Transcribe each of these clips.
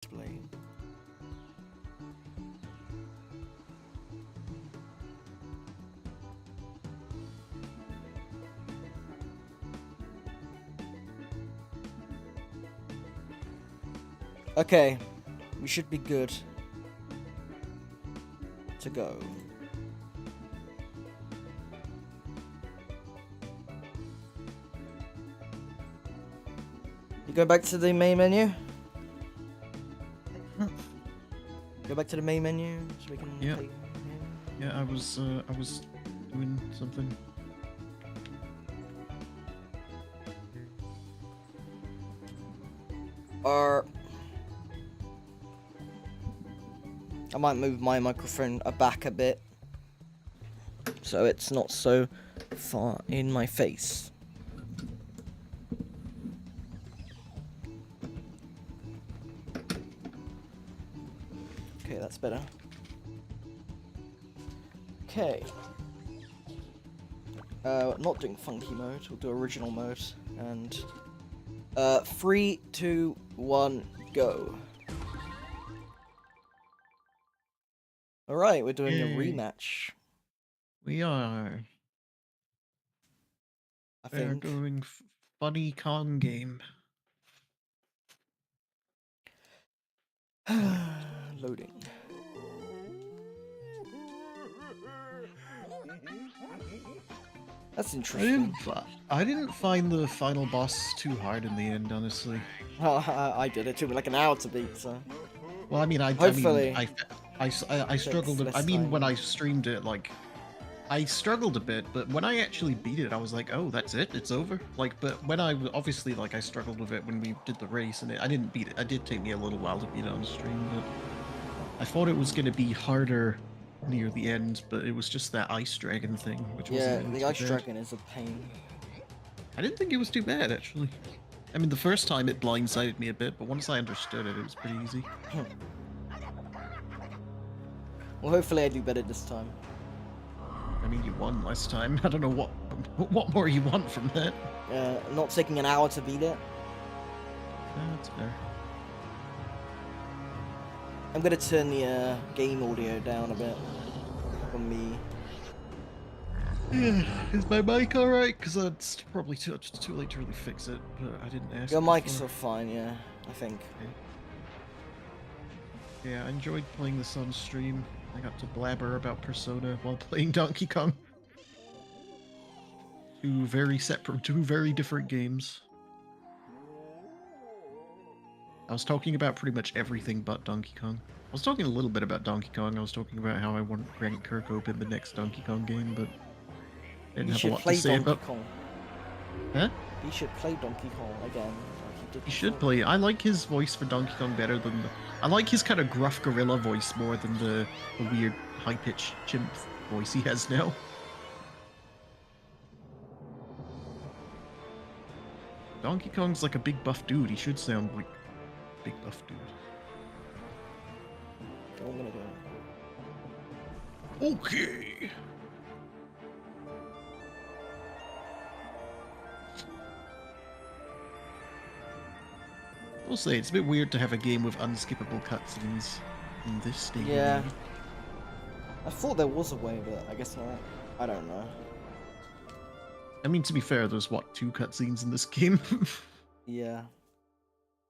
Explain. Okay, we should be good to go. You go back to the main menu? Go back to the main menu so we can Yeah. play. Yeah, I was doing something. Or I might move my microphone back a bit so it's not so far in my face. Okay, that's better. Okay. Not doing funky mode, we'll do original mode. And 3, 2, 1, go. Alright, we're doing Yay. a rematch. We are. I We are think. going funny con game. Loading. That's interesting. I didn't find the final boss too hard in the end, honestly. I did. It took me like an hour to beat, so. Well, I mean, Hopefully, I struggled. less I mean, time. when I streamed it, like, I struggled a bit, but when I actually beat it, I was like, oh, that's it, it's over. Like, but when obviously, like, I struggled with it when we did the race, and I didn't beat it. It did take me a little while to beat it on stream, but I thought it was going to be harder near the end, but it was just that ice dragon thing, which wasn't Yeah, really the too ice bad. dragon is a pain. I didn't think it was too bad, actually. I mean, the first time it blindsided me a bit, but once I understood it, it was pretty easy. Well, hopefully I do better this time. I mean, you won last time. I don't know what more you want from that. Not taking an hour to beat it. That's fair. I'm gonna turn the game audio down a bit on me. Yeah, is my mic alright? Because it's probably too late to really fix it, but I didn't ask. Your mic is before. so fine, yeah, I think. Okay. Yeah, I enjoyed playing this on stream. I got to blabber about Persona while playing Donkey Kong. Two very different games. I was talking about pretty much everything but Donkey Kong. I was talking a little bit about Donkey Kong. I was talking about how I want Grant Kirkhope in the next Donkey Kong game, but I didn't You have a should lot to play say Donkey about. Kong. Huh? You should play Donkey Kong again, like you did He should before. play. I like his voice for Donkey Kong better than I like his kind of gruff gorilla voice more than the weird high-pitched chimp voice he has now. Donkey Kong's like a big buff dude. He should sound like a big buff dude. I'm gonna go. Okay. I'll say it's a bit weird to have a game with unskippable cutscenes in this state. Yeah. I thought there was a way, but I guess not. I don't know. I mean, to be fair, there's what, 2 cutscenes in this game? Yeah.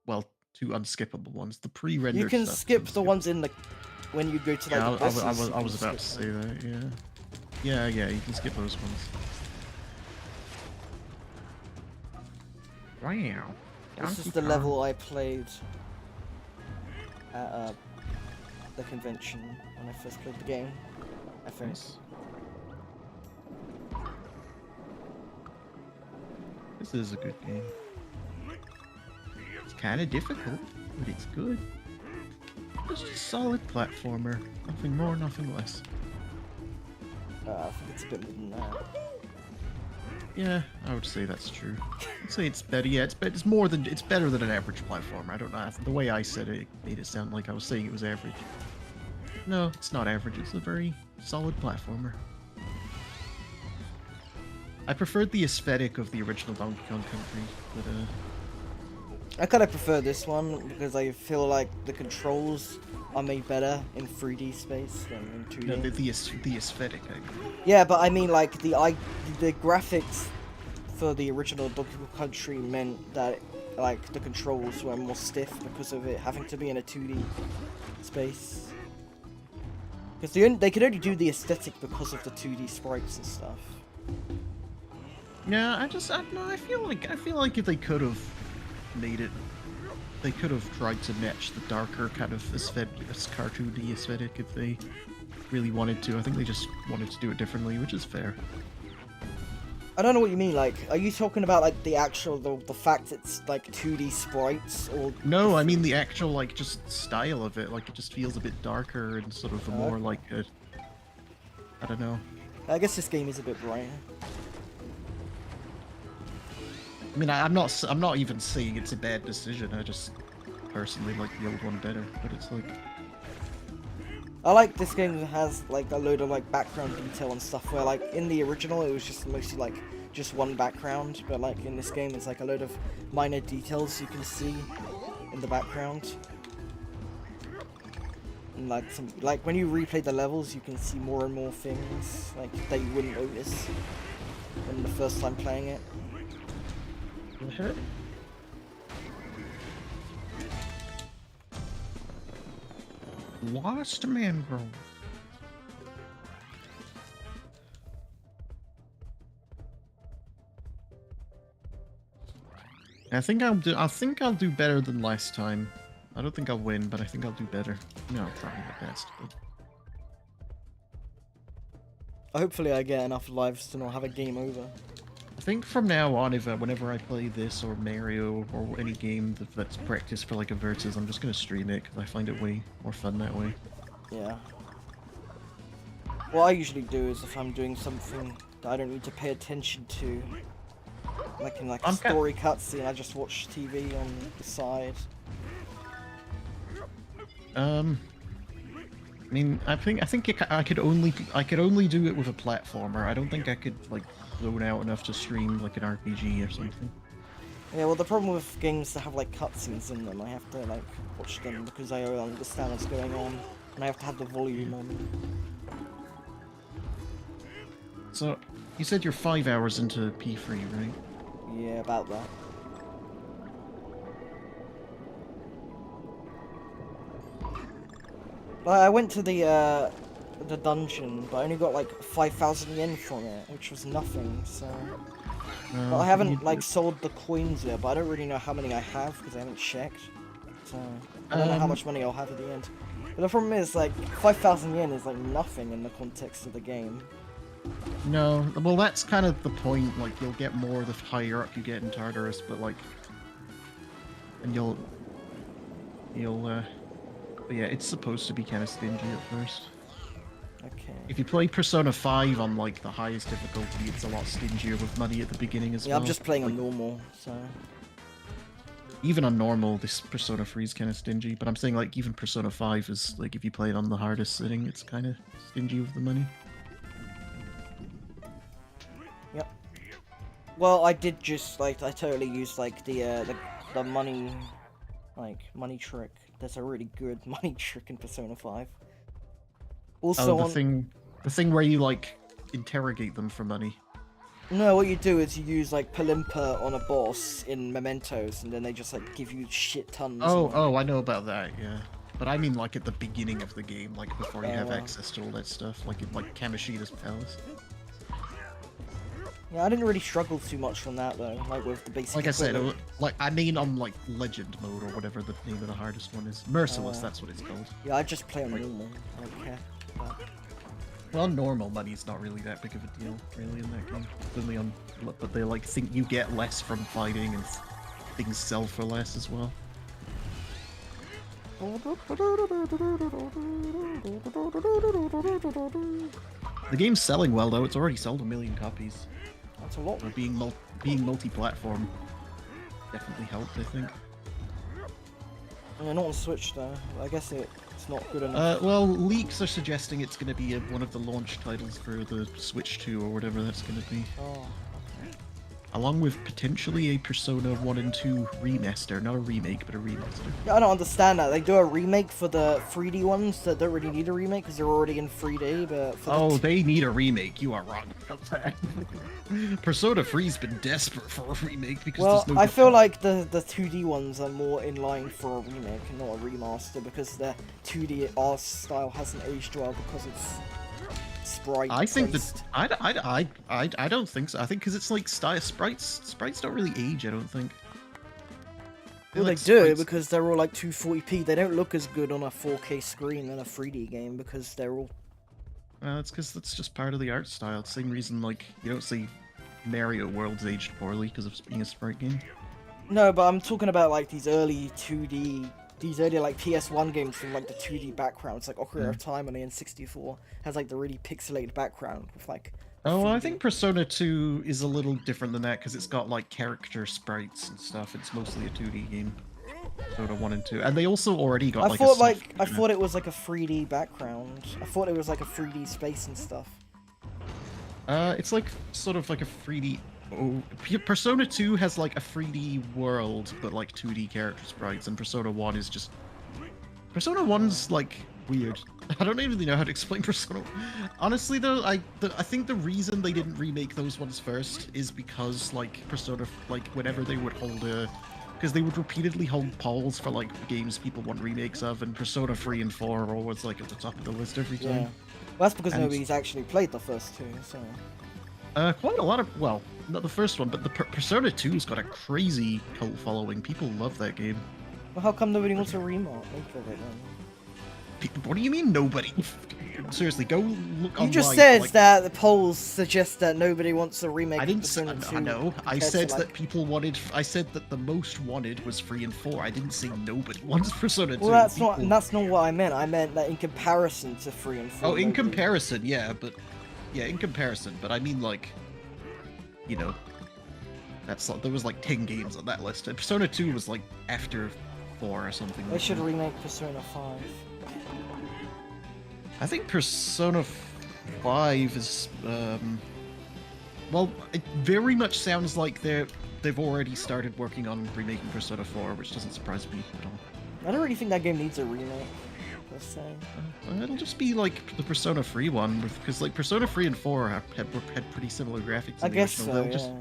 Well, 2 unskippable ones. The pre-rendered You can stuff skip the ones in the when you go to like Yeah, the bosses. I was about to say that. Yeah, you can skip those ones. Wow. This is the level I played at the convention when I first played the game, I think. Nice. This is a good game. It's kind of difficult, but it's good. It's just a solid platformer. Nothing more, nothing less. I think it's a bit more than that. Yeah, I would say that's true. I'd say it's better. Yeah, it's more than it's better than an average platformer. I don't know. The way I said it, it made it sound like I was saying it was average. No, it's not average. It's a very solid platformer. I preferred the aesthetic of the original Donkey Kong Country, but I kind of prefer this one because I feel like the controls are made better in 3D space than in 2D. No, the aesthetic. Yeah, but I mean like the graphics for the original Donkey Kong Country meant that like the controls were more stiff because of it having to be in a 2D space. Because they could only do the aesthetic because of the 2D sprites and stuff. Yeah, I don't know. I feel like if they could have made it, they could have tried to match the darker kind of aesthetic, cartoony aesthetic if they really wanted to. I think they just wanted to do it differently, which is fair. I don't know what you mean. Like, are you talking about like the actual the fact it's like 2D sprites or? No, I mean the actual like just style of it. Like it just feels a bit darker and sort of a more like a. I don't know. I guess this game is a bit brighter. I mean, I'm not even saying it's a bad decision. I just personally like the old one better. But it's like. I like this game that has like a load of like background detail and stuff where like in the original it was just mostly like just one background, but like in this game it's like a load of minor details you can see in the background. And like when you replay the levels you can see more and more things like that you wouldn't notice than the first time playing it. Lost Mangrove. I think I'll do better than last time. I don't think I'll win, but I think I'll do better. No, I'll try my best. But... Hopefully I get enough lives to not have a game over. I think from now on, whenever I play this or Mario or any game that's practice for like a versus, I'm just gonna stream it because I find it way more fun that way. Yeah. What I usually do is if I'm doing something that I don't need to pay attention to, like in like a story cutscene, I just watch TV on the side. I mean, I think I could only do it with a platformer. I don't think I could like zone out enough to stream like an RPG or something. Yeah, well the problem with games that have like cutscenes in them, I have to like watch them because I don't understand what's going on, and I have to have the volume on. So, you said you're 5 hours into P3, right? Yeah, about that. I went to the dungeon, but I only got like 5,000 yen from it, which was nothing, so... But I haven't like sold the coins yet, but I don't really know how many I have, because I haven't checked. So, I don't know how much money I'll have at the end. But the problem is, like, 5,000 yen is like nothing in the context of the game. No, well that's kind of the point, like, you'll get more the higher up you get in Tartarus, but like... And you'll... But yeah, it's supposed to be kind of stingy at first. Okay. If you play Persona 5 on like the highest difficulty, it's a lot stingier with money at the beginning as well. Yeah, I'm just playing on normal, so... Even on normal, this Persona 3 is kind of stingy, but I'm saying like even Persona 5 is like if you play it on the hardest setting, it's kind of stingy with the money. Yep. Well, I did just like I totally used like the money, like money trick. There's a really good money trick in Persona 5. Also, the thing where you like interrogate them for money. No, what you do is you use like Palimpa on a boss in Mementos, and then they just like give you shit tons. Oh, I know about that. Yeah, but I mean like at the beginning of the game, like before you have access to all that stuff, like in like Kamoshida's palace. Yeah, I didn't really struggle too much from that though, like with the basic. Like I said, like I mean on like Legend mode or whatever the name of the hardest one is. Merciless, that's what it's called. Yeah, I just play on normal. I don't care. Well, normal money's not really that big of a deal, really, in that game. It's only on, but they like think you get less from fighting and things sell for less as well. The game's selling well though. It's already sold 1 million copies. That's a lot. Being multi-platform definitely helped, I think. Yeah, not on Switch though. I guess it's not good enough. Well, leaks are suggesting it's going to be one of the launch titles for the Switch 2 or whatever that's going to be. Oh, along with potentially a Persona 1 and 2 remaster, not a remake, but a remaster. Yeah, I don't understand that. They do a remake for the 3D ones that don't really need a remake because they're already in 3D, but for Oh, they need a remake. You are wrong about that. Persona 3's been desperate for a remake because well, there's no. I feel like the 2D ones are more in line for a remake and not a remaster because the 2D art style hasn't aged well because it's sprite I think based. that I don't think so. I think because it's like sprites don't really age. I don't think. Well, they Like do sprites. because they're all like 240p. They don't look as good on a 4K screen than a 3D game because they're all. It's because that's just part of the art style. Same reason like you don't see Mario Worlds aged poorly because of being a sprite game. No, but I'm talking about like these early 2D, these early like PS1 games from like the 2D backgrounds, like Ocarina of Time on the N64 has like the really pixelated background with like. Oh, well, I 3D. think Persona 2 is a little different than that because it's got like character sprites and stuff. It's mostly a 2D game. Persona 1 and 2. And they also already got I like thought a soft I version. thought it was like a 3D background. I thought it was like a 3D space and stuff. It's like sort of like a 3D. Oh, Persona 2 has like a 3D world, but like 2D character sprites, and Persona 1 is just. Persona 1's like weird. I don't even really know how to explain Persona. Honestly, though, I think the reason they didn't remake those ones first is because like Persona, like whenever they would hold a, because they would repeatedly hold polls for like games people want remakes of, and Persona 3 and 4 are always like at the top of the list every time. Yeah. Well, that's because And nobody's actually played the first two, so. quite a lot of, well, not the first one, but the Persona 2's got a crazy cult following. People love that game. Well, how come nobody wants a remake of it then? What do you mean nobody? Seriously, go look online. You just said like, that the polls suggest that nobody wants a remake I of didn't say. Persona 2. I know. I compared said to, that like... people wanted. I said that the most wanted was 3 and 4. I didn't say nobody wants Persona 2. Well, that's people... not what I meant. I meant that in comparison to 3 and 4. Oh, in nobody... comparison, yeah, but yeah, in comparison. But I mean, like, you know, that's like, there was like 10 games on that list. And Persona 2 was like after 4 or something. They should remake Persona 5. I think Persona 5 is, well, it very much sounds like they've already started working on remaking Persona 4, which doesn't surprise me at all. I don't really think that game needs a remake, per se. It'll just be like the Persona 3 one, because like Persona 3 and 4 had pretty similar graphics. I In the guess original. so,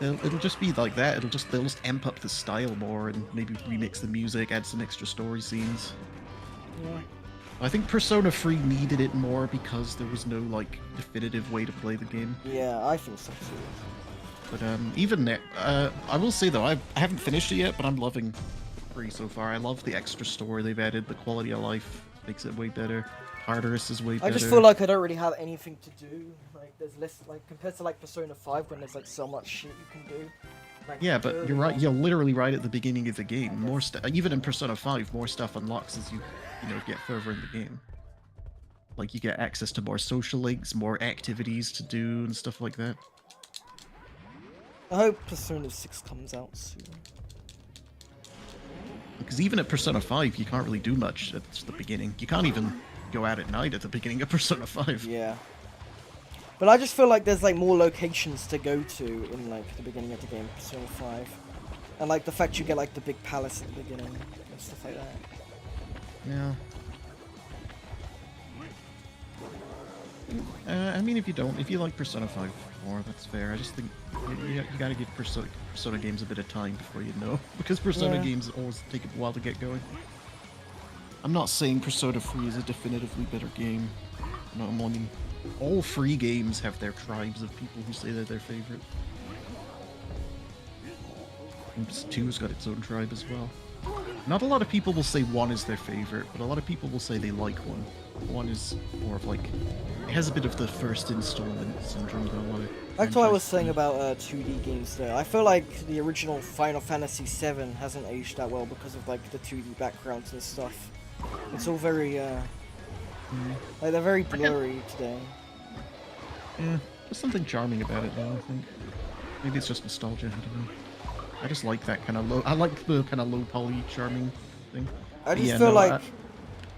yeah. It'll just be like that. They'll just amp up the style more and maybe remix the music, add some extra story scenes. Yeah. I think Persona 3 needed it more because there was no like definitive way to play the game. Yeah, I think so too. But even that, I will say though, I haven't finished it yet, but I'm loving 3 so far. I love the extra story they've added. The quality of life makes it way better. Tartarus is way better. I just feel like I don't really have anything to do. Like, there's less, like, compared to, like, Persona 5 when there's, like, so much shit you can do. Like, Yeah, but you're right. You're literally right at the beginning of the game. I More guess. stuff, even in Persona 5, more stuff unlocks as you get further in the game. Like you get access to more social links, more activities to do, and stuff like that. I hope Persona 6 comes out soon. Because even at Persona 5, you can't really do much at the beginning. You can't even go out at night at the beginning of Persona 5. Yeah. But I just feel like there's, like, more locations to go to in, like, the beginning of the game, Persona 5. And, like, the fact you get, like, the big palace at the beginning and stuff like that. Yeah. I mean, if you like Persona 5 more, that's fair. I just think you gotta give Persona games a bit of time before you know, because Persona Yeah. games always take a while to get going. I'm not saying Persona 3 is a definitively better game. No, I mean, all 3 games have their tribes of people who say they're their favorite. And 2's got its own tribe as well. Not a lot of people will say 1 is their favorite, but a lot of people will say they like 1. 1 is more of like, it has a bit of the first installment syndrome that a lot of That's what I was franchises saying do. about 2D games there. I feel like the original Final Fantasy VII hasn't aged that well because of like the 2D backgrounds and stuff. It's all very, like they're very blurry today. Yeah, there's something charming about it though, I think. Maybe it's just nostalgia, I don't know. I just like that kind of low, I like the kind of low poly charming thing. I just Yeah, feel no, like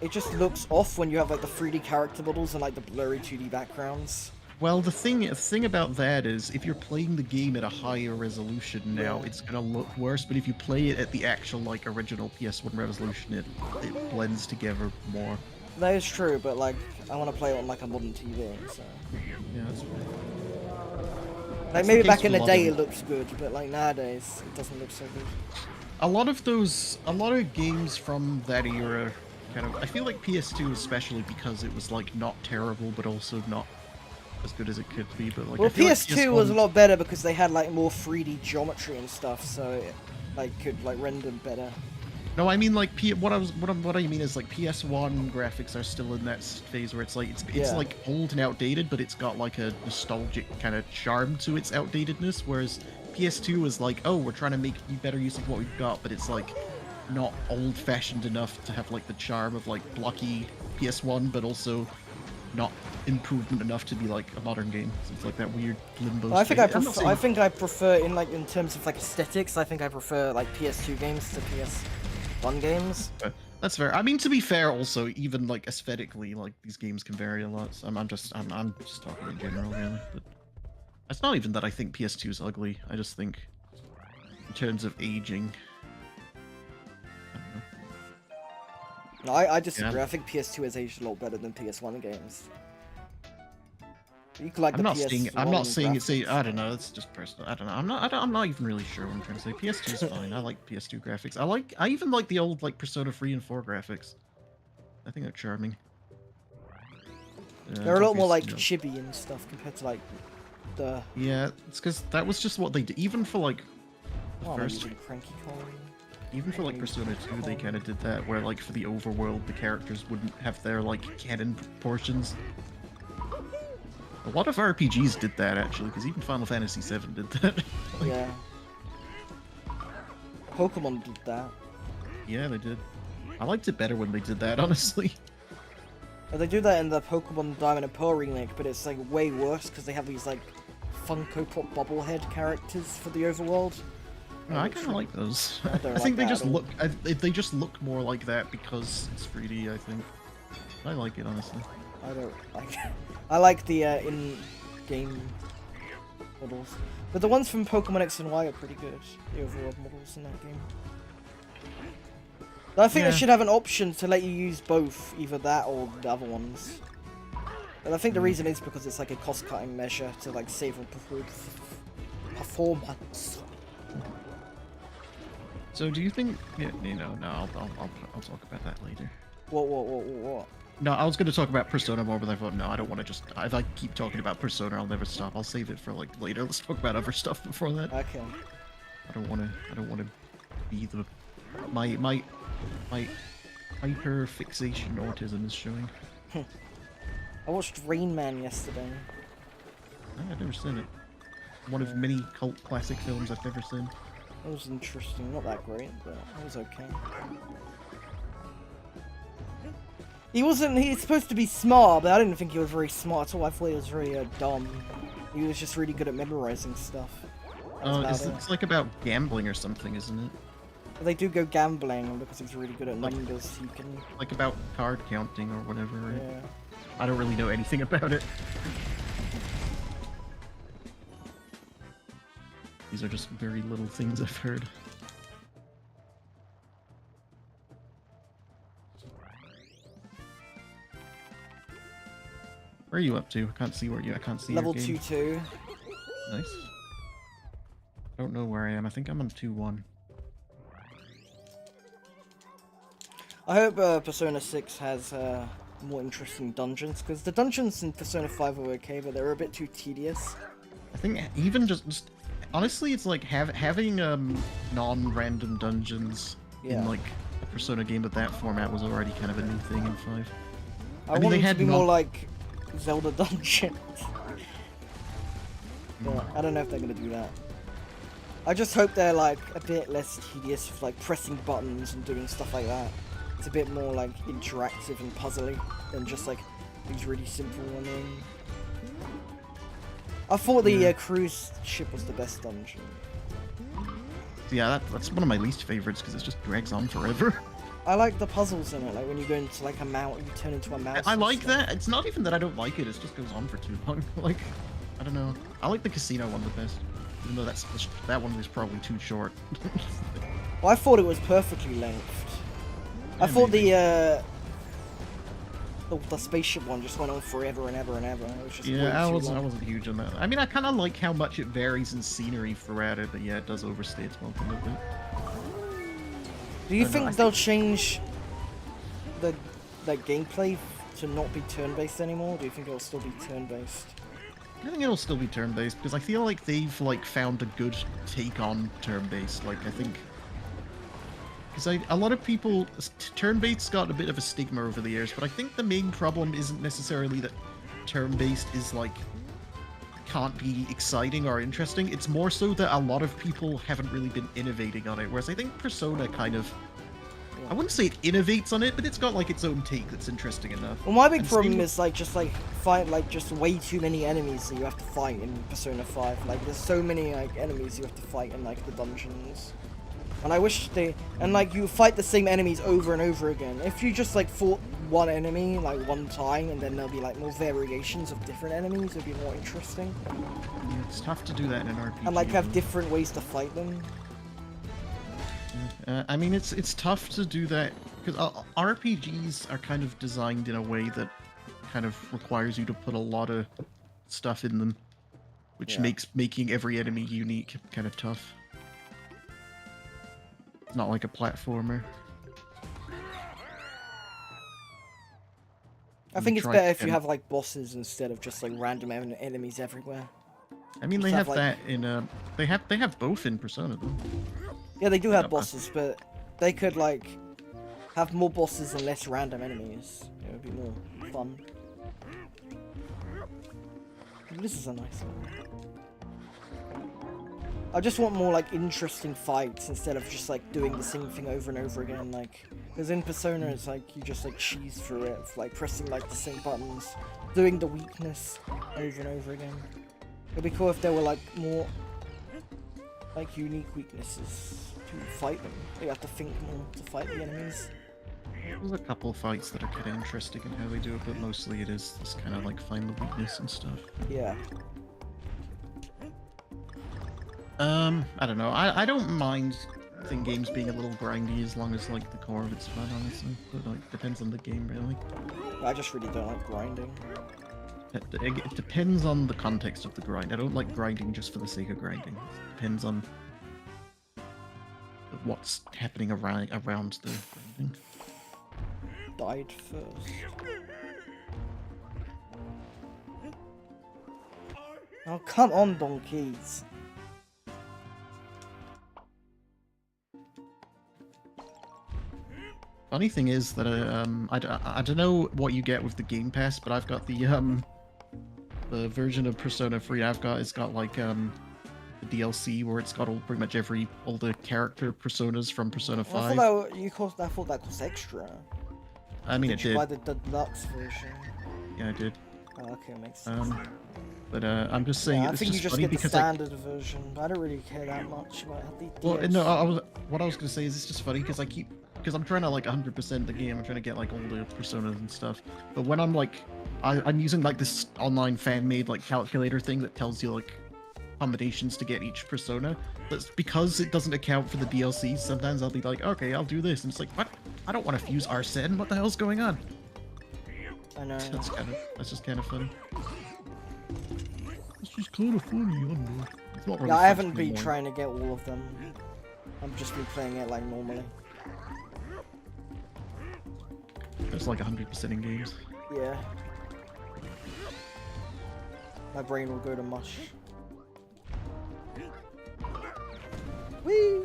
it just looks off when you have like the 3D character models and like the blurry 2D backgrounds. Well, the thing about that is, if you're playing the game at a higher resolution now, Yeah. it's gonna look worse. But if you play it at the actual like original PS1 resolution, it blends together more. That is true, but like I want to play it on like a modern TV, so Yeah, that's fair. like That's the maybe case back in with the a lot day of it looks good, but like nowadays it doesn't look so good. a lot of games from that era kind of. I feel like PS2 especially because it was like not terrible, but also not as good as it could be. But like I Well, feel like PS2 was a PS1. lot better because they had like more 3D geometry and stuff, so it like could like render better. No, I mean like what I mean is like PS1 graphics are still in that phase where it's like it's Yeah. like old and outdated, but it's got like a nostalgic kind of charm to its outdatedness. Whereas PS2 is like, oh, we're trying to make better use of what we've got, but it's like not old-fashioned enough to have like the charm of like blocky PS1, but also not improvement enough to be like a modern game. So it's like that weird limbo Well, state. I'm not saying I think I prefer in terms of like aesthetics. I think I prefer like PS2 games to PS1 games. that's fair. I mean, to be fair, also even like aesthetically, like these games can vary a lot. So I'm just talking in general, really. But it's not even that I think PS2 is ugly. I just think in terms of aging. I don't know. No, I disagree. Yeah. I think PS2 has aged a lot better than PS1 games. You could like I'm the not PS1 saying it's a. graphics. I don't know. It's just personal. I don't know. I'm not even really sure what I'm trying to say. PS2 is fine. I like PS2 graphics. I even like the old like Persona 3 and 4 graphics. I think they're charming. They're a lot more Obviously, like you know. chibi and stuff compared to like the. Yeah, it's because that was just what they did. Even for like the Oh, first, maybe Cranky Kong. even for like Persona 2, they kind of did that, where like for the overworld, the characters wouldn't have their like canon proportions. A lot of RPGs did that actually, because even Final Fantasy VII did that. Like, Yeah. Pokemon did that. yeah, they did. I liked it better when they did that, honestly. They do that in the Pokemon Diamond and Pearl remake, but it's like way worse because they have these like Funko Pop bobblehead characters for the overworld. No, I kind of like those. I don't I think like they that just at all. look. They just look more like that because it's 3D. I think. I like it honestly. I don't like. I like the in-game models, but the ones from Pokemon X and Y are pretty good. The overworld models in that game. I think Yeah. they should have an option to let you use both, either that or the other ones. And I think the reason is because it's like a cost-cutting measure to like save on performance. So do you think? Yeah, no. I'll talk about that later. What? No, I was going to talk about Persona more, but I thought no, I don't want to just. If I keep talking about Persona, I'll never stop. I'll save it for like later. Let's talk about other stuff before that. Okay. I don't want to be the my hyper fixation autism is showing. I watched Rain Man yesterday. I've never seen it. One of many cult classic films I've never seen. It was interesting, not that great, but it was okay. He's supposed to be smart, but I didn't think he was very smart at all. I thought he was very dumb. He was just really good at memorizing stuff. It's like about gambling or something, isn't it? But they do go gambling because he's really good at numbers. He can. Like about card counting or whatever, right? Yeah. I don't really know anything about it. These are just very little things I've heard. Where are you up to? I can't see I can't see Level your game. 2-2. Nice. I don't know where I am. I think I'm on 2-1. I hope Persona 6 has more interesting dungeons, because the dungeons in Persona 5 are okay, but they're a bit too tedious. I think even just honestly, it's like having non-random dungeons in like a Persona game of that format was already kind of a new thing in 5. I want them to be more like Zelda dungeons. But I don't know if they're gonna do that. I just hope they're like a bit less tedious with like pressing buttons and doing stuff like that. It's a bit more like interactive and puzzly than just like these really simple ones. I thought the cruise ship was the best dungeon. Yeah, that's one of my least favorites because it just drags on forever. I like the puzzles in it. Like when you go into like a mouse, you turn into a mouse. I and like stuff. that. It's not even that I don't like it. It just goes on for too long. Like, I don't know. I like the casino one the best, even though that one was probably too short. Well, I thought it was perfectly lengthed. I Yeah, thought maybe. the spaceship one just went on forever and ever and ever. It was just way Yeah, I too wasn't long. huge on that. I mean, I kind of like how much it varies in scenery throughout it, but yeah, it does overstay its welcome a bit. Do you I don't know. I think they'll think change the gameplay to not be turn-based anymore? Or do you think it'll still be turn-based? I think it'll still be turn-based because I feel like they've like found a good take on turn-based. Like I think because a lot of people turn-based's got a bit of a stigma over the years, but I think the main problem isn't necessarily that turn-based is like can't be exciting or interesting. It's more so that a lot of people haven't really been innovating on it. Whereas I think Persona kind of, Yeah. I wouldn't say it innovates on it, but it's got like its own take that's interesting enough. Well, my big And problem same with- is like fight like just way too many enemies that you have to fight in Persona 5. Like there's so many like enemies you have to fight in like the dungeons. And I wish like you fight the same enemies over and over again. If you just like fought one enemy like one time and then there'll be like more variations of different enemies, it'd be more interesting. yeah, it's tough to do that in an RPG. And like have though. different ways to fight them. I mean, it's tough to do that because RPGs are kind of designed in a way that kind of requires you to put a lot of stuff in them, which Yeah. makes making every enemy unique kind of tough. It's not like a platformer. I think it's better if you have like bosses instead of just like random enemies everywhere. I mean, Just they have like- that in they have both in Persona though. Yeah, they do have Yeah, bosses, but they could like have more bosses and less random enemies. It would be more fun. This is a nice one. I just want more like interesting fights instead of just like doing the same thing over and over again. Like, because in Persona it's like you just like cheese through it, like pressing like the same buttons, doing the weakness over and over again. It'd be cool if there were like more like unique weaknesses to fight them. You have to think more to fight the enemies. There's a couple of fights that are kind of interesting in how they do it, but mostly it is just kind of like find the weakness and stuff. Yeah. I don't know. I don't mind games being a little grindy as long as like the core of it's fun, honestly. But like depends on the game really. I just really don't like grinding. It depends on the context of the grind. I don't like grinding just for the sake of grinding. It depends on what's happening around the grinding. Died first. Oh, come on, donkeys. Funny thing is that I don't know what you get with the Game Pass, but I've got the version of Persona 3 I've got. It's got like the DLC where it's got pretty much all the character personas from Persona 5. I thought that cost extra. I mean, it Did you did. buy the deluxe version? Yeah, I did. Oh, okay, makes sense. But I'm just saying Yeah, I it's think you just just funny get the because standard version. I don't really care that much about the well, DLC. no, what I was gonna say is it's just funny because I'm trying to like 100% the game. I'm trying to get like all the personas and stuff. But when I'm like, I'm using like this online fan-made like calculator thing that tells you like combinations to get each persona. But because it doesn't account for the DLC, sometimes I'll be like, okay, I'll do this, and it's like, what? I don't want to fuse Arsene. What the hell's going on? I know. That's just kind of funny. It's just kind of funny. I don't know. It's not really Yeah, I haven't funny been anymore. trying to get all of them. I've just been playing it like normally. It's like 100% in games. Yeah. My brain will go to mush. Whee!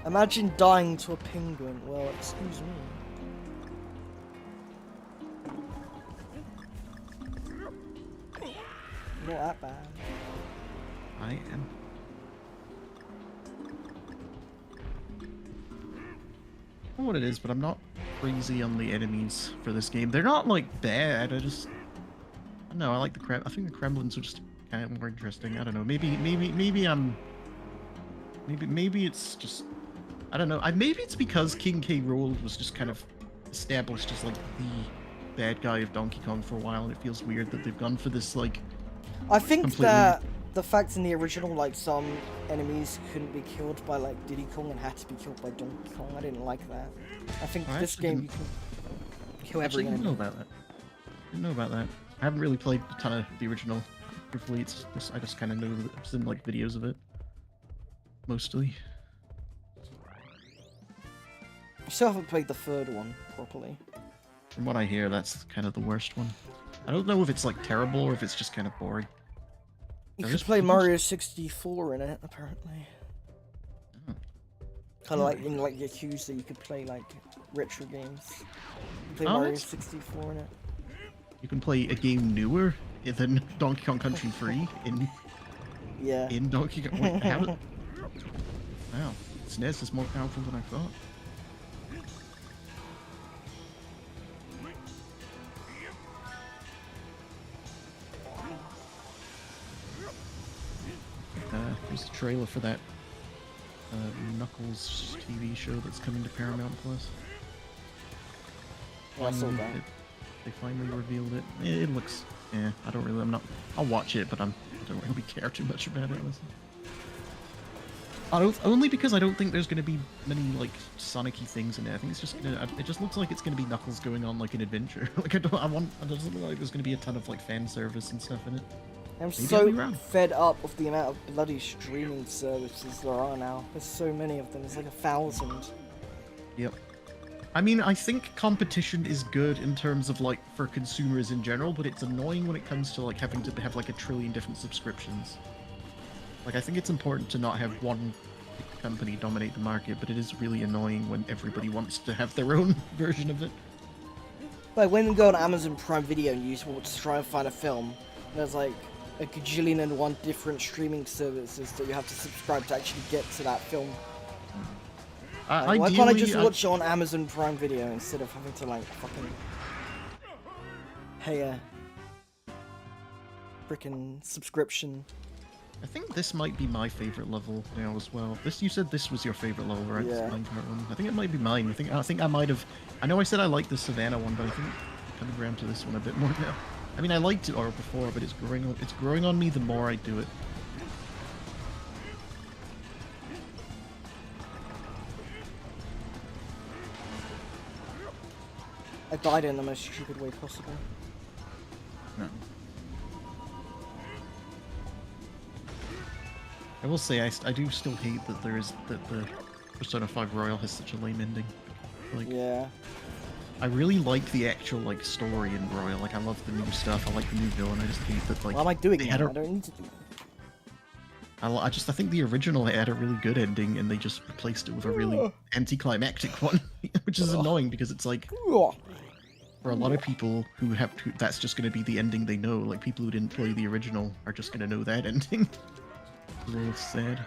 Imagine dying to a penguin. Well, excuse me. Not that bad. I am. I don't know what it is, but I'm not crazy on the enemies for this game. They're not like bad. I don't know. I like the I think the Kremlins are just kind of more interesting. I don't know. Maybe it's just I don't know. Maybe it's because King K. Rool was just kind of established as like the bad guy of Donkey Kong for a while, and it feels weird that they've gone for this like I think completely. that the fact in the original, like, some enemies couldn't be killed by, like, Diddy Kong and had to be killed by Donkey Kong, I didn't like that. I think I this actually game didn't, you can kill actually every didn't know enemy. about that. Didn't know about that. I haven't really played a ton of the original. Truthfully, I just kind of know that I've seen like videos of it, mostly. I still haven't played the third one properly. From what I hear, that's kind of the worst one. I don't know if it's like terrible or if it's just kind of boring. You There could is play people- Mario 64 in it, apparently. Oh. Kind of like in like Yakuza, you could play like retro games. You could play Oh, Mario that's- 64 in it. You can play a game newer than Donkey Kong Country 3 Yeah. in Donkey Kong. Wait, how? Wow, SNES is more powerful than I thought. Here's the trailer for that Knuckles TV show that's coming to Paramount Plus. Yeah, I saw that. They finally revealed it. It looks, yeah. I'm not. I'll watch it, but I don't really care too much about it. Only because I don't think there's going to be many like Sonic-y things in it. I think it's just gonna. It just looks like it's going to be Knuckles going on like an adventure. Like it doesn't look like there's going to be a ton of like fan service and stuff in it. I'm Maybe I'll so be wrong. fed up of the amount of bloody streaming services there are now. There's so many of them. There's like 1,000. Yep. I mean, I think competition is good in terms of like for consumers in general, but it's annoying when it comes to like having to have like 1 trillion different subscriptions. Like I think it's important to not have one company dominate the market, but it is really annoying when everybody wants to have their own version of it. Like when you go on Amazon Prime Video and you want to try and find a film, there's like a gajillion and one different streaming services that you have to subscribe to actually get to that film. Like, why can't I just watch it on Amazon Prime Video instead of having to like fucking pay a freaking subscription? I think this might be my favorite level now as well. You said this was your favorite level, right? Yeah. I think it might be mine. I think I might have. I know I said I liked the Savannah one, but I think I'm coming around to this one a bit more now. I mean, I liked it before, but it's growing on me the more I do it. I died in the most stupid way possible. No. I will say I do still hate that the Persona 5 Royal has such a lame ending. Like, Yeah. I really like the actual like story in Royal. Like I love the new stuff. I like the new villain. I just hate that like. Why am I doing they that? had I don't need to do that. I think the original had a really good ending, and they just replaced it with a really anticlimactic one, which is annoying because it's like for a lot of people who have to, that's just going to be the ending they know. Like people who didn't play the original are just going to know that ending. It's a little sad.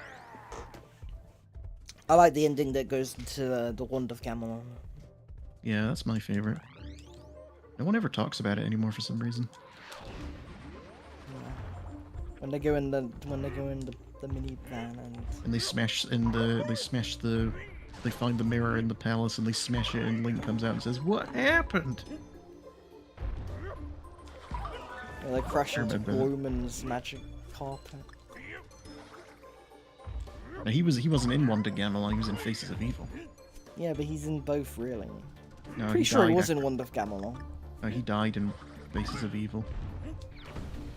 I like the ending that goes into the Wand of Gamelon. Yeah, that's my favorite. No one ever talks about it anymore for some reason. When they go in the minivan And they they find the mirror in the palace and they smash it, and Link comes out and says, "What happened?" they crash into remember that. Gloom's magic carpet. Now, he wasn't in Wonder Gamelon, he was in Faces of Evil. Yeah, but he's in both, really. No, Pretty sure he was in Wand of Gamelon. No, he died in Faces of Evil.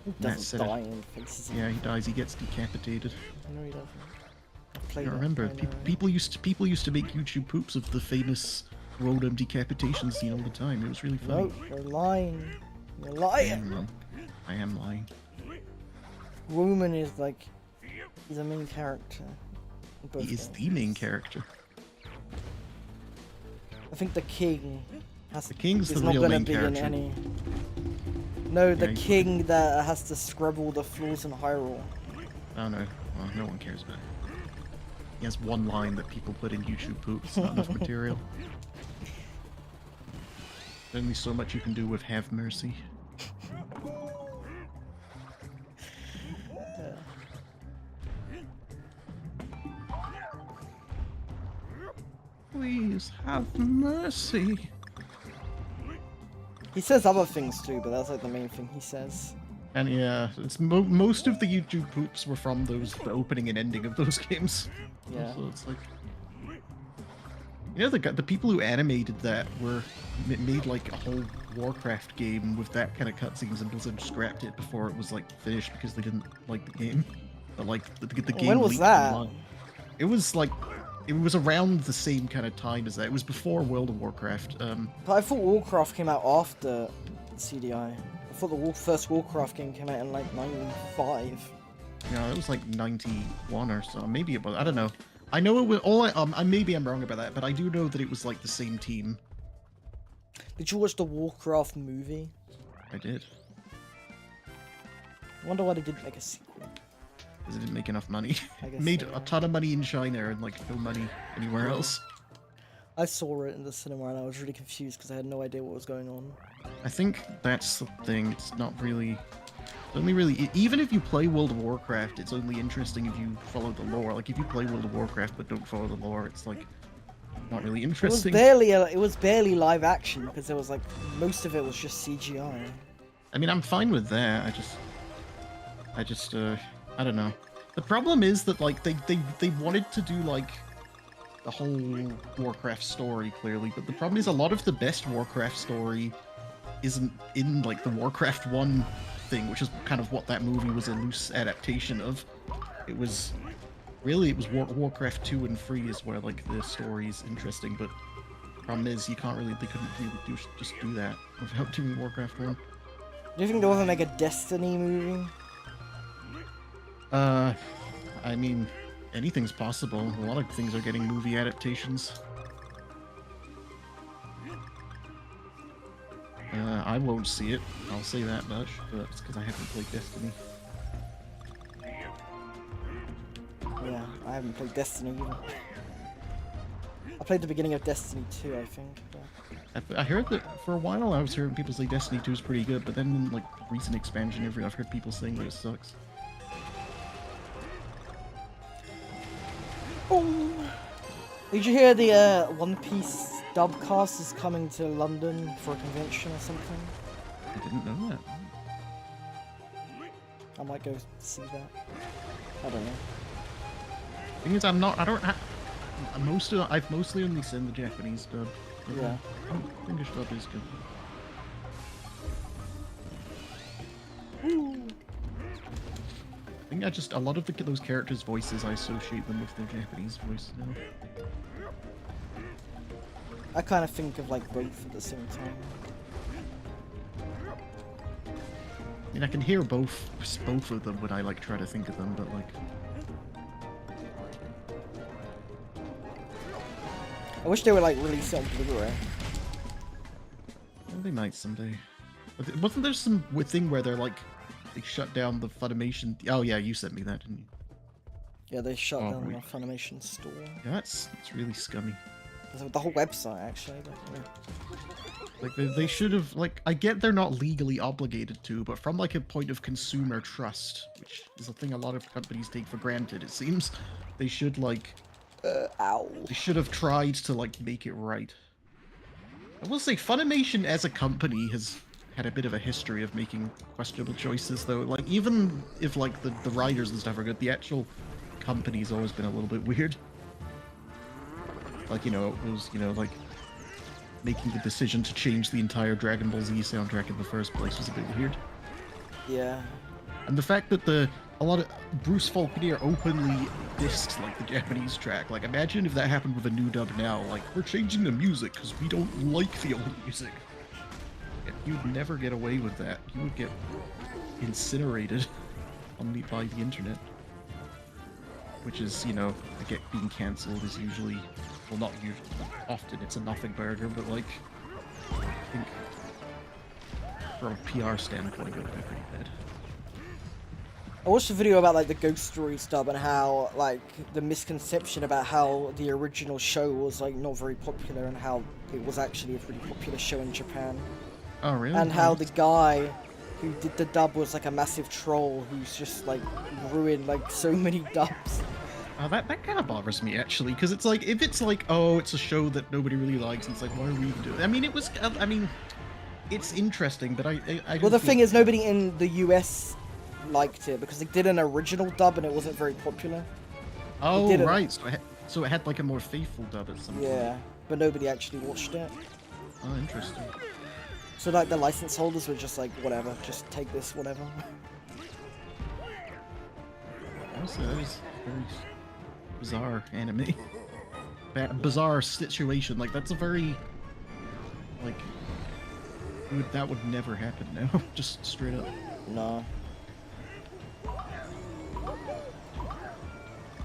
He That's doesn't it. die in Faces of Yeah, he dies. He gets decapitated. No, he doesn't. I've I played don't it, remember. I know. People used to make YouTube poops of the famous Rotom decapitation scene all the time. It was really funny. No, you're lying. You're lying. I am lying. Roman is like, he's a main character. in both He is games. the main character. I think the king has. The king's is the not real gonna main be character. in any. No, the Yeah, he's- king that has to scrub all the flaws in Hyrule. Oh no. Well, no one cares about it. He has one line that people put in YouTube poop. It's not enough material. There's only so much you can do with Have Mercy. things. Have mercy. He says other things too, but that's like the main thing he says. And yeah, it's most of the YouTube poops were from the opening and ending of those games. Yeah. So it's like, you know, the people who animated that made like a whole Warcraft game with that kind of cutscenes and Blizzard scrapped it before it was like finished because they didn't like the game. But like the game. When was that? Online. It was like, it was around the same kind of time as that. It was before World of Warcraft. But I thought Warcraft came out after CDI. I thought the first Warcraft game came out in like 95. Yeah, it was like 91 or so. Maybe it was. I don't know. I know it was maybe I'm wrong about that, but I do know that it was like the same team. Did you watch the Warcraft movie? I did. I wonder why they didn't make a sequel. Because it didn't make enough money. I guess Made so, yeah. a ton of money in China and like no money anywhere else. I saw it in the cinema and I was really confused because I had no idea what was going on. I think that's the thing. It's not really. Only really, even if you play World of Warcraft, it's only interesting if you follow the lore. Like if you play World of Warcraft but don't follow the lore, it's like not really interesting. It was barely live action because there was like most of it was just CGI. I mean, I'm fine with that. I don't know. The problem is that like they wanted to do like the whole Warcraft story clearly, but the problem is a lot of the best Warcraft story isn't in like the Warcraft 1 thing, which is kind of what that movie was a loose adaptation of. It was Warcraft 2 and 3 is where like the story is interesting, but the problem is they couldn't really just do that without doing Warcraft 1. Do you think they'll ever make a Destiny movie? I mean, anything's possible. A lot of things are getting movie adaptations. I won't see it. I'll say that much, but it's because I haven't played Destiny. Yeah, I haven't played Destiny either. I played the beginning of Destiny 2, I think. But... I heard that for a while I was hearing people say Destiny 2 is pretty good, but then in like recent expansion, I've heard people saying that it sucks. Boom. Did you hear the One Piece dubcast is coming to London for a convention or something? I didn't know that. I might go see that. I don't know. Thing is, I've mostly only seen the Japanese dub. Yeah. English dub is good. I think a lot of those characters' voices, I associate them with their Japanese voice now. I kind of think of like both at the same time. I mean, I can hear both of them when I like try to think of them, but like. I wish they would like release it on Blu-ray. Well, they might someday. Wasn't there some thing where they shut down the Funimation? Oh yeah, you sent me that, didn't you? Yeah, they shut down right. the Funimation store. Yeah, that's really scummy. The whole website, actually. But, yeah. Like they should have I get they're not legally obligated to, but from like a point of consumer trust, which is a thing a lot of companies take for granted, it seems, they should ow. They should have tried to make it right. I will say Funimation as a company has had a bit of a history of making questionable choices, though. Like even if the writers and stuff are good, the actual company's always been a little bit weird. Like, it was, making the decision to change the entire Dragon Ball Z soundtrack in the first place was a bit weird. Yeah. And the fact that a lot of Bruce Faulkner openly dissed the Japanese track. Like, imagine if that happened with a new dub now. Like, we're changing the music because we don't like the old music. You'd never get away with that. You would get incinerated by the internet. Which is, being cancelled is usually, well, not usually, often it's a nothing burger, but I think from a PR standpoint, it would be pretty bad. I watched a video about the Ghost Story dub and how the misconception about how the original show was not very popular and how it was actually a pretty popular show in Japan. Oh really? And how the guy who did the dub was a massive troll who's just ruined so many dubs. That kind of bothers me actually, because it's like if it's like, oh, it's a show that nobody really likes, and it's like, why are we even doing it? I mean, it was. I mean, it's interesting, but I Well, do the feel thing is, nobody in the US liked it because they did an original dub and it wasn't very popular. They Oh did it, right, so it had like a more faithful dub at some point. yeah, but nobody actually watched it. Oh, interesting. So like the license holders were just like, whatever, just take this, whatever. Honestly, that is very bizarre anime. Bizarre situation. Like that's a very like that would never happen now. Just straight up. No.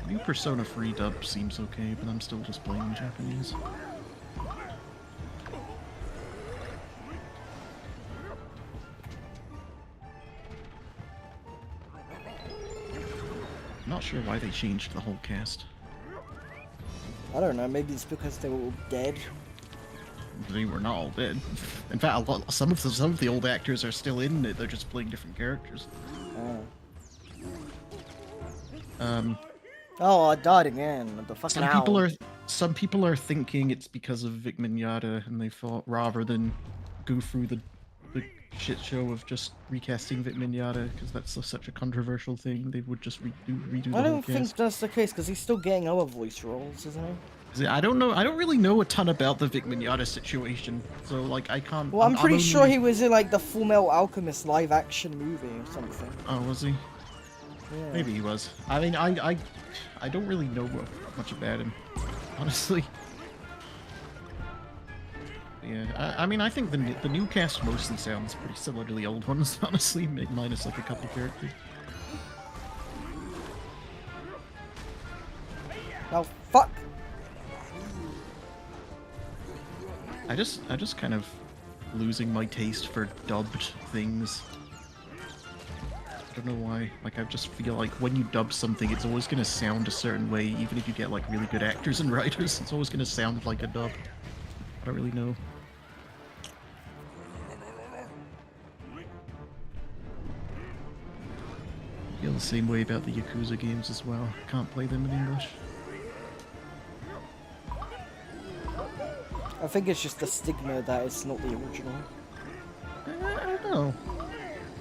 New Persona 3 dub seems okay, but I'm still just playing in Japanese. Not sure why they changed the whole cast. I don't know, maybe it's because they were all dead. They were not all dead. In fact, some of the old actors are still in it. They're just playing different characters. Oh. Oh, I died again. The fucking owl. Some people are thinking it's because of Vic Mignogna, and they thought rather than go through the shit show of just recasting Vic Mignogna, because that's such a controversial thing, they would just redo the whole cast. I don't think that's the case, because he's still getting other voice roles, isn't he? I don't know. I don't really know a ton about the Vic Mignogna situation, so like I can't. Well, I'm pretty sure he was in like the Full Metal Alchemist live action movie or something. Oh, was he? Yeah. Maybe he was. I mean, I don't really know much about him, honestly. Yeah, I mean, I think the new cast mostly sounds pretty similar to the old ones, honestly, minus like a couple characters. Oh, fuck! I just kind of losing my taste for dubbed things. I don't know why. Like, I just feel like when you dub something, it's always going to sound a certain way, even if you get like really good actors and writers. It's always going to sound like a dub. I don't really know. I feel the same way about the Yakuza games as well. Can't play them in English. I think it's just the stigma that it's not the original. I don't know.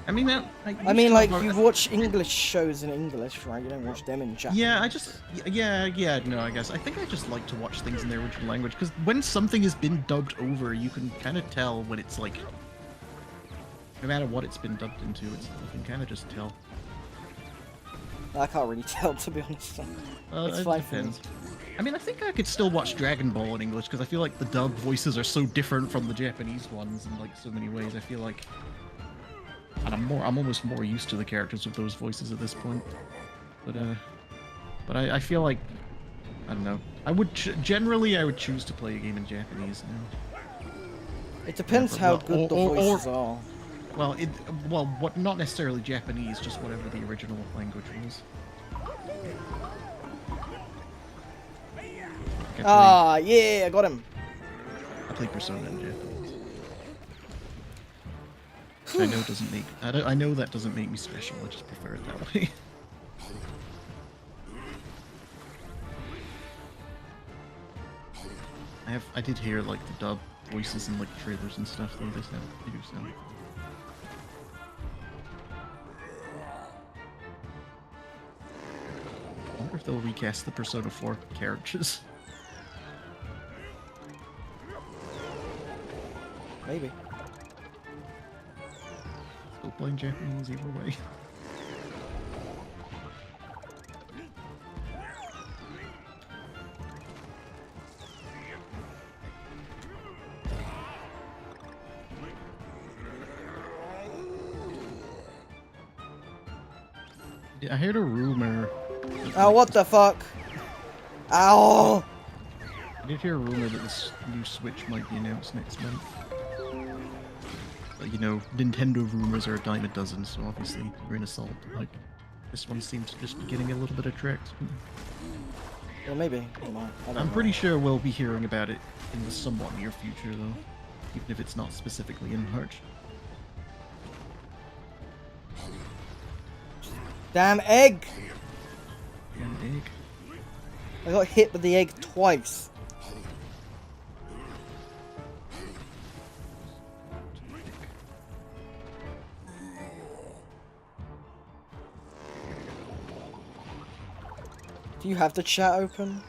I mean, I mean, like, you watch English shows in English, right? You don't watch them in Japanese. Yeah, no, I guess. I think I just like to watch things in their original language, because when something has been dubbed over, you can kind of tell when it's like, no matter what it's been dubbed into, you can kind of just tell. I can't really tell, to be honest. It's fine for me. I mean, I think I could still watch Dragon Ball in English, because I feel like the dub voices are so different from the Japanese ones in like so many ways. I feel like, and I'm almost more used to the characters with those voices at this point. But I feel like, I don't know. I would generally I would choose to play a game in Japanese now. It depends how good the voices are. Well, what not necessarily Japanese, just whatever the original language was. Ah, yeah, I got him. I play Persona in Japanese. I know doesn't make. I know that doesn't make me special. I just prefer it that way. I did hear like the dub voices and like trailers and stuff. Though they do sound. I wonder if they'll recast the Persona 4 characters. Maybe. Still playing Japanese either way. I heard a rumor. Oh, what the fuck? Ow! I did hear a rumor that this new Switch might be announced next month. But, you know, Nintendo rumors are a dime a dozen, so obviously we're in a salt. Like, this one seems to just be getting a little bit of traction. Well, maybe. I'm pretty sure we'll be hearing about it in the somewhat near future, though, even if it's not specifically in March. Damn egg! Damn egg. I got hit with the egg twice. Do you have the chat open?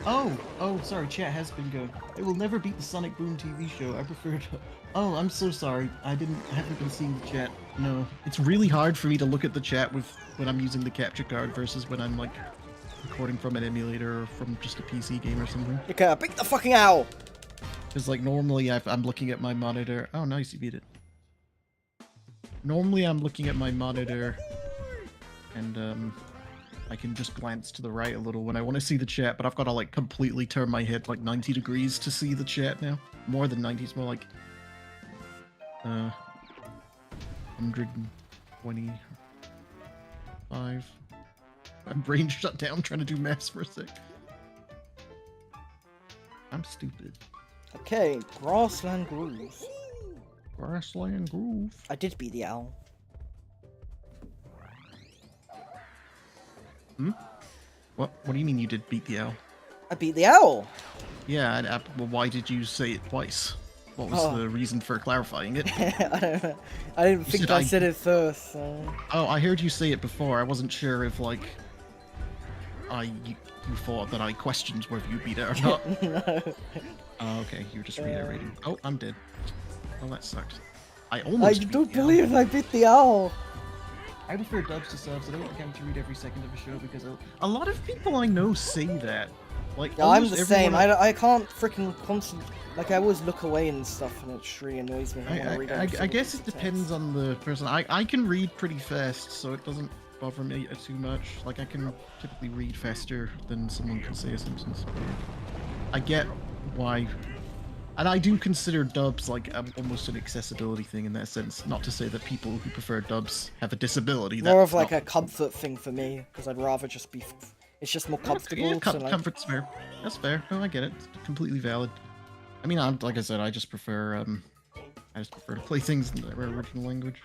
Oh, sorry, chat has been going. It will never beat the Sonic Boom TV show. I prefer to... Oh, I'm so sorry. I haven't been seeing the chat. No. It's really hard for me to look at the chat when I'm using the capture card versus when I'm, like, recording from an emulator or from just a PC game or something. Okay, beat the fucking owl! Because, like, normally I'm looking at my monitor... Oh, nice, you beat it. Normally I'm looking at my monitor and, I can just glance to the right a little when I want to see the chat, but I've got to like completely turn my head like 90 degrees to see the chat now. More than 90, it's more like 125. My brain shut down trying to do maths for a sec. I'm stupid. Okay, Grassland Groove. Grassland Groove. I did beat the owl. Hmm? What do you mean you did beat the owl? I beat the owl! Yeah, and, well, why did you say it twice? What was the reason for clarifying it? I don't know. I didn't think I said it first, so... Oh, I heard you say it before. I wasn't sure if, like, you thought that I questioned whether you beat it or not. No. Oh, okay. You were just reiterating. Oh, I'm dead. Oh, that sucked. I almost I don't believe I beat the owl! I prefer dubs to subs. I don't want to read every second of a show because a lot of people I know say that. Like, yeah, I'm the same. I can't freaking constantly... Like, I always look away and stuff, and it really annoys me. I guess it depends on the person. I can read pretty fast, so it doesn't bother me too much. Like, I can typically read faster than someone can say a sentence. I get why... And I do consider dubs like almost an accessibility thing in that sense. Not to say that people who prefer dubs have a disability. More of like a comfort thing for me, because I'd rather just be... It's just more comfortable. Yeah, to, like... comfort's fair. That's fair. No, I get it. It's completely valid. I mean, like I said, I just prefer to play things in their original language.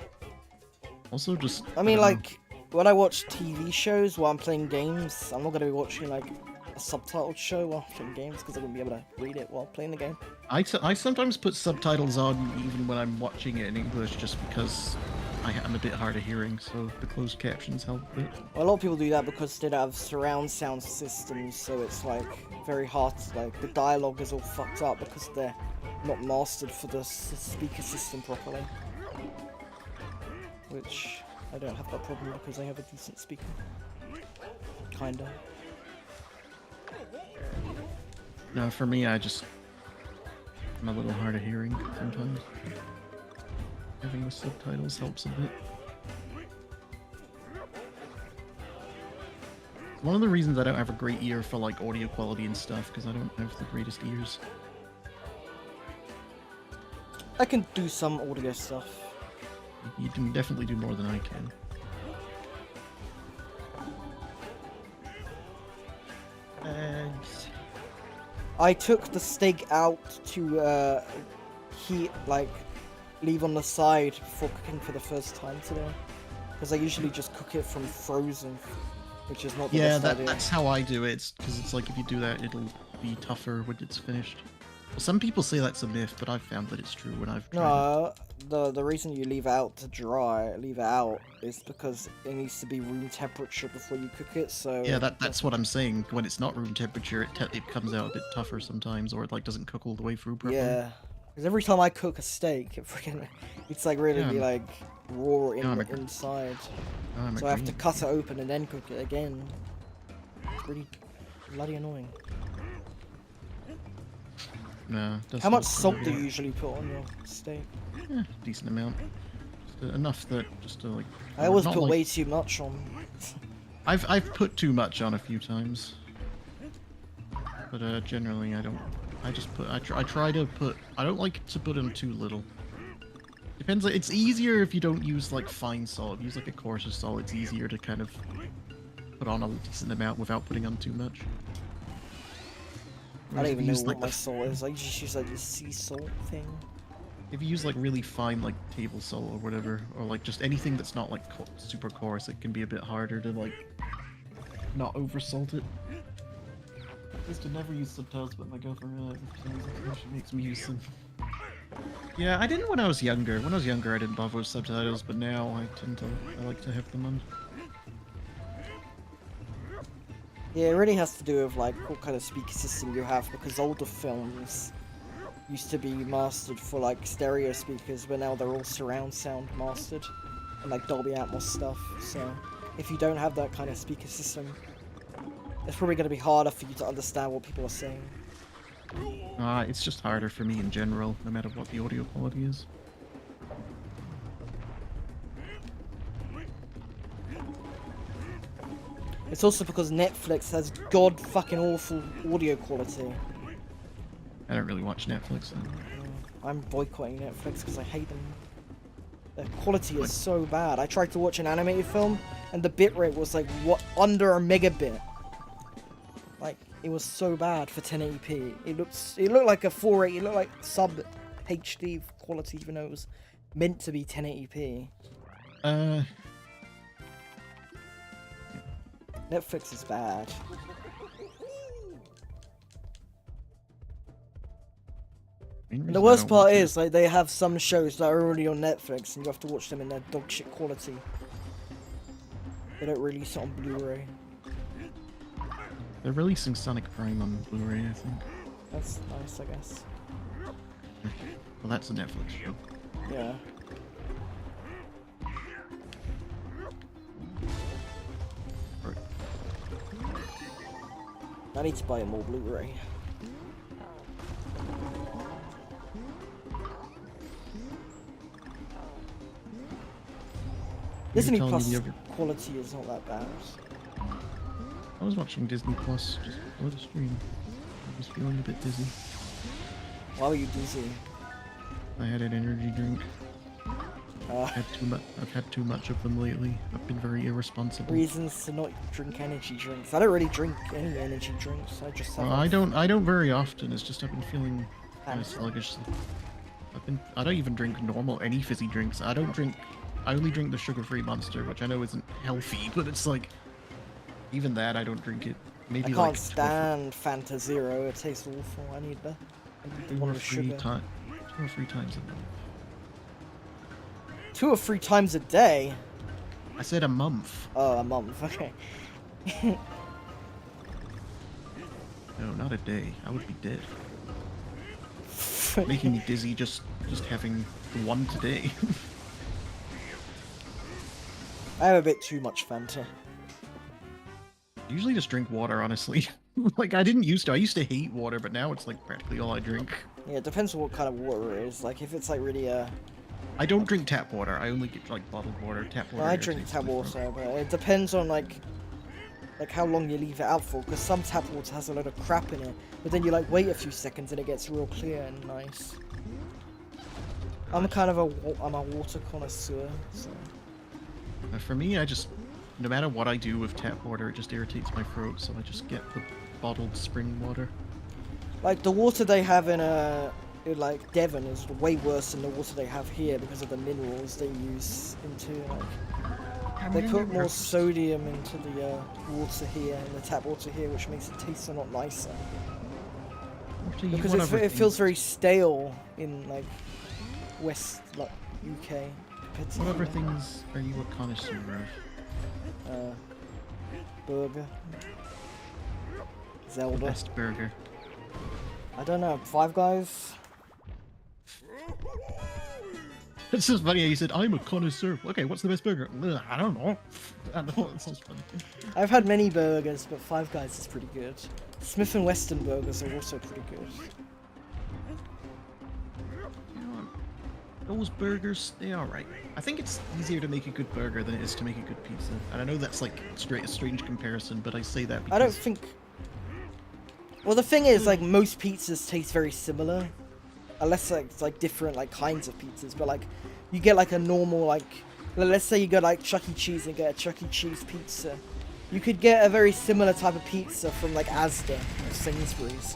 Also, just... I mean, like, when I watch TV shows while I'm playing games, I'm not going to be watching, like, a subtitled show while I'm playing games, because I wouldn't be able to read it while playing the game. I sometimes put subtitles on even when I'm watching it in English, just because I'm a bit hard of hearing, so the closed captions help a bit. Well, a lot of people do that because they don't have surround sound systems, so it's, like, very hard to, like, the dialogue is all fucked up because they're not mastered for the speaker system properly. Which, I don't have that problem because I have a decent speaker. Kinda. No, for me, I'm a little hard of hearing sometimes. Having the subtitles helps a bit. One of the reasons I don't have a great ear for like audio quality and stuff, because I don't have the greatest ears. I can do some audio stuff. You can definitely do more than I can. And I took the steak out to leave on the side before cooking for the first time today. Because I usually just cook it from frozen, which is not the best idea. Yeah, that's how I do it, because it's like if you do that, it'll be tougher when it's finished. Well, some people say that's a myth, but I've found that it's true when I've tried it. The reason you leave it out to dry, leave it out, is because it needs to be room temperature before you cook it, so... Yeah, that's what I'm saying. When it's not room temperature, it comes out a bit tougher sometimes, or it like doesn't cook all the way through properly. Yeah, because every time I cook a steak, it's like really like raw inside. So I have to cut it open and then cook it again. It's really bloody annoying. No. How much salt do you usually put on your steak? Yeah, decent amount. Just enough that just to like. I always put way too much on. I've put too much on a few times, but generally I don't. I just put. I try to put. I don't like to put in too little. Depends. It's easier if you don't use like fine salt. If you use like a coarser salt, it's easier to kind of put on a decent amount without putting on too much. I don't even know what my salt is. I just use like the sea salt thing. If you use like really fine like table salt or whatever, or like just anything that's not like super coarse, it can be a bit harder to like not oversalt it. I used to never use subtitles, but my girlfriend realized that for some reason she makes me use them. Yeah, I didn't when I was younger. When I was younger, I didn't bother with subtitles, but now I like to have them on. Yeah, it really has to do with like what kind of speaker system you have, because older films used to be mastered for like stereo speakers, but now they're all surround sound mastered and like Dolby Atmos stuff. So if you don't have that kind of speaker system, it's probably going to be harder for you to understand what people are saying. It's just harder for me in general, no matter what the audio quality is. It's also because Netflix has god fucking awful audio quality. I don't really watch Netflix. I'm boycotting Netflix because I hate them. The quality is so bad. I tried to watch an animated film and the bitrate was like under a megabit. Like it was so bad for 1080p. It looked like a 480. It looked like sub HD quality, even though it was meant to be 1080p. Netflix is bad. And the worst part is, like, they have some shows that are already on Netflix, and you have to watch them in their dog shit quality. They don't release it on Blu-ray. They're releasing Sonic Prime on Blu-ray, I think. That's nice, I guess. Well, that's a Netflix show. Yeah. Right. I need to buy more Blu-ray. Disney Plus quality is not that bad. I was watching Disney Plus just before the stream. I was feeling a bit dizzy. Why were you dizzy? I had an energy drink. I've had too much of them lately. I've been very irresponsible. Reasons to not drink energy drinks. I don't really drink any energy drinks. I just have. I don't very often. It's just I've been feeling kind of sluggish. I don't even drink any fizzy drinks. I only drink the sugar-free Monster, which I know isn't healthy, but it's like even that I don't drink it. Maybe I can't stand Fanta Zero. It tastes awful. I need the one with sugar. 2 or 3 times a month. 2 or 3 times a day? I said a month. Oh, a month. Okay. No, not a day. I would be dead. Making me dizzy just having one today. I have a bit too much Fanta. I usually just drink water, honestly. Like, I didn't used to. I used to hate water, but now it's like practically all I drink. Yeah, it depends on what kind of water it is. Like, if it's like really I don't drink tap water. I only get like bottled water. Tap water. Well, I drink tap water, but it depends on like how long you leave it out for. Because some tap water has a lot of crap in it, but then you like wait a few seconds and it gets real clear and nice. I'm a water connoisseur. So. For me, no matter what I do with tap water, it just irritates my throat, so I just get the bottled spring water. Like the water they have in like Devon is way worse than the water they have here because of the minerals they use into like they put more sodium into the water here and the tap water here, which makes it taste a lot nicer. Because it feels very stale in like West like UK. What other things are you a connoisseur of? Burger. Zelda. The best burger. I don't know. Five Guys. It's just funny how you said, I'm a connoisseur. Okay, what's the best burger? I don't know. That sounds funny. I've had many burgers, but Five Guys is pretty good. Smith & Weston burgers are also pretty good. You know what? Those burgers, they're alright. I think it's easier to make a good burger than it is to make a good pizza. And I know that's like a strange comparison, but I say that because... I don't think... Well, the thing is, like, most pizzas taste very similar. Unless like, it's like different like kinds of pizzas, but like you get like a normal like let's say you go like Chuck E. Cheese and get a Chuck E. Cheese pizza. You could get a very similar type of pizza from like Asda or Sainsbury's.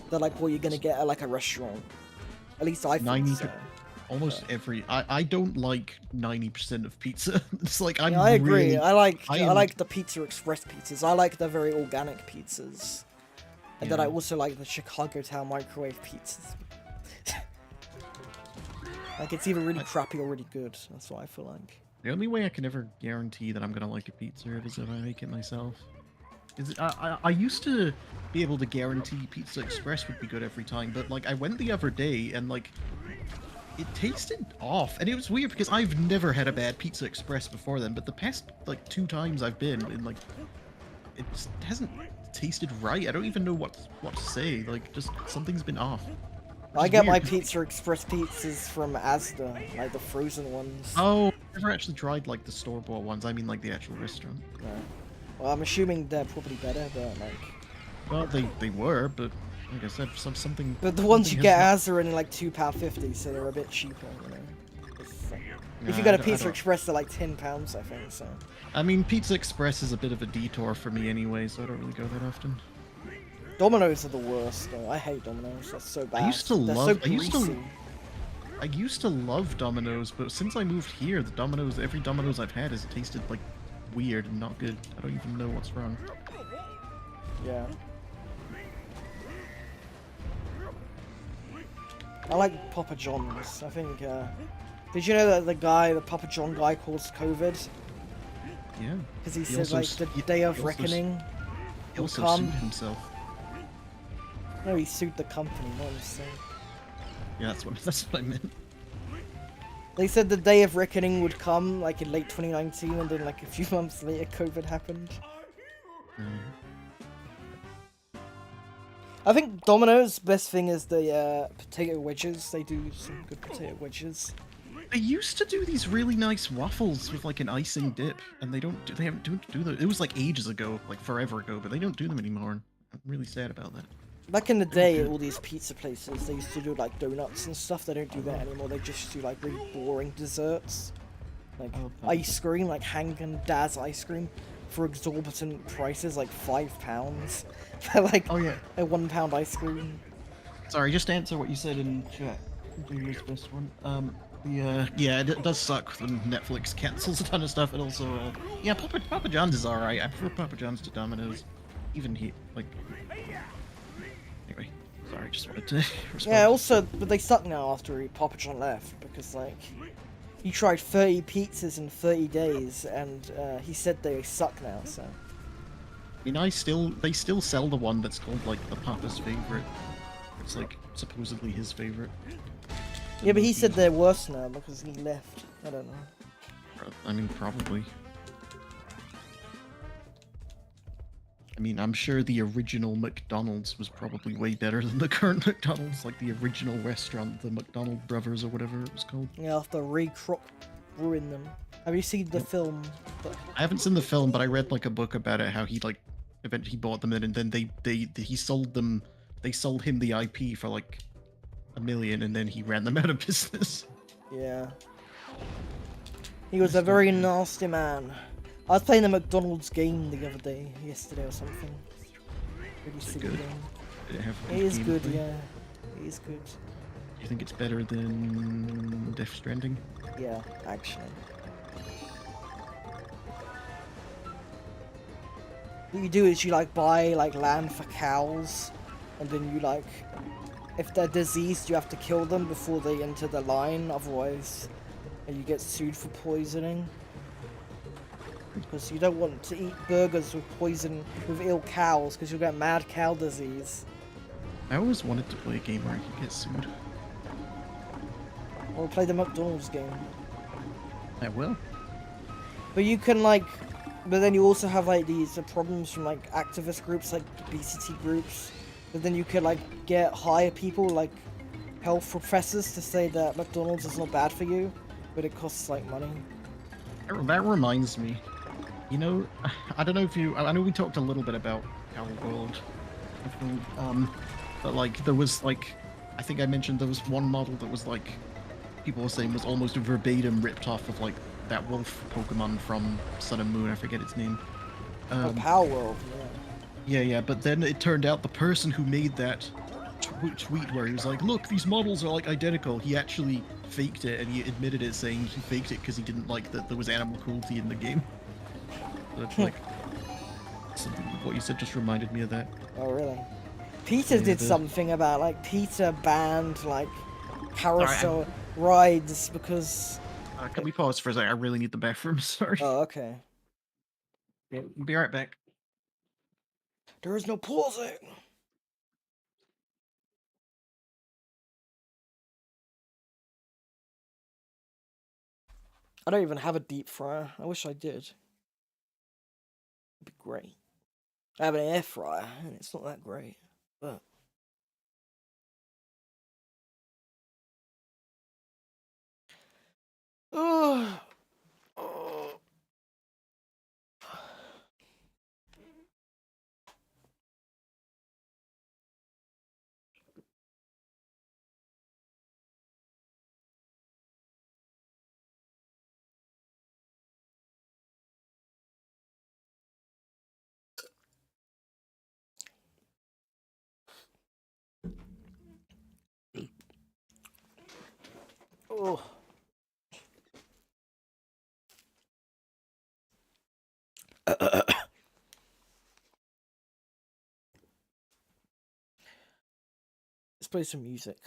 They're like what you're gonna get at like a restaurant. At least I think so. almost every. I don't like 90% of pizza. It's like Yeah, I agree. I am like the Pizza Express pizzas. I like the very organic pizzas. And then I yeah. also like the Chicago Town microwave pizzas. Like, it's either really crappy or really good. That's what I feel like. The only way I can ever guarantee that I'm gonna like a pizza is if I make it myself. I used to be able to guarantee Pizza Express would be good every time, but like I went the other day and like it tasted off, and it was weird because I've never had a bad Pizza Express before then, but the past like 2 times I've been in like it just hasn't tasted right. I don't even know what to say. Like just something's been off. Which I is get my weird 'cause Pizza Express pizzas from Asda, like the frozen ones. oh, I've never actually tried like the store-bought ones. I mean like the actual restaurant. Yeah. Well, I'm assuming they're probably better, but like... Well, they were, but like I said, something. But the ones something you has get not- Asda are in like £2.50, so they're a bit cheaper, you know. If you Nah, get a I Pizza don't- Express, they're like £10, I think, so... I mean, Pizza Express is a bit of a detour for me anyway, so I don't really go that often. Domino's are the worst, though. I hate Domino's. That's so bad. I used to They're love. so greasy. I used to love Domino's, but since I moved here, every Domino's I've had has tasted like weird and not good. I don't even know what's wrong. Yeah. I like Papa John's. I think, did you know that the Papa John guy caused COVID? Yeah. Because he He said, also like, s- the he- day of he also s- reckoning He will also come. sued himself. No, he sued the company, not himself. Yeah, that's what I meant. They said the day of reckoning would come, like, in late 2019, and then, like, a few months later, COVID happened. I think Domino's best thing is the potato wedges. They do some good potato wedges. They used to do these really nice waffles with like an icing dip, and they haven't do them. It was like ages ago, like forever ago, but they don't do them anymore. I'm really sad about that. Back in the day, all these pizza places, they used to do like donuts and stuff. They don't do that anymore. They just do like really boring desserts, like ice cream, like Haagen-Dazs ice cream, for exorbitant prices, like £5 for like Oh yeah. a £1 ice cream. Sorry, just to answer what you said in chat. Do this best one. Yeah, it does suck when Netflix cancels a ton of stuff, and also, yeah, Papa John's is alright. I prefer Papa John's to Domino's, even he like. Anyway, sorry, just wanted to respond. Yeah, also, but they suck now after Papa John left, because like, he tried 30 pizzas in 30 days, and he said they suck now, so. I mean, they still sell the one that's called like the Papa's favorite. It's like supposedly his favorite. Yeah, but he said they're worse now because he left. I don't know. I mean, probably. I mean, I'm sure the original McDonald's was probably way better than the current McDonald's, like the original restaurant, the McDonald Brothers or whatever it was called. Yeah, after ruin them. Have you seen the film? I haven't seen the film, but I read like a book about it, how he like eventually bought them in, and then he sold them. They sold him the IP for like $1 million, and then he ran them out of business. Yeah. He was a very nasty man. I was playing the McDonald's game the other day, yesterday or something. Really silly good? game. Did it have It is good, gameplay? yeah. It is good. Do you think it's better than Death Stranding? Yeah, actually. What you do is you like buy like land for cows, and then you like, if they're diseased, you have to kill them before they enter the line, otherwise you get sued for poisoning. Because you don't want to eat burgers with ill cows, because you'll get mad cow disease. I always wanted to play a game where I could get sued. Or play the McDonald's game. I will. But you can like, but then you also have like these problems from like activist groups, like obesity groups. But then you could like hire people like health professors to say that McDonald's is not bad for you, but it costs like money. That reminds me. You know, I don't know if you. I know we talked a little bit about our world, but like there was like, I think I mentioned there was one model that was like, people were saying was almost verbatim ripped off of like that wolf Pokemon from Sun and Moon. I forget its name. Power World, yeah. Yeah, but then it turned out the person who made that tweet where he was like, "Look, these models are like identical." He actually faked it, and he admitted it, saying he faked it because he didn't like that there was animal cruelty in the game. So, like, what you said just reminded me of that. Oh, really? Peter Yeah, did something about, like, Peter banned, like, sorry. carousel rides because... Can we pause for a second? I really need the bathroom. Sorry. Oh, okay. Yeah, be right back. There is no pausing! I don't even have a deep fryer. I wish I did. It'd be great. I have an air fryer, and it's not that great, but... Oh. Oh. Oh. Let's play some music.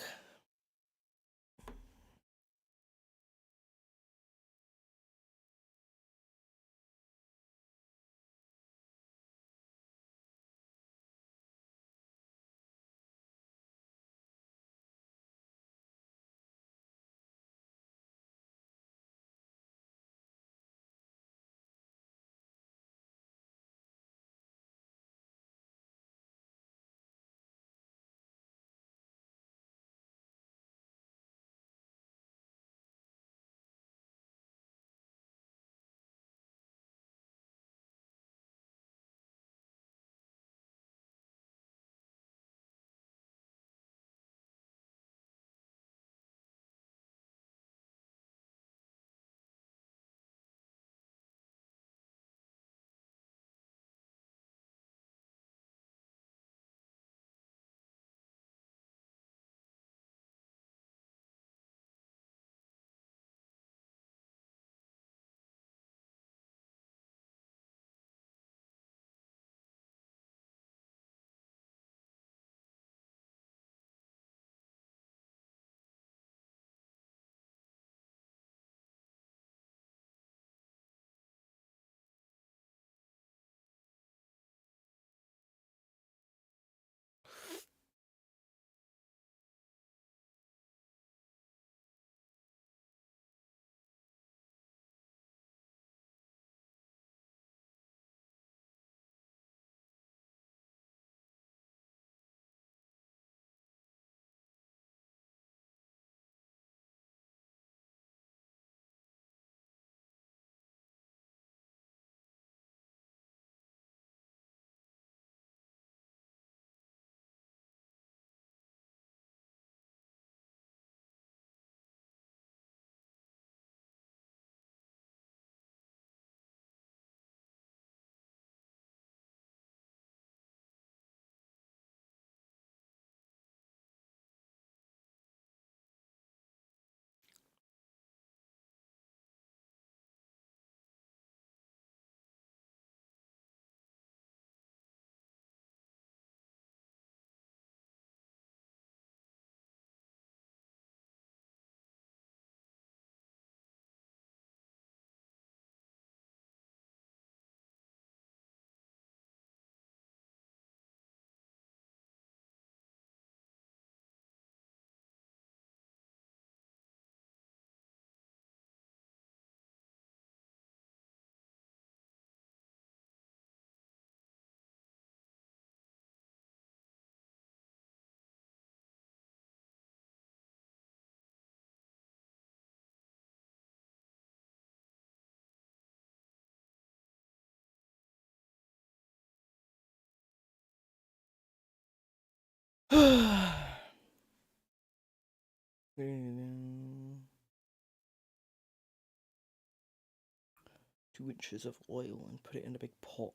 Two inches of oil and put it in a big pot.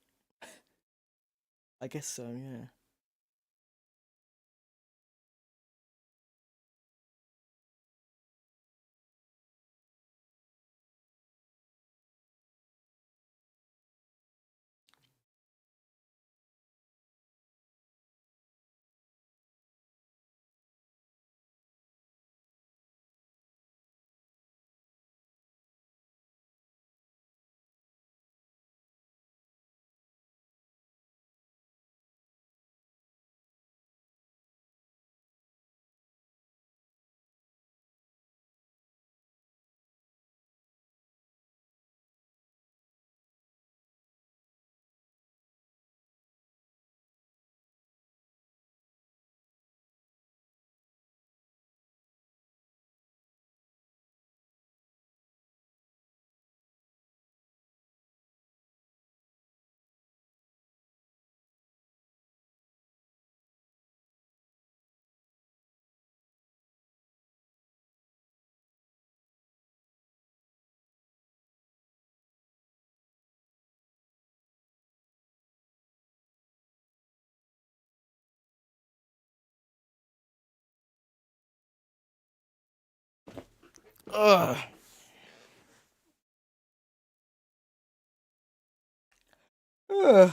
I guess so, yeah. Ugh. Ugh.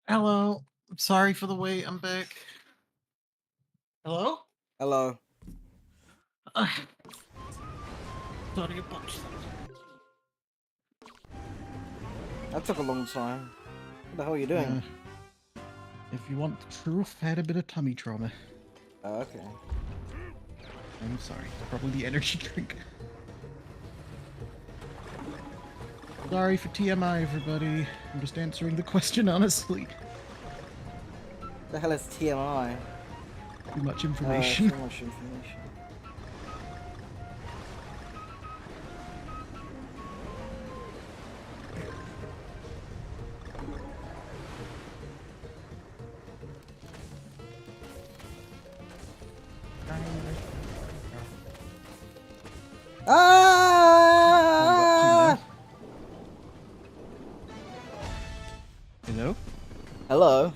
Hello. Sorry for the wait. I'm back. Hello? Hello. Uh, Sorry about That took a long time. What the hell are you that. doing? If you want the truth, I had a bit of tummy trauma. Oh, okay. I'm sorry. Probably the energy drink. Sorry for TMI, everybody. I'm just answering the question honestly. What the hell is TMI? Too much information. Too much information. Ah! Hello? Hello.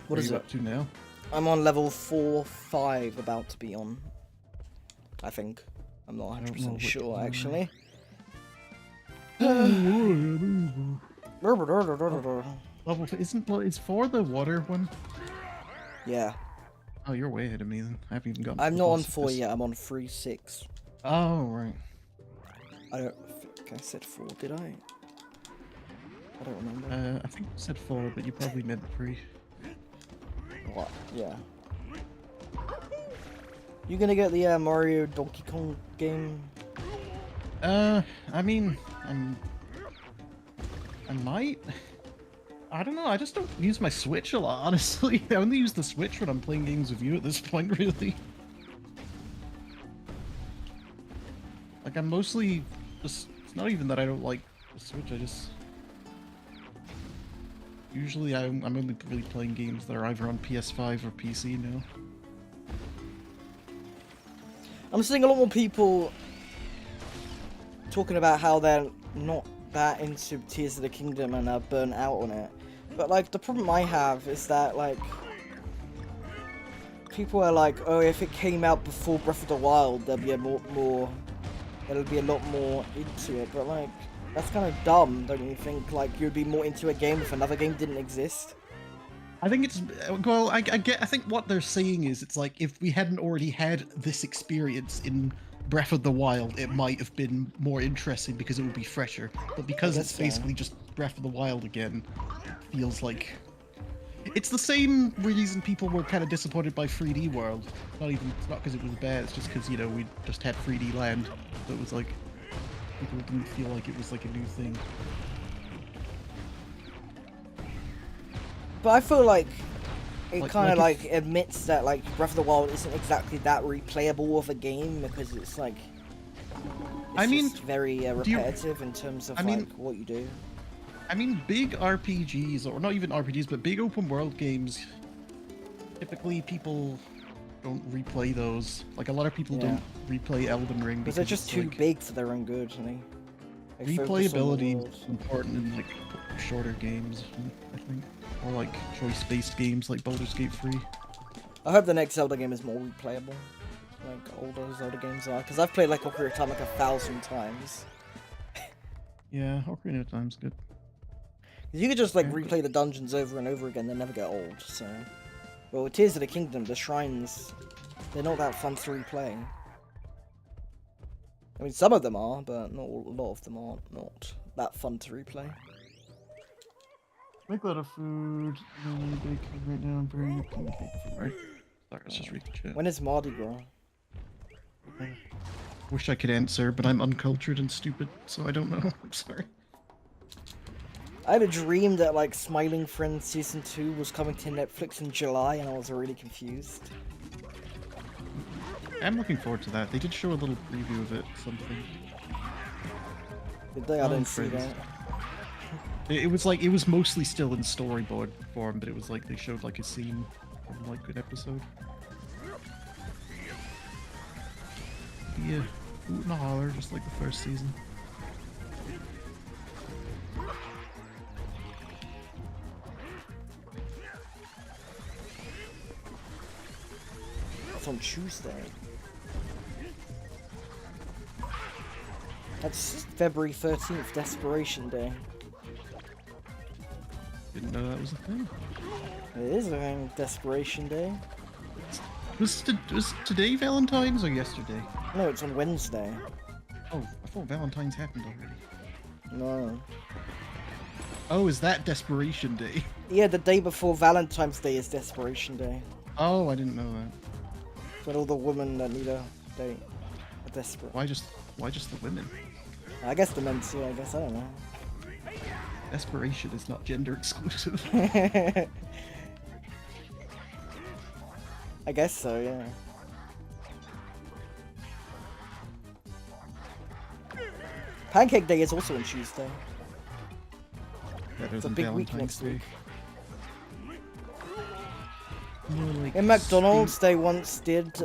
What What are is you it? up to now? I'm on level 4-5, about to be on. I think. I'm not I don't know 100% which sure, one actually. Level isn't for the water one? Yeah. Oh, you're way ahead of me then. I haven't even gotten to I'm the not on boss of 4 this. yet, I'm on 3-6. Oh, right. I don't think I said 4, did I? I don't remember. I think you said 4, but you probably meant 3. What? Yeah. You gonna get the Mario Donkey Kong game? I mean, I might. I don't know. I just don't use my Switch a lot, honestly. I only use the Switch when I'm playing games with you at this point, really. Like, I'm mostly just. It's not even that I don't like the Switch, I just. Usually, I'm only really playing games that are either on PS5 or PC now. I'm seeing a lot more people talking about how they're not that into Tears of the Kingdom and are burnt out on it. But like the problem I have is that like people are like, oh, if it came out before Breath of the Wild, there'll be a there'll be a lot more into it. But like that's kind of dumb, don't you think? Like you'd be more into a game if another game didn't exist. I think it's well. I think what they're saying is it's like if we hadn't already had this experience in Breath of the Wild, it might have been more interesting because it would be fresher. But because it's basically just Breath of the Wild again, it feels like it's the same reason people were kind of disappointed by 3D World. It's not because it was bad. It's just because we just had 3D Land, so it was like people didn't feel like it was like a new thing. But I feel like it kind of like admits that like Breath of the Wild isn't exactly that replayable of a game because it's like just very repetitive in terms of like what you do. I mean, big RPGs, or not even RPGs, but big open world games, typically people don't replay those. Like a lot of people don't replay Elden Ring because they're just too big for their own good, and replayability is important in like shorter games, I think, or like choice-based games like Baldur's Gate 3. I hope the next Zelda game is more replayable, like older Zelda games are, because I've played like Ocarina of Time like 1,000 times. Yeah, Ocarina of Time's good. You could just like replay the dungeons over and over again; they never get old. So, well, with Tears of the Kingdom, the shrines, they're not that fun to replay. I mean, some of them are, but not a lot of them are not that fun to replay. Make a lot of food. Baking right now. I'm very right. Sorry, let's just read the chat. When is Mardi Gras? Wish I could answer, but I'm uncultured and stupid, so I don't know. I'm sorry. I had a dream that like Smiling Friends Season 2 was coming to Netflix in July, and I was really confused. I'm looking forward to that. They did show a little preview of it, something. Did they? I didn't see that. It was mostly still in storyboard form, but it was like they showed like a scene from like an episode. Yeah, hoot and a holler, just like the first season. That's on Tuesday. That's February 13th, Desperation Day. Didn't know that was a thing. It is a thing, Desperation Day. Was today Valentine's or yesterday? No, it's on Wednesday. Oh, I thought Valentine's happened already. No. Oh, is that Desperation Day? Yeah, the day before Valentine's Day is Desperation Day. Oh, I didn't know that. When all the women that need a date are desperate. Why just the women? I guess the men too, I guess, I don't know. Desperation is not gender exclusive. I guess so, yeah. Pancake Day is also on Tuesday. It's a big week next week. Like in McDonald's, they once did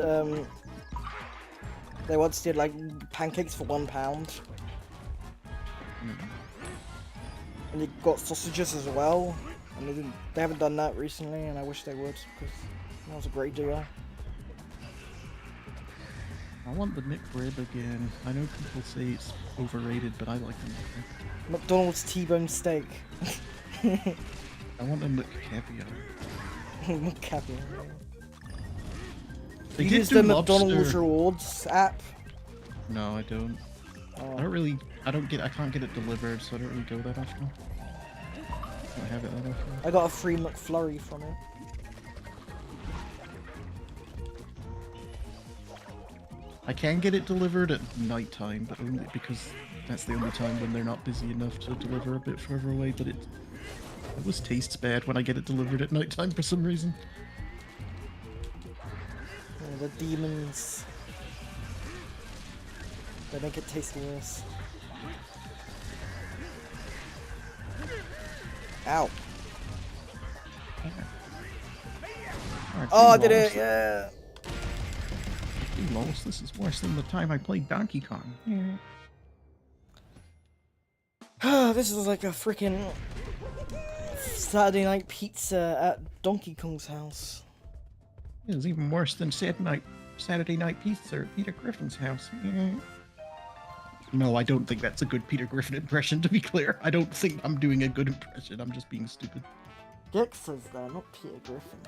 like pancakes for £1. And you got sausages as well. And they haven't done that recently, and I wish they would, because that was a great deal. I want the McRib again. I know people say it's overrated, but I like the McRib. McDonald's T-bone steak. I want a McCaviar. McCaviar. They you did use do the lobster. McDonald's Rewards app? No, I don't. Oh. I can't get it delivered, so I don't really go that often. I don't have it that often. I got a free McFlurry from it. I can get it delivered at night time, but only because that's the only time when they're not busy enough to deliver a bit further away, but it always tastes bad when I get it delivered at night time for some reason. Oh, the demons. They make it taste worse. Ow. Right, Oh, I did it, yeah. Hey, Lois, this is worse than the time I played Donkey Kong. This is like a freaking Saturday night pizza at Donkey Kong's house. It's even worse than Saturday night pizza at Peter Griffin's house. No, I don't think that's a good Peter Griffin impression, to be clear. I don't think I'm doing a good impression. I'm just being stupid. Gex says that, not Peter Griffin.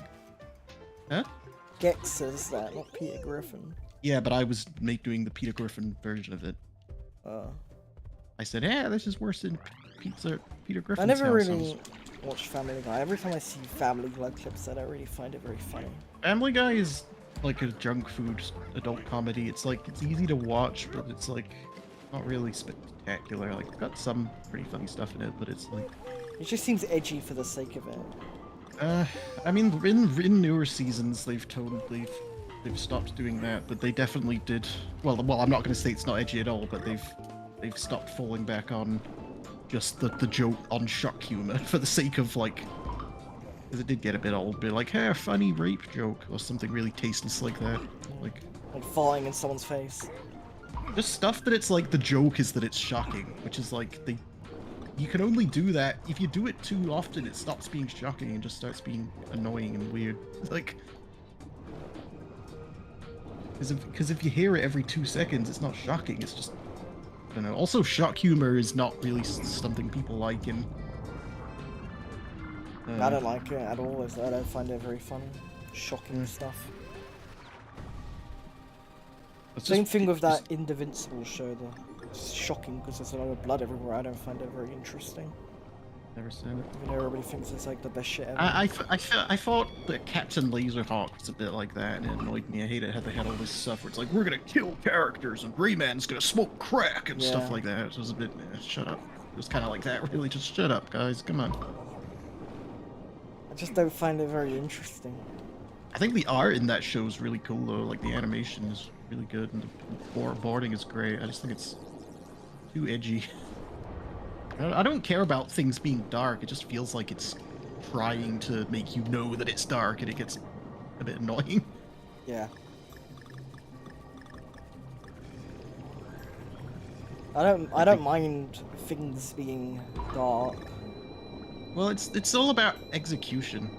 Huh? Gex says that, not Peter Griffin. Yeah, but I was doing the Peter Griffin version of it. I said, yeah, this is worse than pizza at Peter Griffin's house. I never really watched Family Guy. Every time I see Family Guy clips, I don't really find it very funny. Family Guy is like a junk food adult comedy. It's like, it's easy to watch, but it's like not really spectacular. Like, it's got some pretty funny stuff in it, but it's like... It just seems edgy for the sake of it. I mean, in newer seasons, they've stopped doing that, but they definitely did. Well, I'm not going to say it's not edgy at all, but they've stopped falling back on just the joke on shock humor for the sake of like, because it did get a bit old, but like, hey, a funny rape joke or something really tasteless like that, like falling in someone's face. Just stuff that it's like the joke is that it's shocking, which is like you can only do that if you do it too often. It stops being shocking and just starts being annoying and weird. Like, because if you hear it every 2 seconds, it's not shocking. It's just, I don't know. Also, shock humor is not really something people like. And I don't like it at all. I don't find it very funny. Shocking stuff. Same thing with that Invincible show, though. It's shocking because there's a lot of blood everywhere. I don't find it very interesting. Never seen it. Even though everybody thinks it's like the best shit ever. I thought that Captain Laserhawk was a bit like that, and it annoyed me. I hate it how they had all this stuff where it's like, we're gonna kill characters, and Rayman's gonna smoke crack, and stuff like that. It was a bit, shut up. It was kind of like that, really. Just shut up, guys. Come on. I just don't find it very interesting. I think the art in that show is really cool, though. Like, the animation is really good, and the boarding is great. I just think it's too edgy. I don't care about things being dark. It just feels like it's trying to make you know that it's dark, and it gets a bit annoying. Yeah. I don't mind things being dark. Well, it's all about execution.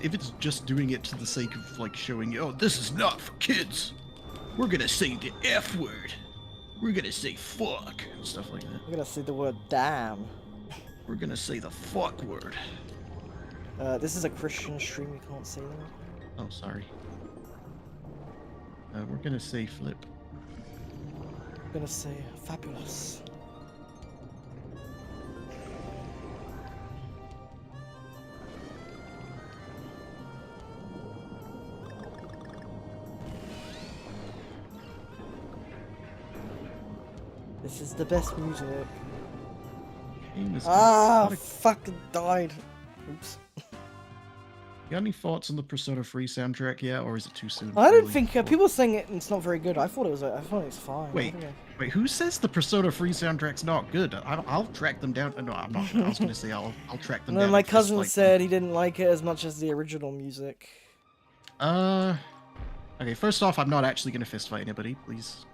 If it's just doing it to the sake of like showing you, oh, this is not for kids. We're gonna say the F word. We're gonna say fuck and stuff like that. We're gonna say the word damn. We're gonna say the fuck word. This is a Christian stream, we can't say that. Oh, sorry. We're gonna say flip. We're gonna say fabulous. This is the best music. Fucking died. Oops. You got any thoughts on the Persona 3 soundtrack yet, or is it too soon? I don't think people saying it's not very good. I thought it was fine. Wait, who says the Persona 3 soundtrack's not good? I'll track them down. No, I'm not. I was gonna say I'll track them down. No, my cousin said he didn't like it as much as the original music. Okay. First off, I'm not actually gonna fist fight anybody. Please.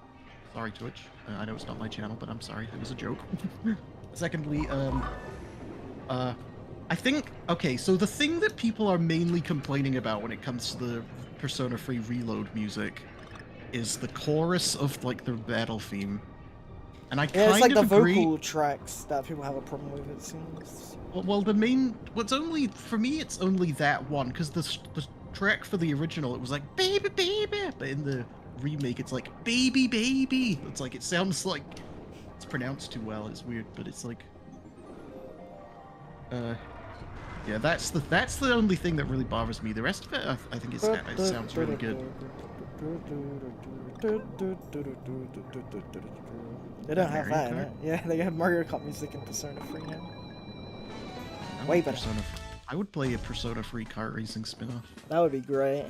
Sorry, Twitch. I know it's not my channel, but I'm sorry. It was a joke. Secondly, I think, okay, so the thing that people are mainly complaining about when it comes to the Persona 3 Reload music is the chorus of, like, the battle theme. And I kind of agree. It's like the vocal tracks that people have a problem with, it seems. Well, for me, it's only that one, because the track for the original, it was like, baby, baby, but in the remake, it's like, baby, baby. It's like, it sounds like it's pronounced too well. It's weird, but it's like, yeah, that's the only thing that really bothers me. The rest of it, I think it sounds really good. They don't have that in it. Yeah, they have Mario Kart music in Persona 3 now. Way better. I would play a Persona 3 kart racing spin-off. That would be great.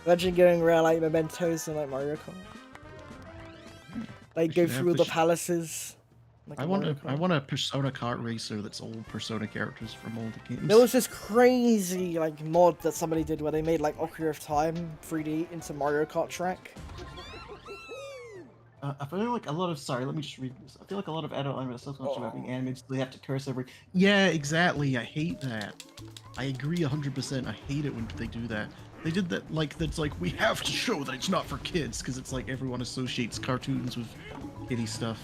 Imagine getting around like mementos and like Mario Kart. Like go through all the palaces. Like I a want Mario a I Kart. want a Persona kart racer that's all Persona characters from all the games. There was this crazy like mod that somebody did where they made like Ocarina of Time 3D into Mario Kart track. I feel like a lot of let me just read this. I feel like a lot of adult anime stuff not about being Oh. animated, so they have to curse every. Yeah, exactly. I hate that. I agree 100%. I hate it when they do that. They did that that's like we have to show that it's not for kids because it's like everyone associates cartoons with kiddie stuff,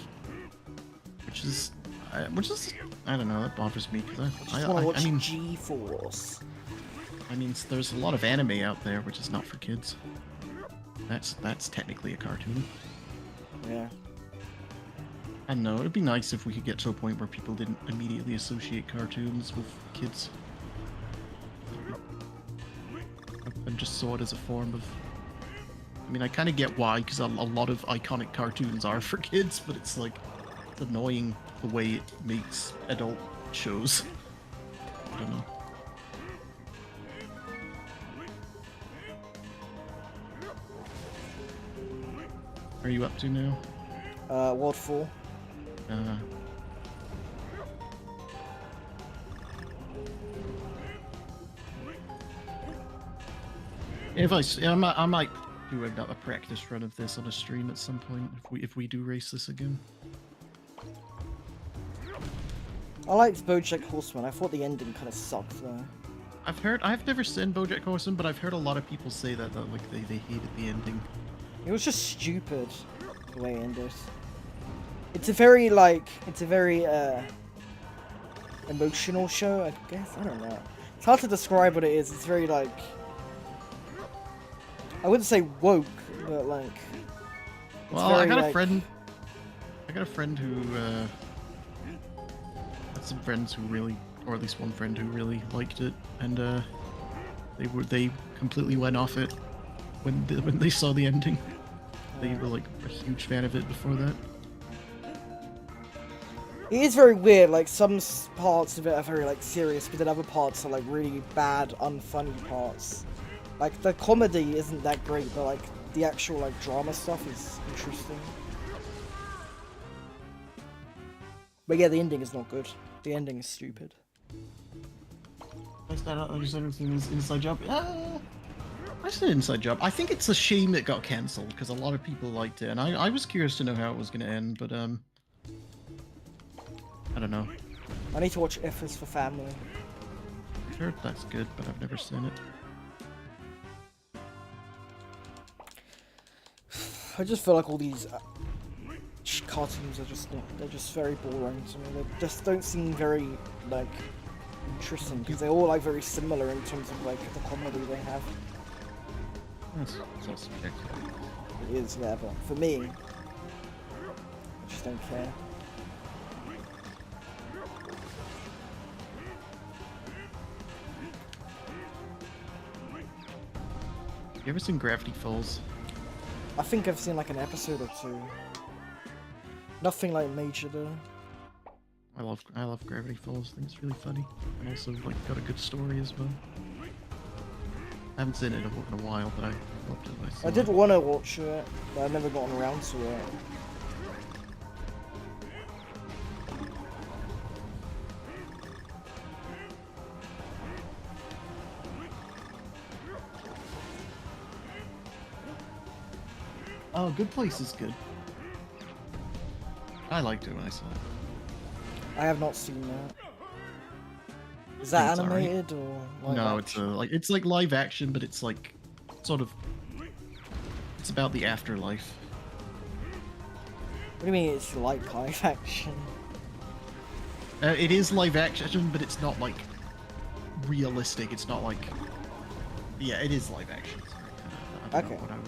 which is I don't know, that bothers me because I just want to watch I mean G-Force. there's a lot of anime out there which is not for kids. That's technically a cartoon. Yeah. I don't know, it'd be nice if we could get to a point where people didn't immediately associate cartoons with kids. And just saw it as a form of... I mean, I kind of get why, because a lot of iconic cartoons are for kids, but it's like, it's annoying the way it makes adult shows. I don't know. What are you up to now? World 4. I might do a practice run of this on a stream at some point if we do race this again. I liked BoJack Horseman. I thought the ending kind of sucked though. I've never seen BoJack Horseman, but I've heard a lot of people say that like they hated the ending. It was just stupid the way it ended. It's a very emotional show, I guess. I don't know. It's hard to describe what it is. It's very like, I wouldn't say woke, but like. Well, very, I got like... a friend who had some friends who really, or at least one friend who really liked it, and they completely went off it when they saw the ending. They were like a huge fan of it before that. It is very weird, like some parts of it are very like serious, but then other parts are like really bad, unfunny parts. Like the comedy isn't that great, but like the actual like drama stuff is interesting. But yeah, the ending is not good. The ending is stupid. I just everything is inside job. I said inside job. I think it's a shame it got cancelled because a lot of people liked it, and I was curious to know how it was going to end, but I don't know. I need to watch F is for Family. I've heard that's good, but I've never seen it. I just feel like all these cartoons are they're just very boring to me. They just don't seem very like interesting because they're all like very similar in terms of like the comedy they have. It's all subjective. It is, yeah, but for me, I just don't care. You ever seen Gravity Falls? I think I've seen like an episode or two. Nothing like major though. I love Gravity Falls. I think it's really funny, and also like got a good story as well. I haven't seen it in a while, but I loved it. I did want to watch it, but I've never gotten around to it. Oh, Good Place is good. I liked it when I saw it. I have not seen that. Is that It's animated or live No, action? it's like live action, but it's like sort of it's about the afterlife. What do you mean it's like live action? It is live action, but it's not like realistic. It's not like yeah, it is live action. I don't know what I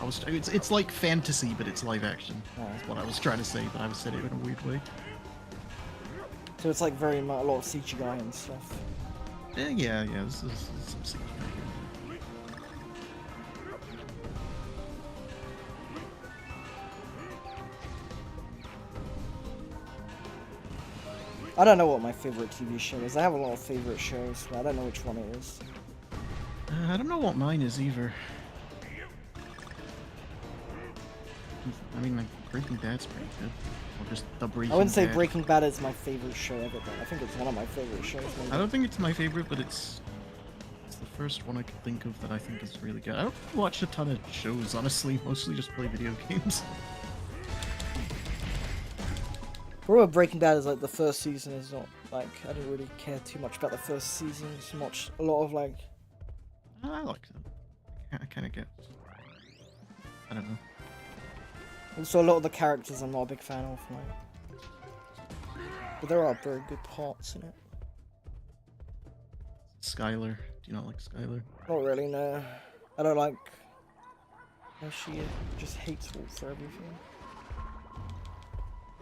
was it's like fantasy, but it's live action. That's what I was trying to say, but I said it in a weird way. So it's like very much a lot of CGI and stuff. Yeah, this is some CGI. I don't know what my favorite TV show is. I have a lot of favorite shows, but I don't know which one it is. I don't know what mine is either. I mean, like Breaking Bad's pretty good. Or just the Breaking I wouldn't say Bad. Breaking Bad is my favorite show ever, but I think it's one of my favorite shows. Maybe. I don't think it's my favorite, but it's the first one I could think of that I think is really good. I don't watch a ton of shows, honestly. Mostly just play video games. Probably Breaking Bad is like the first season is not like I didn't really care too much about the first season. It's much a lot of like. I like them. I kind of get. I don't know. Also, a lot of the characters I'm not a big fan of. Like, but there are very good parts in it. Skylar. Do you not like Skylar? Not really, no. I don't like how she just hates Walt for everything.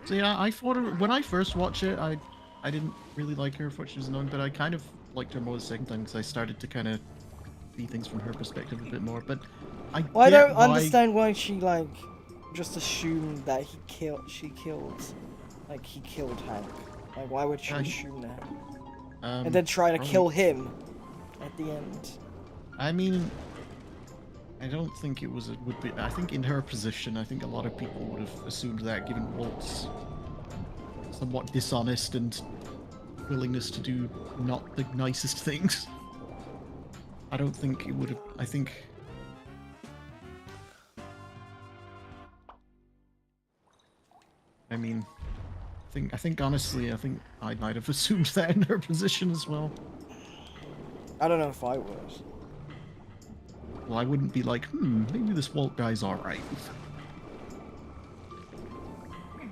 So yeah, I thought her, when I first watched it, I didn't really like her. I thought she was annoying, but I kind of liked her more the second time because I started to kind of see things from her perspective a bit more. But I don't understand why she like just assumed that he killed Hank. Like why would she assume that? And then try to kill him at the end. I mean, I don't think it would be. I think in her position, I think a lot of people would have assumed that, given Walt's somewhat dishonest and willingness to do not the nicest things. I don't think it would have. I think. I mean, I think honestly, I think I might have assumed that in her position as well. I don't know if I was. Well, I wouldn't be like, maybe this Walt guy's alright.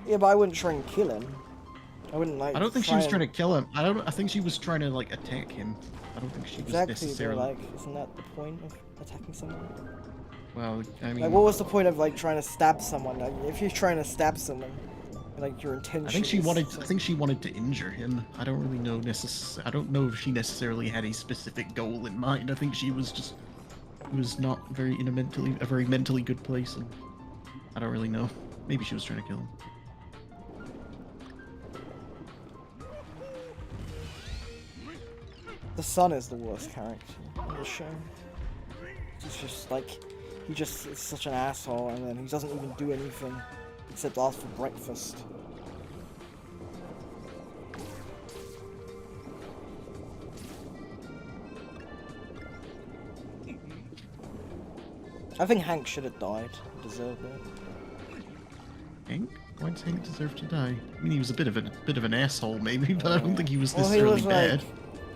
Yeah, but I wouldn't try and kill him. I wouldn't like. I don't think she was trying to kill him. I think she was trying to like attack him. I don't think she was necessarily. Like, isn't that the point of attacking someone? Well, I mean, like, what was the point of like trying to stab someone? Like, if you're trying to stab someone, like your intention. I think she wanted. I think she wanted to injure him. I don't really know I don't know if she necessarily had a specific goal in mind. I think she was just. Was not a very mentally good place, and I don't really know. Maybe she was trying to kill him. The son is the worst character in the show. He's just like, he just is such an asshole, and then he doesn't even do anything except ask for breakfast. I think Hank should have died. He deserved it. Hank? Why does Hank deserve to die? I mean, he was a bit of an asshole, maybe, but I don't think he was necessarily bad.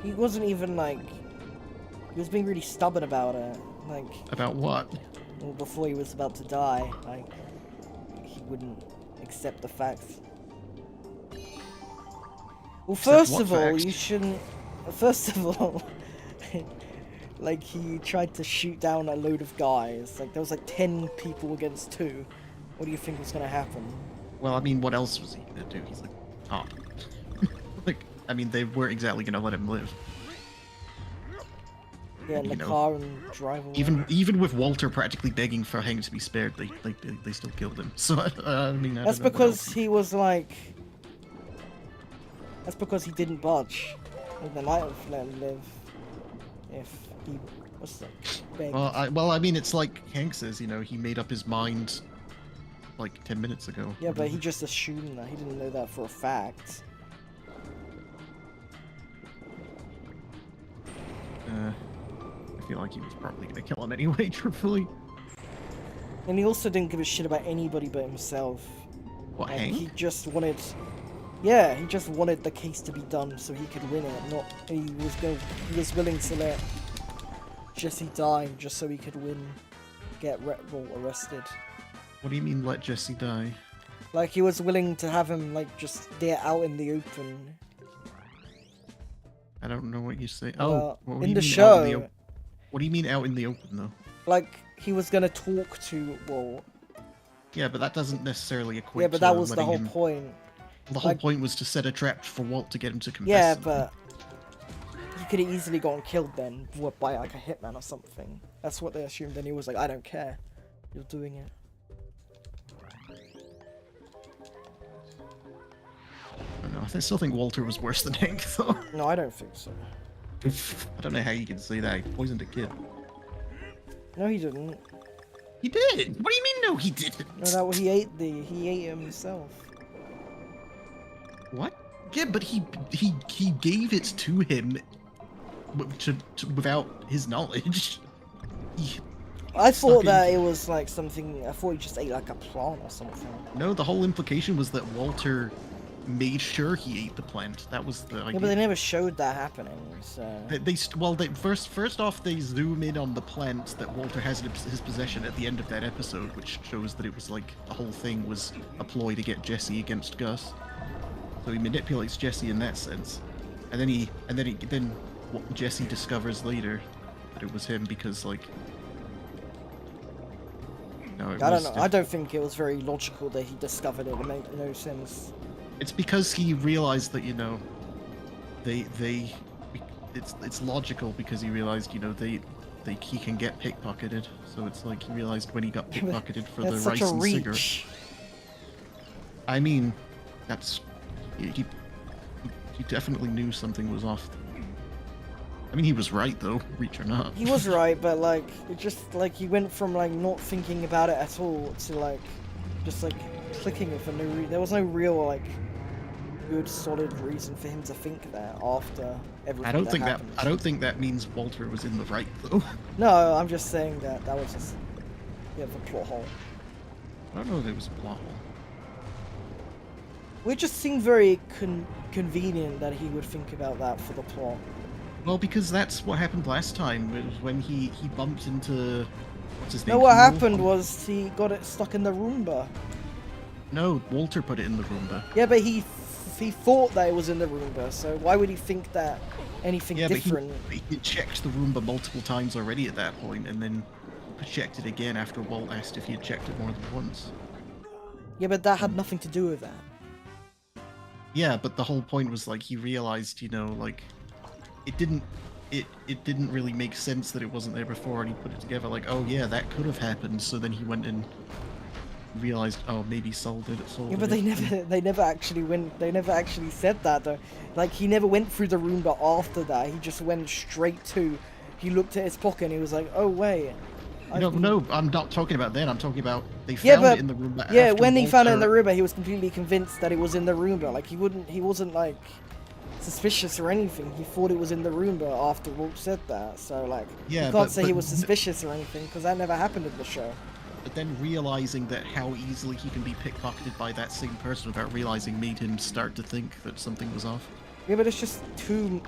He wasn't even like. He was being really stubborn about it. Like. About what? Well, before he was about to die, like, he wouldn't accept the facts. Well, first of all, you shouldn't. First of all. Like, he tried to shoot down a load of guys. Like, there was like 10 people against 2. What do you think was gonna happen? Well, I mean, what else was he gonna do? He's like, oh. Like, I mean, they weren't exactly gonna let him live. Yeah, in the car and drive away. Even with Walter practically begging for Hank to be spared, they still killed him. So, I mean, I that's because he was like... That's because he didn't budge. And they might have let him live if he was like begged. Well, I mean, it's like Hank says, you know, he made up his mind like 10 minutes ago. Yeah, but he just assumed that. He didn't know that for a fact. I feel like he was probably gonna kill him anyway, truthfully. And he also didn't give a shit about anybody but himself. What, like, Hank? He just wanted... Yeah, he just wanted the case to be done so he could win it. Not he was willing to let Jesse die just so he could win, get Walt arrested. What do you mean, let Jesse die? Like, he was willing to have him, like, just there out in the open. I don't know what you say. Well, what in the show... What do you mean out in the open, though? Like, he was gonna talk to Walt. Yeah, but that doesn't necessarily equate. Yeah, but that was the whole point. The whole point was to set a trap for Walt to get him to confess. Yeah, but he could have easily gotten killed then by like a hitman or something. That's what they assumed. Then he was like, "I don't care, you're doing it." I don't know. I still think Walter was worse than Hank, though. No, I don't think so. I don't know how you can say that. He poisoned a kid. No, he didn't. He did. What do you mean? No, he didn't. No, he ate him himself. What? Yeah, but he gave it to him without his knowledge. He I stuck thought it. that it was like something. I thought he just ate like a plant or something. No, the whole implication was that Walter made sure he ate the plant. That was the Yeah, idea. but they never showed that happening. So They first off they zoom in on the plant that Walter has in his possession at the end of that episode, which shows that it was like the whole thing was a ploy to get Jesse against Gus. So he manipulates Jesse in that sense, and then what Jesse discovers later that it was him because like. No, I don't know. I don't think it was very logical that he discovered it. It made no sense. It's because he realized that it's logical because he realized he can get pickpocketed. So it's like he realized when he got pickpocketed for the That's such rice a and reach. cigarette. I mean, that's he definitely knew something was off. I mean, he was right though, reach or not. He was right, but like it just like he went from like not thinking about it at all to like just like clicking it for no reason. There was no real like good solid reason for him to think that after everything. I don't think that means Walter was in the right though. No, I'm just saying that was just a plot hole. I don't know if it was a plot hole. It just seemed very convenient that he would think about that for the plot. Well, because that's what happened last time, was when he bumped into what's his name? No, what happened was he got it stuck in the Roomba. No, Walter put it in the Roomba. Yeah, but he thought that it was in the Roomba, so why would he think that anything different? But he checked the Roomba multiple times already at that point, and then checked it again after Walt asked if he had checked it more than once. Yeah, but that had nothing to do with that. Yeah, but the whole point was like he realized, like it didn't really make sense that it wasn't there before, and he put it together like, oh yeah, that could have happened. So then he went and realized, oh, maybe Sol did it. Yeah, but they never actually said that though. Like he never went through the Roomba after that. He just went straight to. He looked at his pocket and he was like, oh wait. No, I'm not talking about then. I'm talking about they found it in the Roomba. Yeah, when he found it in the Roomba, he was completely convinced that it was in the Roomba. Like he wasn't like suspicious or anything. He thought it was in the Roomba after Walt said that. So like, yeah, you can't say he was suspicious or anything because that never happened in the show. But then realizing that how easily he can be pickpocketed by that same person without realizing made him start to think that something was off. Yeah, but it's just too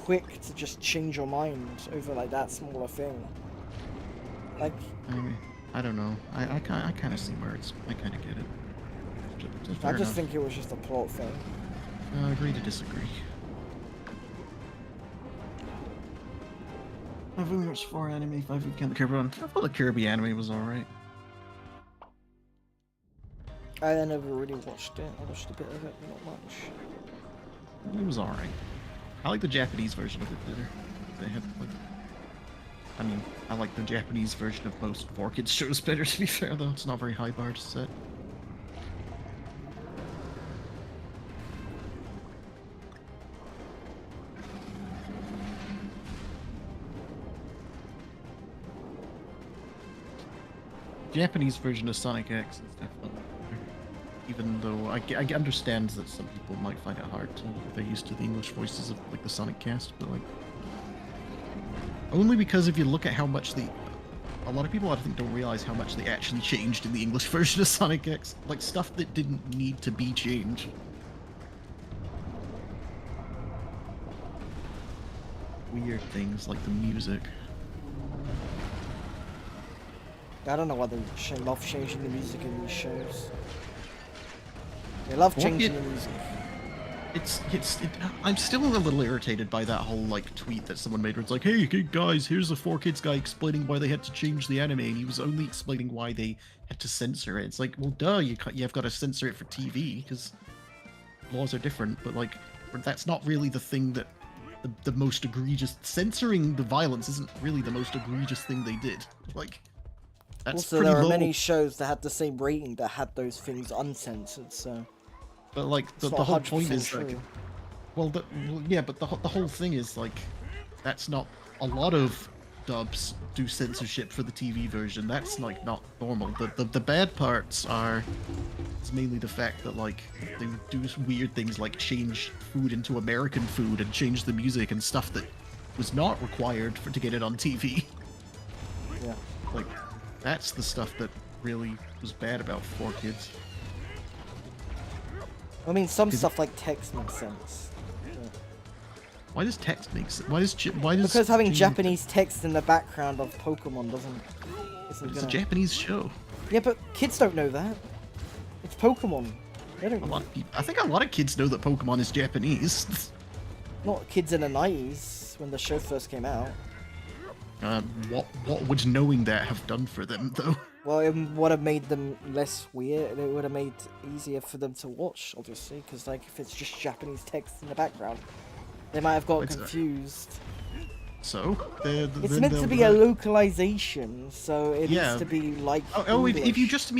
quick to just change your mind over like that smaller thing. Like, I don't know. I kind of see where I kind of get it. I just think it was just a plot thing. Agree to disagree. I've only watched 4 anime, 5 if you count the Kirby one. I thought the Kirby anime was alright. I never really watched it. I watched a bit of it, but not much. It was alright. I like the Japanese version of it better. They had like, I mean, I like the Japanese version of most 4Kids shows better, to be fair, though. It's not very high bar to set. Japanese version of Sonic X is definitely better. Even though I understand that some people might find it hard to, if they're used to the English voices of like the Sonic cast, but like only because if you look at how much a lot of people I think don't realize how much they actually changed in the English version of Sonic X, like stuff that didn't need to be changed. Weird things like the music. I don't know why they love changing the music in these shows. They love changing the music. I'm still a little irritated by that whole like tweet that someone made where it's like, hey guys, here's a 4Kids guy explaining why they had to change the anime, and he was only explaining why they had to censor it. It's like, well, duh, you've got to censor it for TV because laws are different, but like that's not really the thing that the most egregious censoring the violence isn't really the most egregious thing they did. Like. That's also, there are many shows that had the same rating that had those things uncensored, so... But, like, the whole point is, like... Well, yeah, but the whole thing is, like, that's not... A lot of dubs do censorship for the TV version. That's like not normal. The bad parts are it's mainly the fact that like they do weird things like change food into American food and change the music and stuff that was not required to get it on TV. Yeah. Like that's the stuff that really was bad about 4Kids. I mean, some stuff like text makes sense. Why does text make sense? Why does Because having Japanese text in the background of Pokemon isn't It's gonna... a Japanese show. Yeah, but kids don't know that. It's Pokemon. They don't A know. lot of people, I think a lot of kids know that Pokemon is Japanese. Not kids in the 90s when the show first came out. What would knowing that have done for them though? Well, it would have made them less weird. It would have made it easier for them to watch, obviously, because like if it's just Japanese text in the background, they might have got confused. So It's meant to be a localization, so it needs to be like. If you just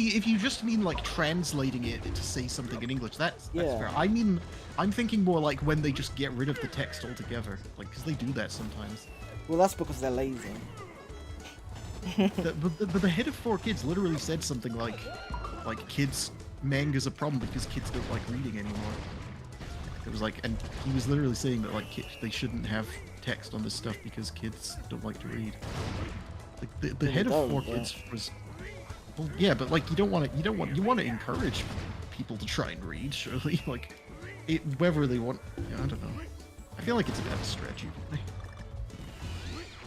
mean like translating it to say something in English, that's fair. I'm thinking more like when they just get rid of the text altogether, like because they do that sometimes. Well, that's because they're lazy. the head of 4Kids literally said something like kids manga's a problem because kids don't like reading anymore. It was like, and he was literally saying that like they shouldn't have text on this stuff because kids don't like to read. Like the head of 4Kids was, well, yeah, but like you want to encourage people to try and read, surely, like whether they want. Yeah, I don't know. I feel like it's a bit of a stretch, even.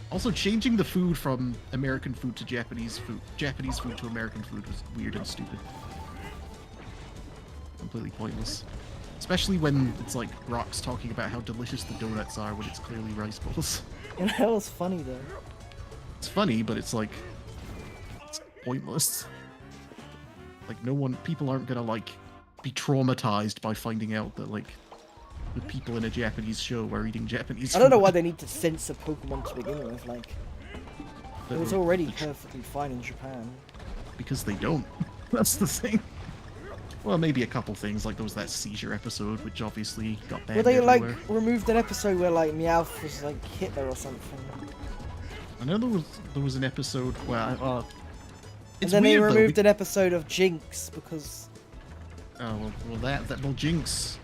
Also, changing the food from American food to Japanese food to American food was weird and stupid. Completely pointless. Especially when it's like Rock's talking about how delicious the donuts are when it's clearly rice balls. And that was funny though. It's funny, but it's like it's pointless. Like people aren't gonna like be traumatized by finding out that like the people in a Japanese show are eating Japanese food. I don't know why they need to censor Pokemon to begin with, like it was already perfectly fine in Japan. Because they don't. That's the thing. Well, maybe a couple things, like there was that seizure episode, which obviously got banned. Well, they everywhere. like removed an episode where like Meowth was like Hitler or something. I know there was an episode where and then they removed an episode of Jinx because. Oh well, Jinx,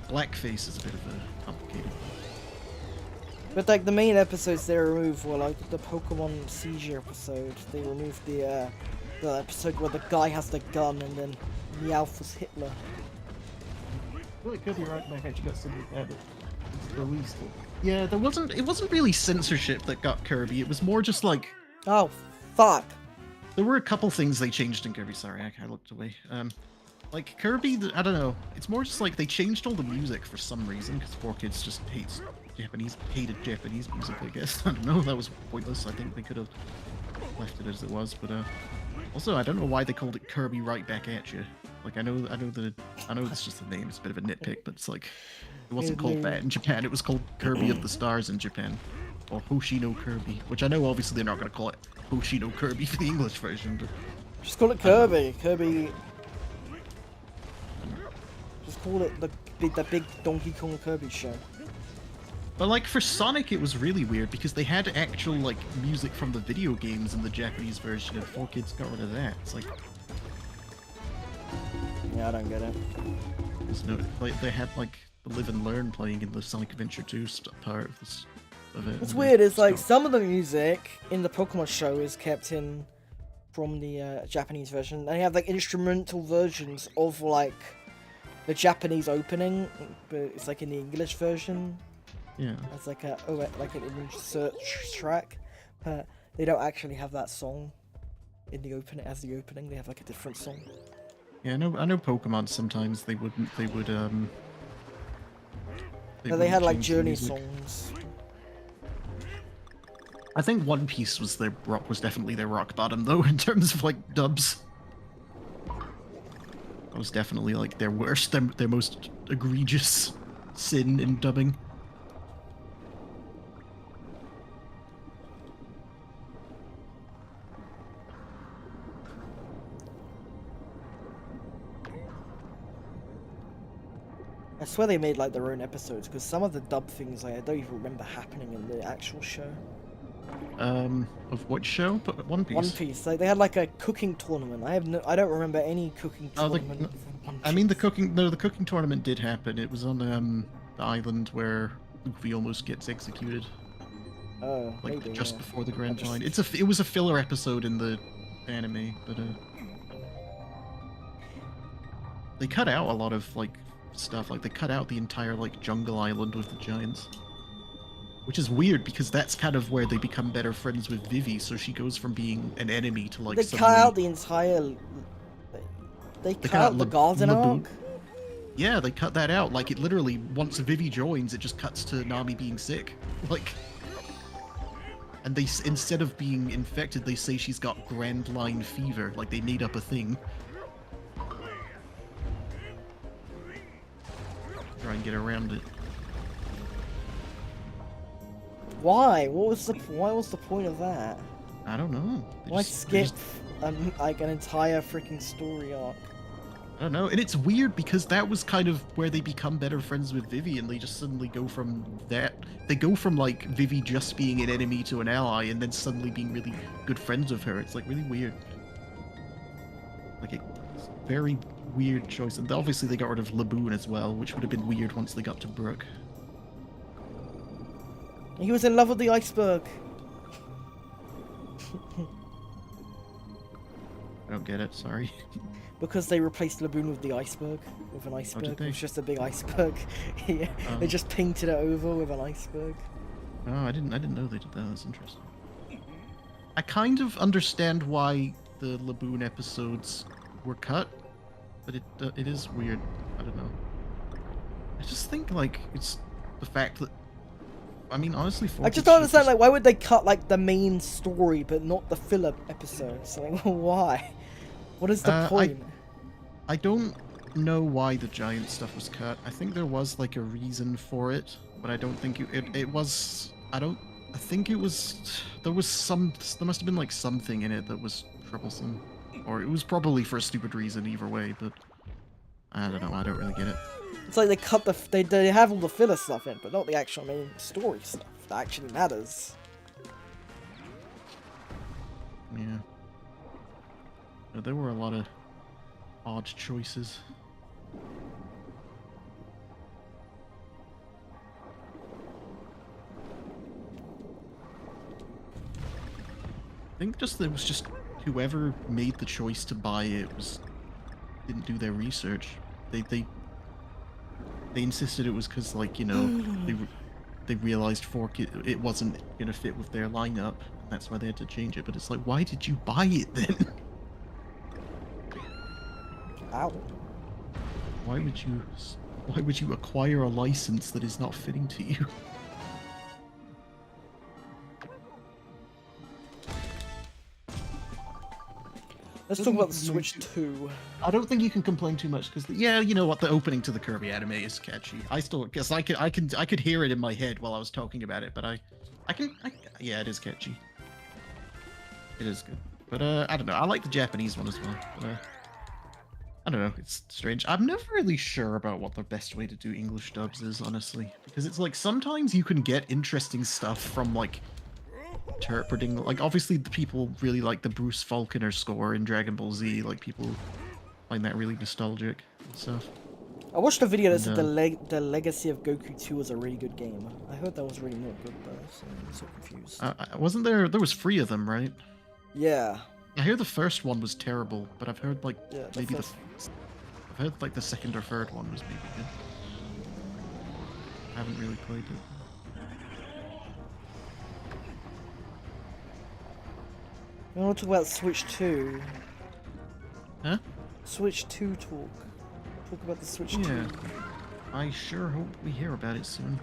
blackface is a bit of a complicated. But like the main episodes they removed were like the Pokemon seizure episode. They removed the episode where the guy has the gun and then Meowth was Hitler. Well, it could be right. My head got something there, but it's released. Yeah, it wasn't really censorship that got Kirby. It was more just like. Oh, fuck. There were a couple things they changed in Kirby. Sorry, I looked away. Like Kirby, I don't know. It's more just like they changed all the music for some reason because 4Kids just hated Japanese music. I guess I don't know. That was pointless. I think they could have left it as it was, but also I don't know why they called it Kirby Right Back at You. Like I know that's just the name. It's a bit of a nitpick, but it's like it wasn't called that in Japan. It was called Kirby of the Stars in Japan, or Hoshino Kirby, which I know obviously they're not going to call it Hoshino Kirby for the English version, but just call it Kirby. Kirby. Just call it the big Donkey Kong Kirby show. But like for Sonic, it was really weird because they had actual like music from the video games in the Japanese version, and 4Kids got rid of that. It's like, yeah, I don't get it. There's no like they had like the Live and Learn playing in the Sonic Adventure 2 part of this. What's weird is like some of the music in the Pokemon show is kept in from the Japanese version, and you have like instrumental versions of like the Japanese opening, but it's like in the English version. Yeah. It's like an image search track, but they don't actually have that song in the opening as the opening. They have like a different song. Yeah, I know Pokemon sometimes they would they had like Journey songs. I think One Piece was definitely their rock bottom though in terms of like dubs. That was definitely like their worst, their most egregious sin in dubbing. I swear they made like their own episodes because some of the dub things like, I don't even remember happening in the actual show. Of what show? But One One Piece. Piece. Like they had like a cooking tournament. I don't remember any cooking Oh, tournament from One I mean, Piece. the cooking tournament did happen. It was on the island where Luffy almost gets executed, Oh, like maybe, just yeah. before the I grand just line. It was a filler episode in the anime, but they cut out a lot of like stuff. Like they cut out the entire like jungle island with the giants, which is weird because that's kind of where they become better friends with Vivi. So she goes from being an enemy to like they cut suddenly out the entire. They they cut cut out out the garden Laboon. arc. Yeah, they cut that out. Like, it literally, once Vivi joins, it just cuts to Nami being sick. Like, and instead of being infected, they say she's got Grand Line fever. Like, they made up a thing. Try and get around it. Why? Why was the point of that? I don't know. Why skip like an entire freaking story arc? I don't know. And it's weird because that was kind of where they become better friends with Vivi, and they just suddenly go from that. They go from, like, Vivi just being an enemy to an ally, and then suddenly being really good friends with her. It's, like, really weird. Like, it's a very weird choice. And obviously they got rid of Laboon as well, which would have been weird once they got to Brook. He was in love with the iceberg. I don't get it, sorry. Because they replaced Laboon with the iceberg, with an Oh, iceberg. did they? It was just a big iceberg. Yeah, they just painted it over with an iceberg. Oh, I didn't know they did that. That's interesting. I kind of understand why the Laboon episodes were cut, but it is weird. I don't know. I just think, like, it's the fact that, I mean, honestly, I just don't understand, like, why would they cut, like, the main story, but not the filler episodes? Like, why? What is the point? I don't know why the giant stuff was cut. I think there was, like, a reason for it, but I don't think it was, I think it was, there must have been, like, something in it that was troublesome. Or it was probably for a stupid reason either way, but I don't know, I don't really get it. It's like they cut they have all the filler stuff in, but not the actual main story stuff that actually matters. Yeah. No, there were a lot of odd choices. I think there was just whoever made the choice to buy it didn't do their research. They insisted it was because, like, you know, they realized Fork it wasn't gonna fit with their lineup, and that's why they had to change it. But it's like, why did you buy it then? Ow. Why would you acquire a license that is not fitting to you? Let's talk about the Switch 2. I don't think you can complain too much because, yeah, you know what, the opening to the Kirby anime is catchy. I still guess I could hear it in my head while I was talking about it, but yeah, it is catchy. It is good, but I don't know. I like the Japanese one as well. But, I don't know. It's strange. I'm never really sure about what the best way to do English dubs is, honestly, because it's like sometimes you can get interesting stuff from, like, interpreting, like, obviously the people really like the Bruce Faulconer score in Dragon Ball Z, like, people find that really nostalgic and stuff. I watched a video that said the Legacy of Goku 2 was a really good game. I heard that was really not good though, so I'm so confused. Wasn't there was 3 of them, right? Yeah. I hear the first one was terrible, but I've heard, like, maybe I've heard, like, the second or third one was maybe good. I haven't really played it. I want to talk about Switch 2. Huh? Switch 2 talk. Talk about the Switch 2. Yeah. I sure hope we hear about it soon.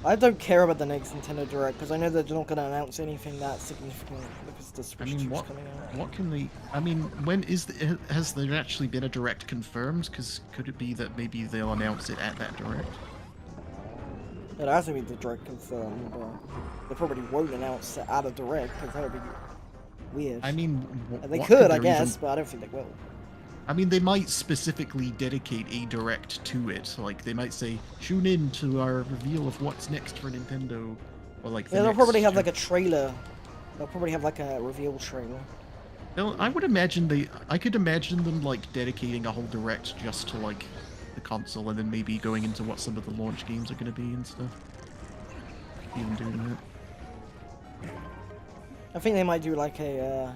I don't care about the next Nintendo Direct because I know they're not going to announce anything that significant because the Switch 2 is coming out. What can they? I mean, has there actually been a Direct confirmed? Because could it be that maybe they'll announce it at that Direct? It hasn't been the Direct confirmed, but they probably won't announce it at a Direct because that would be weird. I mean, they could, I guess, but I don't think they will. I mean, they might specifically dedicate a Direct to it. Like, they might say, tune in to our reveal of what's next for Nintendo or like the Yeah, they'll next. probably have like a trailer. They'll probably have like a reveal trailer. I would imagine I could imagine them like dedicating a whole direct just to like the console, and then maybe going into what some of the launch games are going to be and stuff. Even doing that. I think they might do like a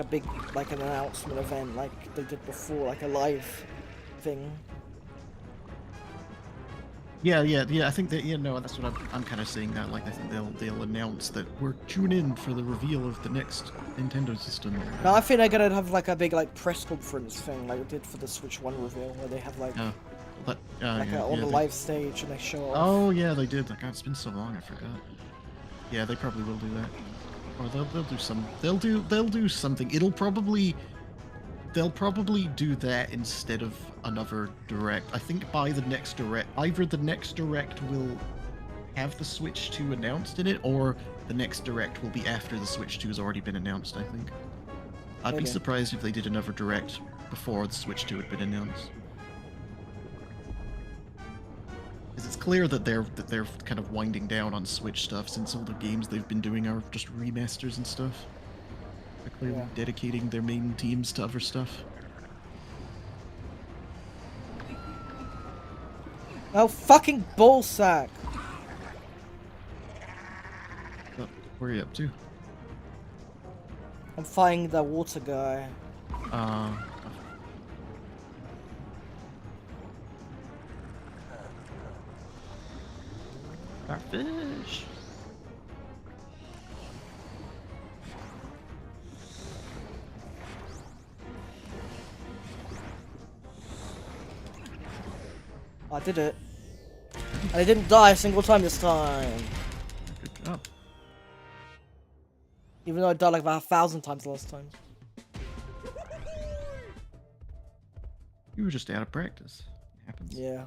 big like an announcement event like they did before, like a live thing. Yeah. I think that no, that's what I'm kind of saying that. Like I think they'll announce that we're tune in for the reveal of the next Nintendo system. No, I think they're gonna have like a big like press conference thing like they did for the Switch 1 reveal, where they have like on the live stage and they show off. Oh yeah, they did. God, it's been so long, I forgot. Yeah, they probably will do that, or they'll do some. They'll do something. They'll probably do that instead of another direct. I think by the next direct, either the next direct will have the Switch 2 announced in it, or the next direct will be after the Switch 2 has already been announced, I think. I'd be surprised if they did another direct before the Switch 2 had been announced. Because it's clear that they're kind of winding down on Switch stuff, since all the games they've been doing are just remasters and stuff. They're clearly dedicating their main teams to other stuff. Oh, fucking ballsack! Oh, where are you up to? I'm fighting the water guy. Our fish! I did it. And I didn't die a single time this time. Good job. Even though I died like about 1,000 times last time. You were just out of practice. It happens. Yeah.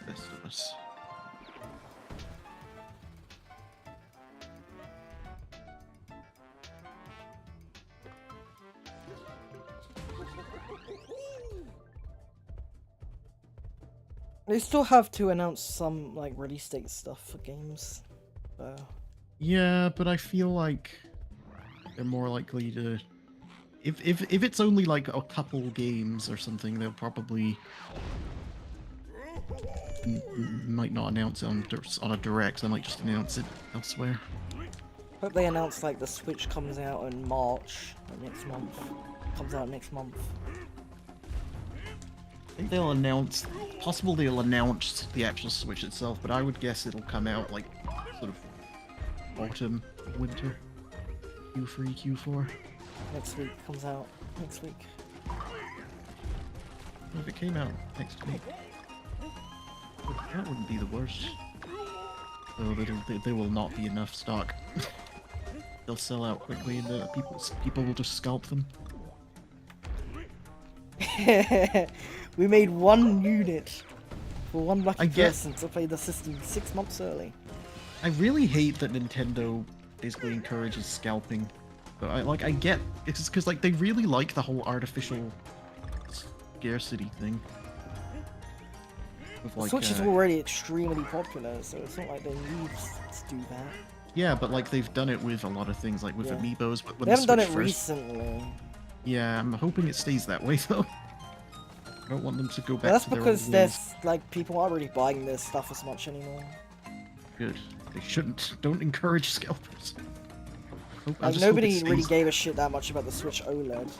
Best of us. They still have to announce some like release date stuff for games. Yeah, but I feel like they're more likely to. If it's only like a couple games or something, they'll probably might not announce it on a direct. They might just announce it elsewhere. Hope they announce like the Switch comes out in March, like next month. Comes out next month. I think they'll announce. Possible they'll announce the actual Switch itself, but I would guess it'll come out like sort of autumn, winter, Q3, Q4. Next week comes out. Next week. If it came out next week, that wouldn't be the worst. Though there will not be enough stock. They'll sell out quickly, and people will just scalp them. We made one unit for one lucky person to play the system 6 months early. I really hate that Nintendo basically encourages scalping. But I get it's because like they really like the whole artificial scarcity thing. With, like, Switch is already extremely popular, so it's not like they need to do that. Yeah, but like they've done it with a lot of things, like with Amiibos. When they haven't done it first... recently. Yeah, I'm hoping it stays that way though. I don't want them to go back. That's to because their there's like people aren't really buying this stuff as much anymore. Good. They shouldn't. Don't encourage scalpers. Like nobody really gave a shit that much about the Switch OLED.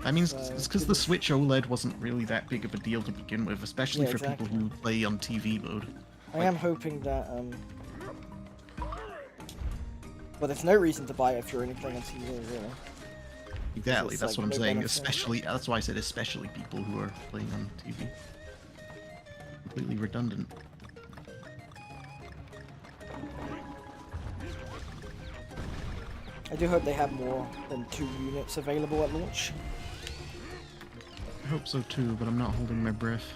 I mean, it's because the Switch OLED wasn't really that big of a deal to begin with, especially for people who play on TV mode. I am hoping that well, there's no reason to buy it if you're only playing on TV, really. Exactly, that's what I'm saying. Especially, that's why I said especially people who are playing on TV. Completely redundant. I do hope they have more than 2 units available at launch. I hope so too, but I'm not holding my breath.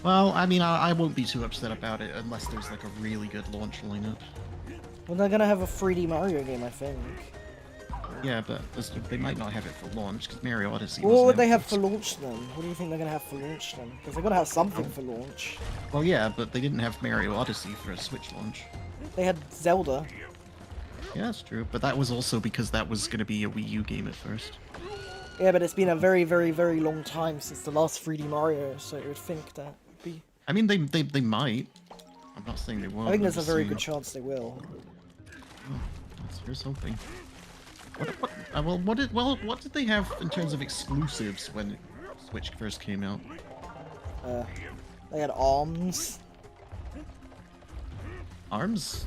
Well, I mean, I won't be too upset about it unless there's like a really good launch lineup. Well, they're gonna have a 3D Mario game, I think. Yeah, but they might not have it for launch because Mario Odyssey. What wasn't would they out have for for launch then? What do you think they're gonna have for launch then? Because they're gonna have something for launch. Well, yeah, but they didn't have Mario Odyssey for a Switch launch. They had Zelda. Yeah, that's true, but that was also because that was going to be a Wii U game at first. Yeah, but it's been a very, very, very long time since the last 3D Mario, so you would think that would be... I mean, they might. I'm not saying they won't. I think I'm there's a just very saying... good chance they will. Oh, here's hoping. What did they have in terms of exclusives when Switch first came out? They had ARMS. ARMS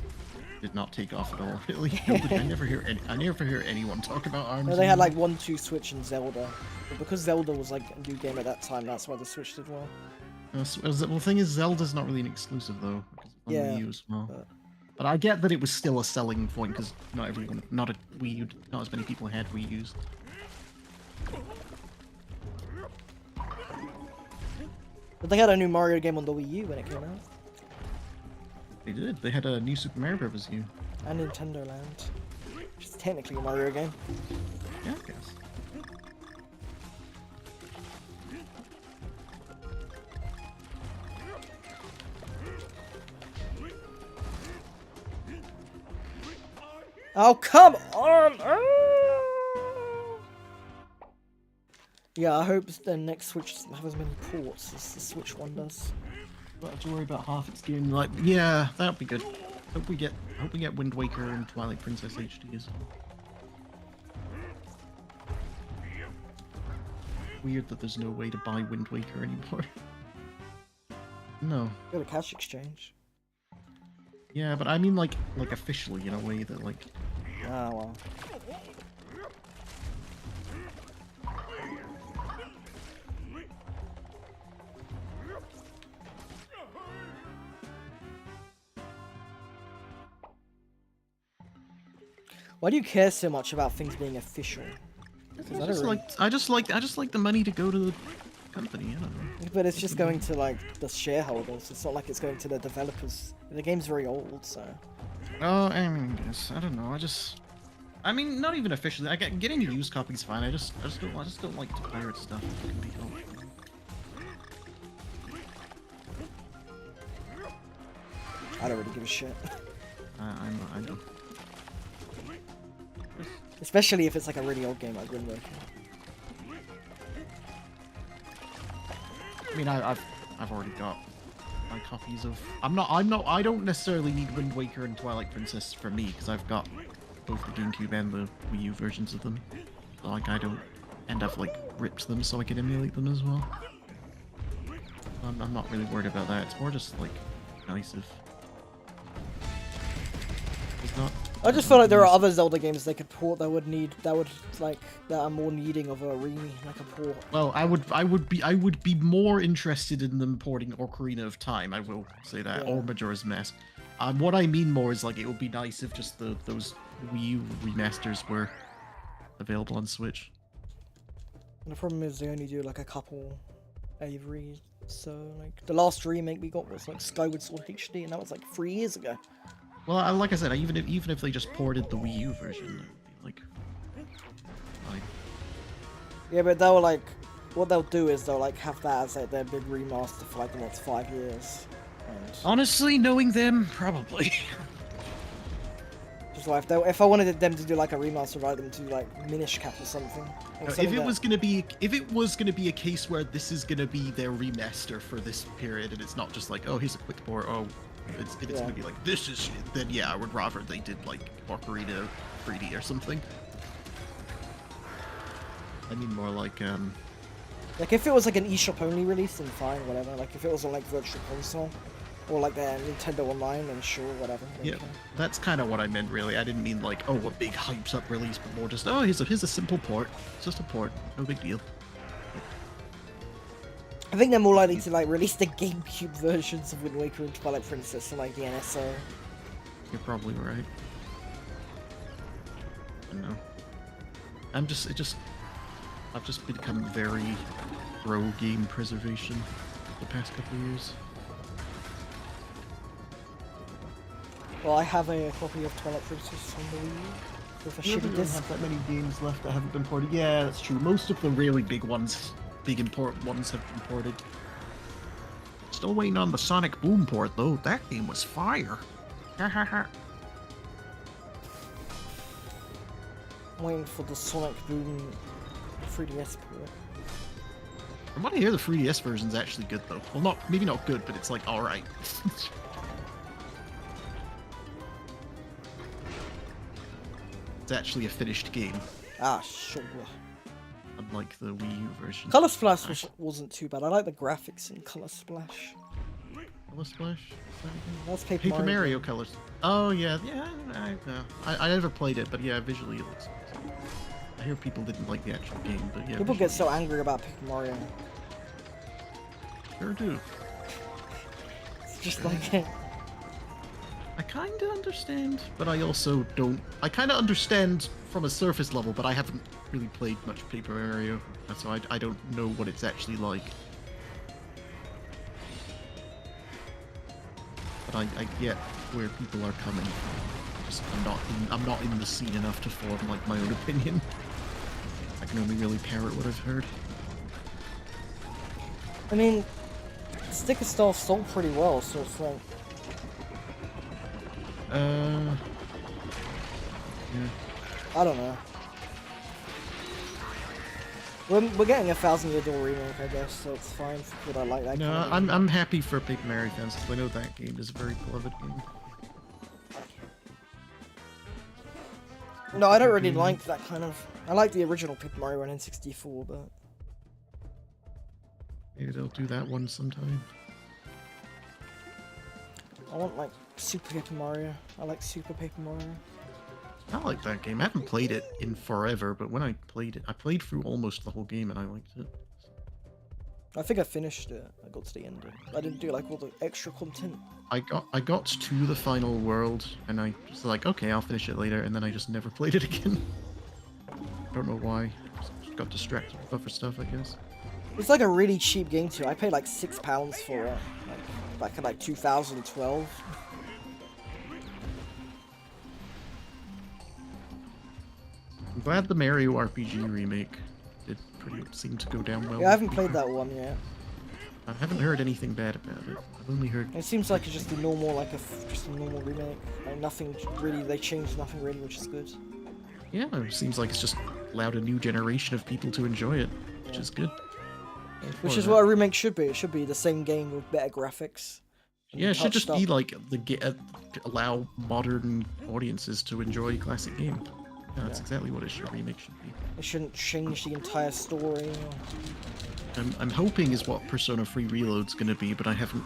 did not take off at all, really. I never hear anyone talk about ARMS. No, they had like 1, 2 Switch and Zelda. But because Zelda was like a new game at that time, that's why the Switch did well. Well, the thing is, Zelda's not really an exclusive though, because it's on Wii U as well. But I get that it was still a selling point because not a Wii U, not as many people had Wii U's. But they had a new Mario game on the Wii U when it came out. They did. They had a new Super Mario Bros. U. And Nintendo Land. Which is technically a Mario game. Yeah, I guess. Oh, come on! Oh! Yeah, I hope the next Switch doesn't have as many ports as the Switch one does. Don't have to worry about half its game. Like, yeah, that'd be good. Hope we get Wind Waker and Twilight Princess HD as well. Weird that there's no way to buy Wind Waker anymore. No. Go to cash exchange. Yeah, but I mean like officially in a way that like. Ah, well. Why do you care so much about things being official? I just like the money to go to the company. I don't know. But it's just going to like the shareholders. It's not like it's going to the developers. The game's very old, so. Oh, I mean, I don't know. I mean, not even officially. Getting used copies fine. I just don't like to pirate stuff. It can be helpful. I don't really give a shit. I don't. Especially if it's like a really old game like Wind Waker. I mean, I've already got my copies of. I don't necessarily need Wind Waker and Twilight Princess for me because I've got both the GameCube and the Wii U versions of them. So like I don't end up like ripped them so I can emulate them as well. I'm not really worried about that. It's more just like nice if it's not. I just feel like there are other Zelda games they could port that are more needing of a like a port. Well, I would be more interested in them porting Ocarina of Time. I will say that, or Majora's Mask. What I mean more is like it would be nice if just those Wii U remasters were available on Switch. And the problem is they only do like a couple Avery. So like the last remake we got was like Skyward Sword HD, and that was like 3 years ago. Well, like I said, even if they just ported the Wii U version, that would be like. Yeah, but they'll like, what they'll do is they'll like have that as like their big remaster for like the next 5 years. And honestly, knowing them, probably. just like if I wanted them to do like a remaster, write them to like Minish Cap or something. Like if it was gonna be a case where this is gonna be their remaster for this period, and it's not just like, oh, here's a quick port, oh. If it's gonna be like this is shit, then yeah, I would rather they did like Ocarina 3D or something. I mean more like if it was like an eShop only release, then fine, whatever. Like if it was on like Virtual Console or like their Nintendo Online, then sure, whatever. Yeah, that's kind of what I meant really. I didn't mean like, oh, a big hyped up release, but more just, oh, here's a simple port. It's just a port, no big deal. I think they're more likely to like release the GameCube versions of Wind Waker and Twilight Princess and like the NSO. You're probably right. I don't know. I've just become very pro game preservation the past couple of years. Well, I have a copy of Twilight Princess on the Wii U. with a You shitty don't disc. have that many games left that haven't been ported. Yeah, that's true. Most of the really big ones, big important ones, have been ported. Still waiting on the Sonic Boom port, though. That game was fire. Ha ha ha. I'm waiting for the Sonic Boom 3DS port. From what I hear, the 3DS version's actually good, though. Well, maybe not good, but it's like alright. It's actually a finished game, Ah, sure. unlike the Wii U version. Color Splash wasn't too bad. I like the graphics in Color Splash. Color Splash? That's Paper, Paper Mario game. Colors. Oh, yeah, I never played it, but yeah, visually it looks awesome. I hear people didn't like the actual game, but yeah. People get so angry about Paper Mario. Sure do. It's just like... I kind of understand, but I also don't. I kind of understand from a surface level, but I haven't really played much Paper Mario, so I don't know what it's actually like. But I get where people are coming from. Just I'm not in the scene enough to form like my own opinion. I can only really parrot what I've heard. I mean, Sticker Star sold pretty well, so it's like... Yeah. I don't know. We're getting a 1,000 Year Door remake, I guess, so it's fine for people that like that No, kind of I'm happy for Paper Mario fans because I know that game is a very beloved game. No, I don't really like that kind of... I like the original Paper Mario on N64, but... Maybe they'll do that one sometime. I want, like, Super Paper Mario. I like Super Paper Mario. I like that game. I haven't played it in forever, but when I played it, I played through almost the whole game and I liked it. I think I finished it. I got to the ending. I didn't do, like, all the extra content. I got to the final world and I was like, okay, I'll finish it later, and then I just never played it again. Don't know why. Just got distracted with other stuff, I guess. It's like a really cheap game too. I paid like £6 for it, like back in like 2012. I'm glad the Mario RPG remake seemed to go down well. Yeah, I haven't played that one yet. I haven't heard anything bad about it. I've only heard... It seems like it's just a normal, just a normal remake. Like nothing really, they changed nothing really, which is good. Yeah, it seems like it's just allowed a new generation of people to enjoy it, which is good. Which is what a remake should be. It should be the same game with better graphics. Yeah, it should just be like allow modern audiences to enjoy classic game. Yeah, that's exactly what a remake should be. It shouldn't change the entire story. I'm hoping is what Persona 3 Reload's gonna be, but I haven't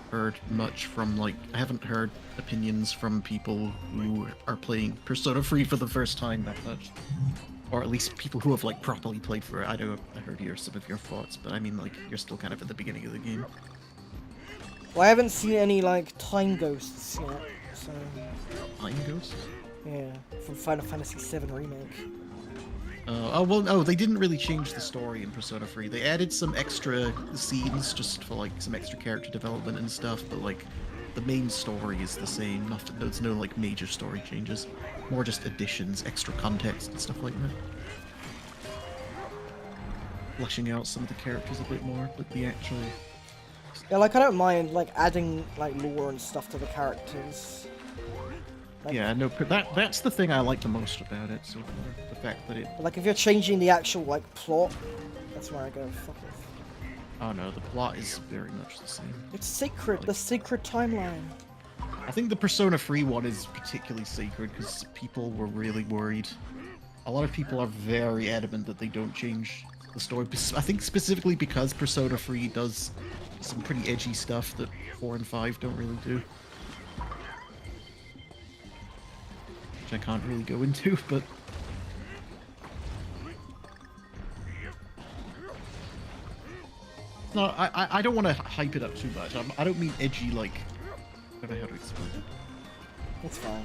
heard much from I haven't heard opinions from people who are playing Persona 3 for the first time that much. Or at least people who have properly played for it. I heard some of your thoughts, but I mean you're still kind of at the beginning of the game. Well, I haven't seen any time ghosts yet, so... Time ghosts? Yeah, from Final Fantasy VII Remake. No, they didn't really change the story in Persona 3. They added some extra scenes just for some extra character development and stuff, but the main story is the same. There's no major story changes. More just additions, extra context and stuff like that. Fleshing out some of the characters a bit more, but the actual... Yeah, I don't mind adding lore and stuff to the characters. Yeah, no, that's the thing I like the most about it so far. The fact that it... If you're changing the actual plot, that's where I go, fuck off. Oh no, the plot is very much the same. It's sacred, the sacred timeline. I think the Persona 3 one is particularly sacred because people were really worried. A lot of people are very adamant that they don't change the story. I think specifically because Persona 3 does some pretty edgy stuff that 4 and 5 don't really do. Which I can't really go into, but... No, I don't want to hype it up too much. I don't mean edgy I don't know how to explain it. It's fine.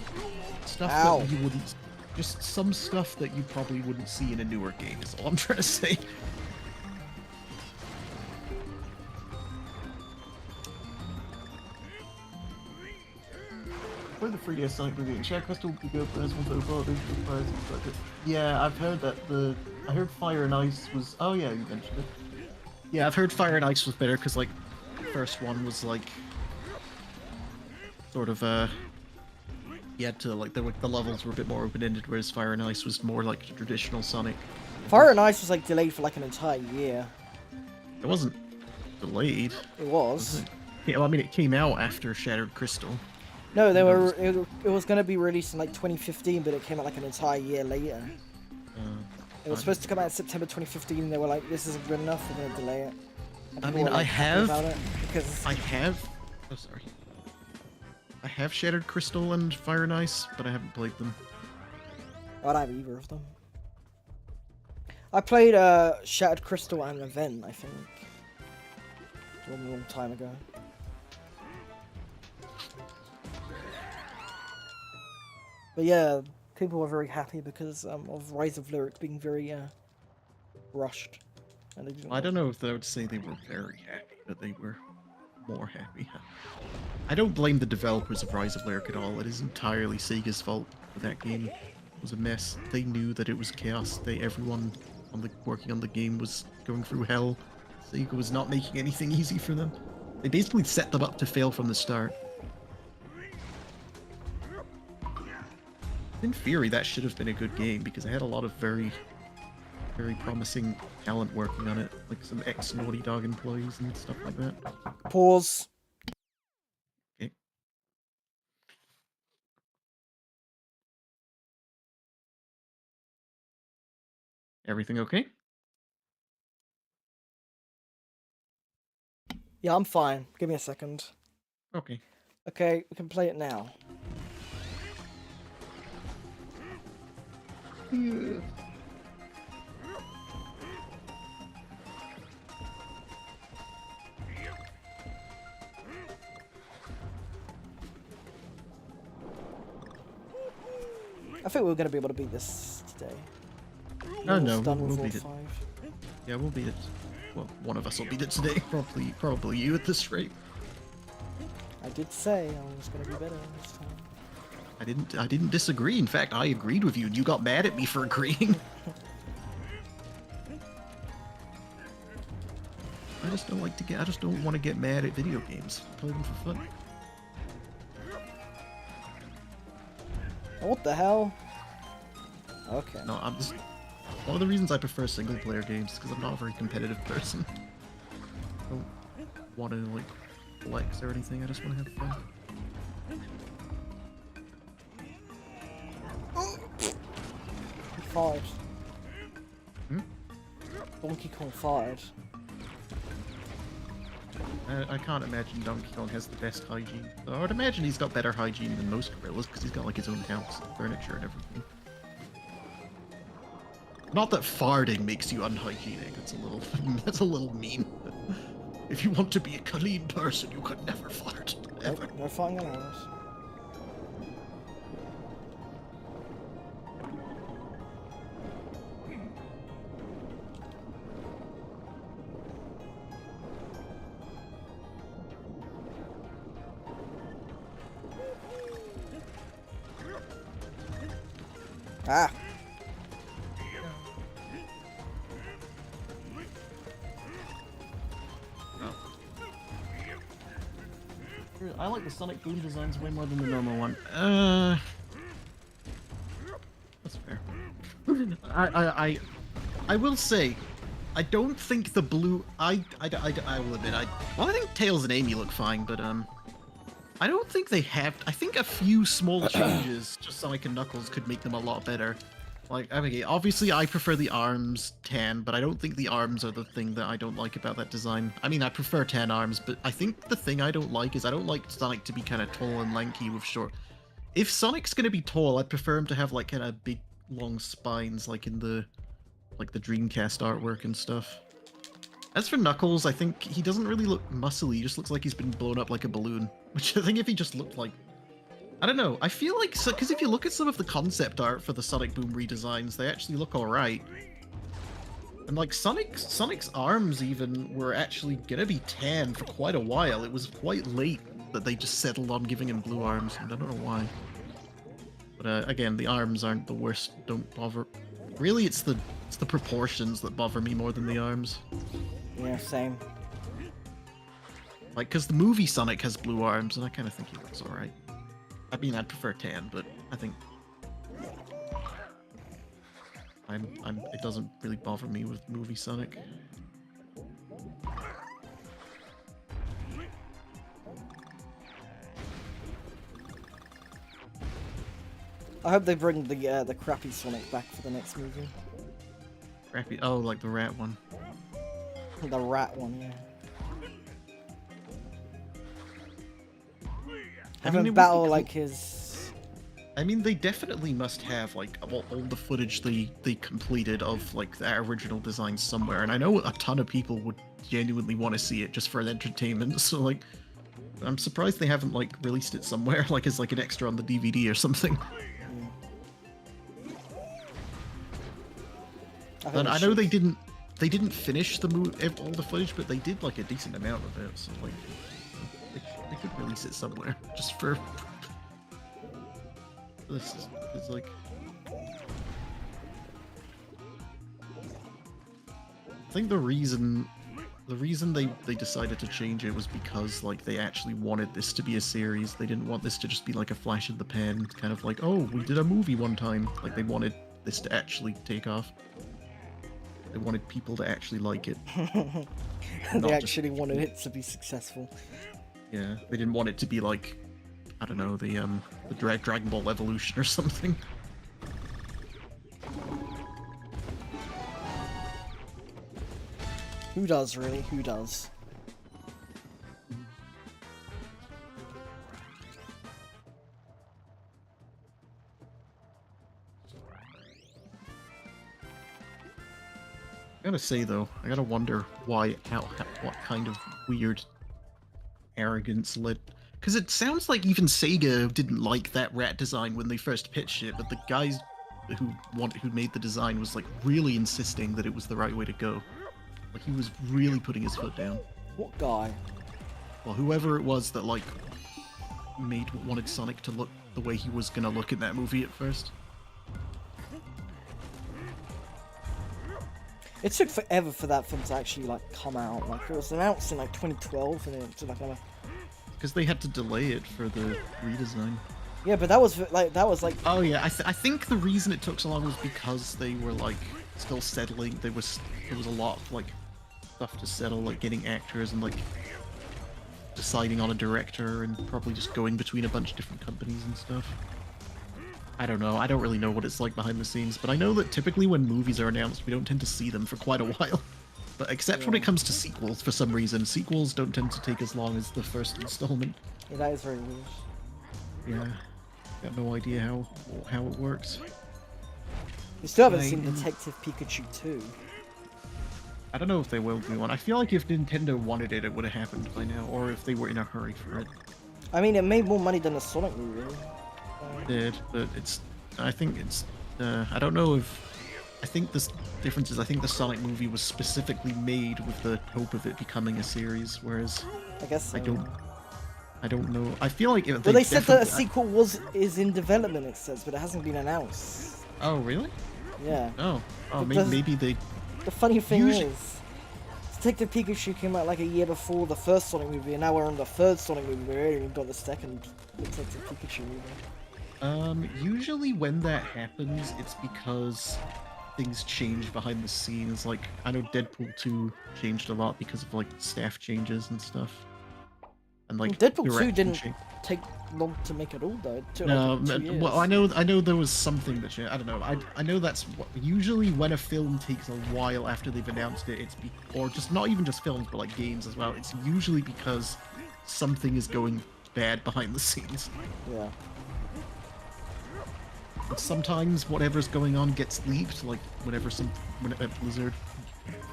Stuff that you wouldn't... Just some stuff that you probably wouldn't see in a newer game is all I'm trying to say. played the 3DS Sonic movie, and Shadow Crystal would be good, but as one so far, there's the prize budget. Yeah, I've heard that I heard Fire and Ice was. Oh yeah, you mentioned it. Yeah, I've heard Fire and Ice was better because like, the first one was like, sort of you had to like the levels were a bit more open ended, whereas Fire and Ice was more like traditional Sonic. Fire and Ice was like delayed for like an entire year. It wasn't delayed. It was. It? Yeah, well, I mean, it came out after Shattered Crystal. No, they were. It was going to be released in like 2015, but it came out like an entire year later. It was supposed to come out in September 2015, and they were like, "This isn't good enough. We're going to delay it." I mean, I have. Because I have. Oh, sorry. I have Shattered Crystal and Fire and Ice, but I haven't played them. I don't have either of them. I played Shattered Crystal at an event, I think, a long time ago. But yeah, people were very happy because of Rise of Lyric being very rushed. And they I don't know if I would say they were very happy, but they were more happy. I don't blame the developers of Rise of Lyric at all. It is entirely Sega's fault that that game was a mess. They knew that it was chaos. Everyone working on the game was going through hell. Sega was not making anything easy for them. They basically set them up to fail from the start. In theory, that should have been a good game because I had a lot of very, very promising talent working on it, like some ex-Naughty Dog employees and stuff like that. Pause. Okay. Everything okay? Yeah, I'm fine. Give me a second. Okay. Okay, we can play it now. Yeah. I think we're going to be able to beat this today. Oh no, done we'll with beat it. 5. Yeah, we'll beat it. Well, one of us will beat it today. Probably you at this rate. I did say I was going to be better this time. I didn't disagree. In fact, I agreed with you, and you got mad at me for agreeing. I just don't want to get mad at video games. I play them for fun. Oh, what the hell? Okay. No, I'm just. One of the reasons I prefer single-player games is because I'm not a very competitive person. I don't want to like flex or anything. I just want to have fun. He fired. Hmm? Donkey Kong fired. I can't imagine Donkey Kong has the best hygiene. I would imagine he's got better hygiene than most gorillas because he's got like his own house, furniture, and everything. Not that farting makes you unhygienic. That's a little mean. If you want to be a clean person, you could never fart. Ever. No farting allowed. Ah. I like the Sonic Boom designs way more than the normal one. That's fair. I will say, I don't think the blue. I will admit, well, I think Tails and Amy look fine, but I don't think they have. I think a few small changes to Sonic and Knuckles could make them a lot better. Like, okay, obviously I prefer the arms tan, but I don't think the arms are the thing that I don't like about that design. I mean, I prefer tan arms, but I think the thing I don't like is I don't like Sonic to be kind of tall and lanky with short. If Sonic's gonna be tall, I'd prefer him to have like kind of big, long spines, like in the Dreamcast artwork and stuff. As for Knuckles, I think he doesn't really look muscly. He just looks like he's been blown up like a balloon. Which I think if he just looked like... I don't know. I feel like... Because if you look at some of the concept art for the Sonic Boom redesigns, they actually look alright. And like Sonic's arms even were actually gonna be tan for quite a while. It was quite late that they just settled on giving him blue arms, and I don't know why. But again, the arms aren't the worst. Don't bother. Really, it's the proportions that bother me more than the arms. Yeah, same. Like, because the movie Sonic has blue arms, and I kind of think he looks alright. I mean, I'd prefer tan, but I think it doesn't really bother me with movie Sonic. I hope they bring the crappy Sonic back for the next movie. Crappy. Oh, like the rat one. The rat one, yeah. Have him battle like his. I mean, they definitely must have like all the footage they completed of like that original design somewhere, and I know a ton of people would genuinely want to see it just for entertainment. So like, I'm surprised they haven't like released it somewhere, like as like an extra on the DVD or something. And I know they didn't finish the all the footage, but they did like a decent amount of it. So like, they could release it somewhere just for. This is like. I think the reason they decided to change it was because like they actually wanted this to be a series. They didn't want this to just be like a flash in the pan, kind of like, oh, we did a movie one time. Like they wanted this to actually take off. They wanted people to actually like it. They actually wanted it to be successful. Yeah, they didn't want it to be like, I don't know, the Dragon Ball Evolution or something. Who does, really? Who does? I gotta say though, I gotta wonder what kind of weird arrogance led. Because it sounds like even Sega didn't like that rat design when they first pitched it, but the guys who made the design was like really insisting that it was the right way to go. Like he was really putting his foot down. What guy? Well, whoever it was that like wanted Sonic to look the way he was gonna look in that movie at first. It took forever for that film to actually like come out. Like it was announced in like 2012, and it took like. Because they had to delay it for the redesign. Yeah, but that was like. Oh yeah, I think the reason it took so long was because they were like still settling. There was a lot of like stuff to settle, like getting actors and like deciding on a director and probably just going between a bunch of different companies and stuff. I don't know. I don't really know what it's like behind the scenes, but I know that typically when movies are announced, we don't tend to see them for quite a while. But except when it comes to sequels, for some reason, sequels don't tend to take as long as the first installment. Yeah, that is very weird. Yeah, got no idea how it works. You still haven't seen Detective Pikachu 2. I don't know if they will do one. I feel like if Nintendo wanted it, it would have happened by now, or if they were in a hurry for it. I mean, it made more money than the Sonic movie. It did, but I think it's. I don't know if. I think the difference is I think the Sonic movie was specifically made with the hope of it becoming a series, whereas I guess so. I don't know. I feel like they said that a sequel is in development. It says, but it hasn't been announced. Oh really? Yeah. Oh, maybe they. The funny thing is, Detective Pikachu came out like a year before the first Sonic movie, and now we're on the third Sonic movie. We already got the second Detective Pikachu movie. Usually when that happens, it's because things change behind the scenes. Like, I know Deadpool 2 changed a lot because of, like, staff changes and stuff. And, like, Deadpool 2 didn't take long to make at all, though. It took, like, 2 years. Well, I know there was something that changed. I don't know. I know that's what, usually when a film takes a while after they've announced it, or just not even just films, but, like, games as well, it's usually because something is going bad behind the scenes. Yeah. Sometimes whatever's going on gets leaked, like whenever Blizzard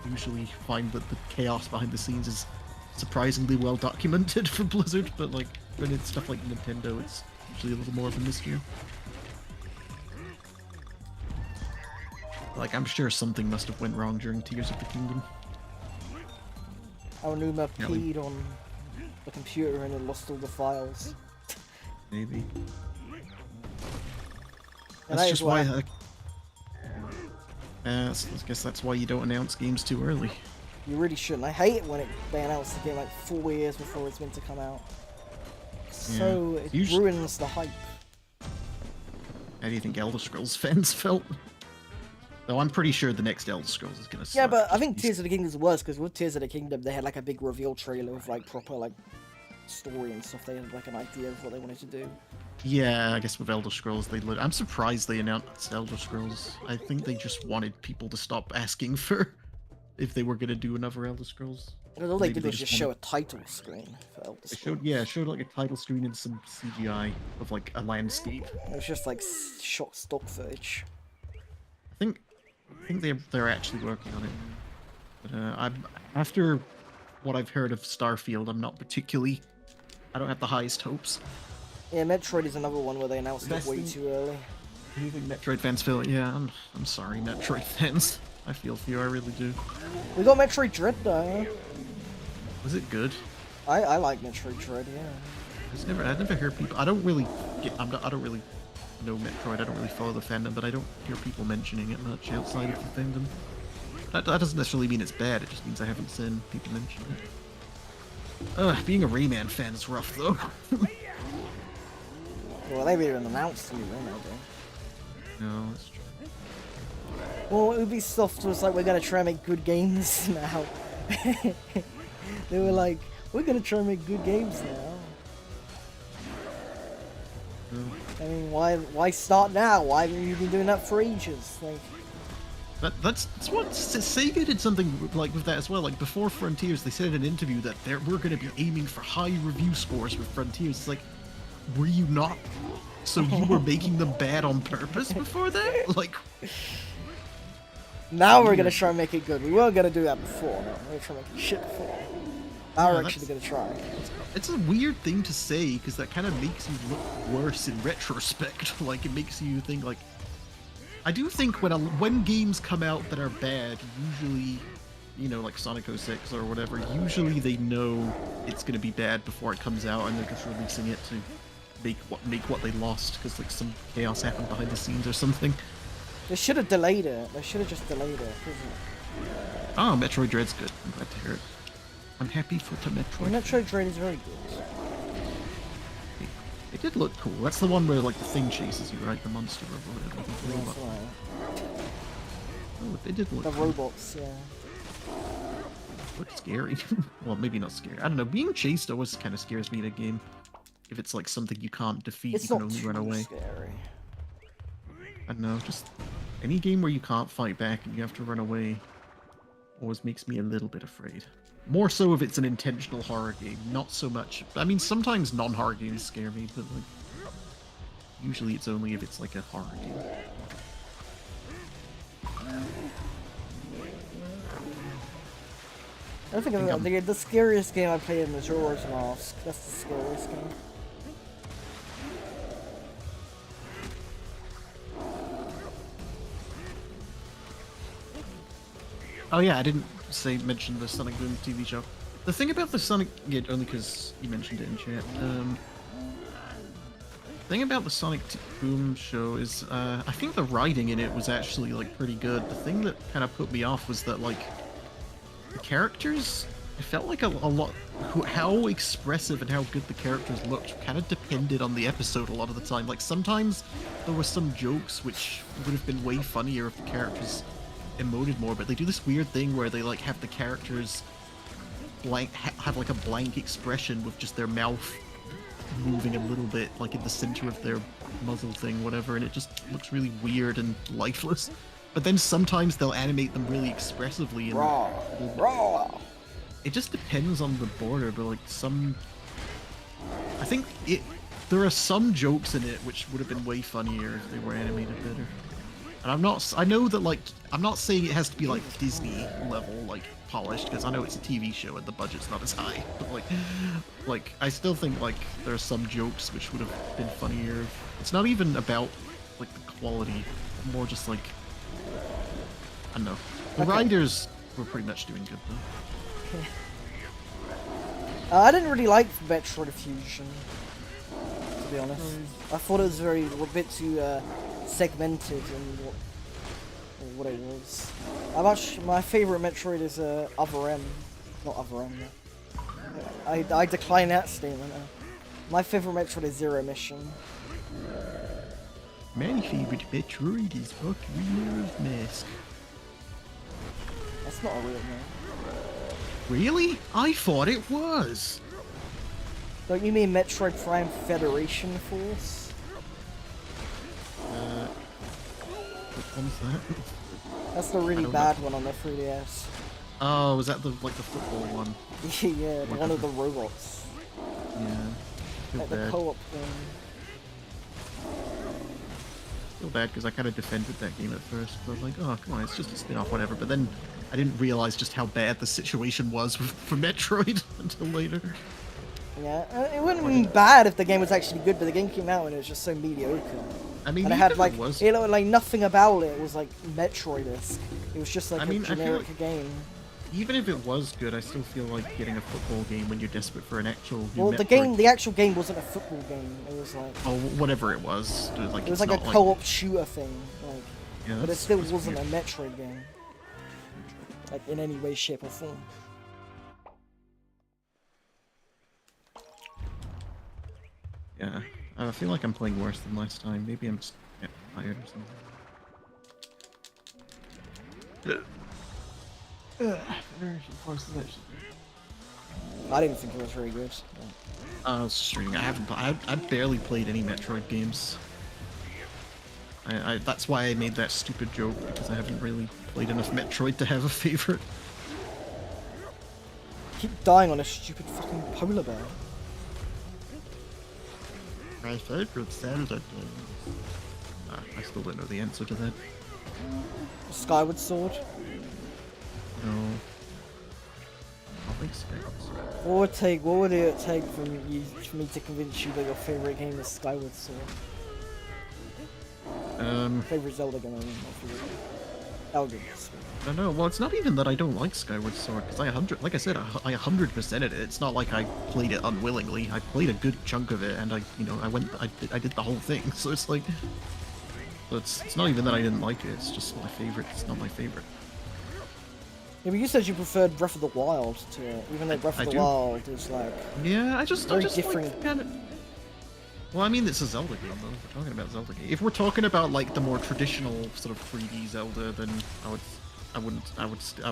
usually find that the chaos behind the scenes is surprisingly well documented for Blizzard, but like when it's stuff like Nintendo, it's usually a little more of a mystery. Like I'm sure something must have went wrong during Tears of the Kingdom. Aonuma peed on the computer and it lost all the files. Maybe. And That's that just is why. why. I guess that's why you don't announce games too early. You really shouldn't. I hate it when they announce the game like 4 years before it's meant to come out. So it ruins the hype. How do you think Elder Scrolls fans felt? Though I'm pretty sure the next Elder Scrolls is gonna suck. Yeah, but I think Tears of the Kingdom is worse because with Tears of the Kingdom they had like a big reveal trailer with like proper like story and stuff. They had like an idea of what they wanted to do. Yeah, I guess with Elder Scrolls I'm surprised they announced Elder Scrolls. I think they just wanted people to stop asking for if they were gonna do another Elder Scrolls. Because all they did was just show a title screen for Elder Scrolls. Showed like a title screen and some CGI of like a landscape. It was just like shot stock footage. I think they're actually working on it. But after what I've heard of Starfield, I don't have the highest hopes. Yeah, Metroid is another one where they announced it way too early. Do you think Metroid fans feel it? Yeah, I'm sorry, Metroid fans. I feel for you, I really do. We got Metroid Dread though. Was it good? I like Metroid Dread, yeah. I never hear people. I don't really know Metroid. I don't really follow the fandom, but I don't hear people mentioning it much outside of the fandom. That doesn't necessarily mean it's bad. It just means I haven't seen people mention it. Being a Rayman fan is rough though. Well, they've even announced new Rayman. No, that's true. Well, Ubisoft was like, we're gonna try and make good games now. They were like, we're gonna try and make good games now. I mean, why start now? Why haven't you been doing that for ages? Like, that's what Sega did something like with that as well. Like before Frontiers, they said in an interview that we're going to be aiming for high review scores with Frontiers. It's like, were you not? So you were making them bad on purpose before that? Like, now we're gonna try and make it good. We weren't gonna do that before. No, we're gonna try and make shit before. Now we're actually gonna try. It's a weird thing to say because that kind of makes you look worse in retrospect. Like it makes you think like. I do think when games come out that are bad, usually, you know, like Sonic 06 or whatever, usually they know it's gonna be bad before it comes out, and they're just releasing it to make what they lost because like some chaos happened behind the scenes or something. They should have delayed it. They should have just delayed it. Oh, Metroid Dread's good. I'm glad to hear it. I'm happy for the Metroid. Metroid Dread is very good. It did look cool. That's the one where like the thing chases you, right? The monster or whatever. Yeah, that's right. Oh, it did look the cool. robots, yeah. Looked scary. Well, maybe not scary. I don't know. Being chased always kind of scares me in a game. If it's like something you can't defeat, It's you can only run away. Scary. I don't know. Just any game where you can't fight back and you have to run away always makes me a little bit afraid. More so if it's an intentional horror game, not so much. I mean, sometimes non-horror games scare me, but like usually it's only if it's like a horror game. I think the scariest game I played in was Majora's Mask. That's the scariest game. Oh yeah, I didn't mention the Sonic Boom TV show. The thing about the Sonic, yeah, only because you mentioned it in chat. The thing about the Sonic Boom show is, I think the writing in it was actually like pretty good. The thing that kind of put me off was that like the characters, it felt like a lot, how expressive and how good the characters looked kind of depended on the episode a lot of the time. Like sometimes there were some jokes which would have been way funnier if the characters emoted more, but they do this weird thing where they like have the characters have like a blank expression with just their mouth moving a little bit like in the center of their muzzle thing, whatever, and it just looks really weird and lifeless. But then sometimes they'll animate them really expressively and raw. It just depends on the border, but like I think there are some jokes in it which would have been way funnier if they were animated better. And I know that like, I'm not saying it has to be like Disney level, like polished, because I know it's a TV show and the budget's not as high, but like I still think like there are some jokes which would have been funnier. It's not even about like the quality, more just like, I don't know. The writers were pretty much doing good though. I didn't really like Metroid Fusion, to be honest. I thought it was a bit too segmented in what it was. My favorite Metroid is Other M, not Other M. I decline that statement. My favorite Metroid is Zero Mission. My favorite Metroid is Ocarina Mask. That's not a real name. Really? I thought it was. Don't you mean Metroid Prime Federation Force? Which one's that? That's the really bad one on the 3DS. Oh, was that the football one? Yeah, one of the robots. Yeah. Feel Like bad. the co-op thing. Feel bad because I kind of defended that game at first. I was like, oh, come on, it's just a spin-off, whatever. But then I didn't realize just how bad the situation was for Metroid until later. Yeah, it wouldn't have been bad if the game was actually good, but the game came out and it was just so mediocre. I mean, and it had like like nothing about it. It was like Metroid-esque. It was just like a generic game. Even if it was good, I still feel like getting a football game when you're desperate for an actual. Well, the actual game wasn't a football game. It was like. Oh, whatever it was. It was like a co-op shooter thing, like. Yeah, but it still wasn't a Metroid game. Like in any way, shape, or form. Yeah, I feel like I'm playing worse than last time. Maybe I'm just tired or something. I didn't think it was very good. I was just reading. I've barely played any Metroid games. That's why I made that stupid joke, because I haven't really played enough Metroid to have a favorite. Keep dying on a stupid fucking polar bear. My favorite Zelda game. I still don't know the answer to that. Skyward Sword? No. I think Skyward Sword. What would it take for me to convince you that your favorite game is Skyward Sword? Favorite Zelda game, I mean, not favorite game. Elder Sword. I don't know. Well, it's not even that I don't like Skyward Sword, because I 100%ed it. It's not like I played it unwillingly. I played a good chunk of it, and I did the whole thing. So it's like, it's not even that I didn't like it. It's just my favorite. It's not my favorite. Yeah, but you said you preferred Breath of the Wild to it, even though Breath of the Wild is like. Yeah, I just different. like kind of. Well, I mean, it's a Zelda game, though. We're talking about Zelda game. If we're talking about like the more traditional sort of 3D Zelda, then I would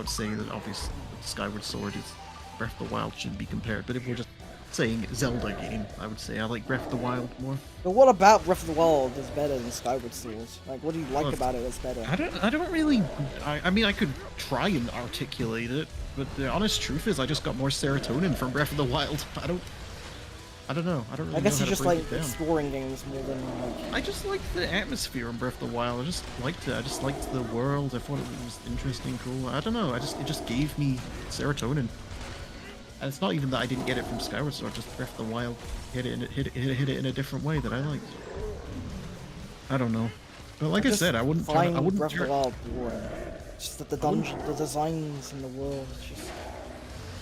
say that obviously Skyward Sword is Breath of the Wild shouldn't be compared. But if we're just saying Zelda game, I would say I like Breath of the Wild more. But what about Breath of the Wild is better than Skyward Sword? Like, what do you like about it that's better? I don't really. I mean, I could try and articulate it, but the honest truth is, I just got more serotonin from Breath of the Wild. I don't know. I don't really I guess know you how just to break like it down. exploring games more than like. I just liked the atmosphere in Breath of the Wild. I just liked it. I just liked the world. I thought it was interesting, cool. I don't know. It just gave me serotonin. And it's not even that I didn't get it from Skyward Sword. Just Breath of the Wild hit it in a different way that I liked. I don't know. But like I said, I wouldn't. Breath of the Wild boring. Just that the dungeon, the designs in the world. Just.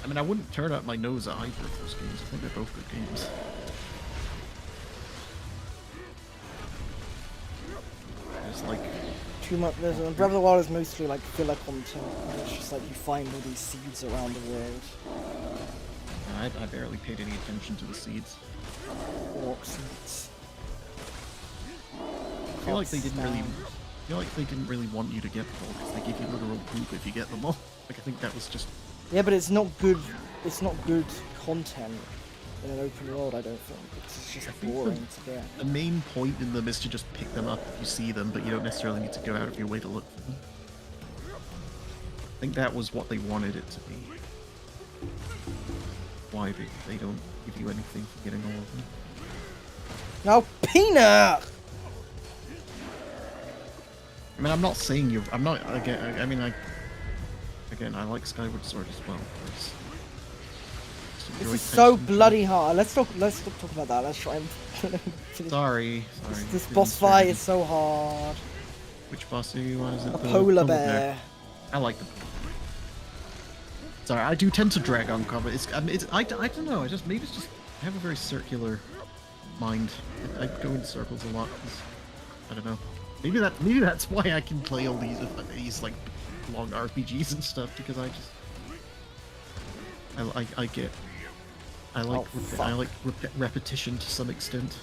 I mean, I wouldn't turn up my nose at either of those games. I think they're both good games. There's like too much. Breath of the Wild is mostly like filler content. It's just like you find all these seeds around the world. I barely paid any attention to the seeds. Orc seeds. I feel like they didn't really want you to get them all, because they give you literal poop if you get them all. Like, I think that was just. Yeah, but it's not good. It's not good content in an open world. I don't think it's just boring to get. The main point in them is to just pick them up if you see them, but you don't necessarily need to go out of your way to look for them. I think that was what they wanted it to be. Why they don't give you anything for getting all of them. Now, Peanut. I mean, I'm not saying you. I'm not again. I mean, again, I like Skyward Sword as well. This is so bloody hard. Let's stop talking about that. Let's try and. Sorry. This boss fight is so hard. Which boss are you? What is it? A polar bear. I like the. Sorry, I do tend to drag on combat. I don't know. Maybe it's just I have a very circular mind. I go in circles a lot. I don't know. Maybe that's why I can play all these like long RPGs and stuff, because I like repetition to some extent.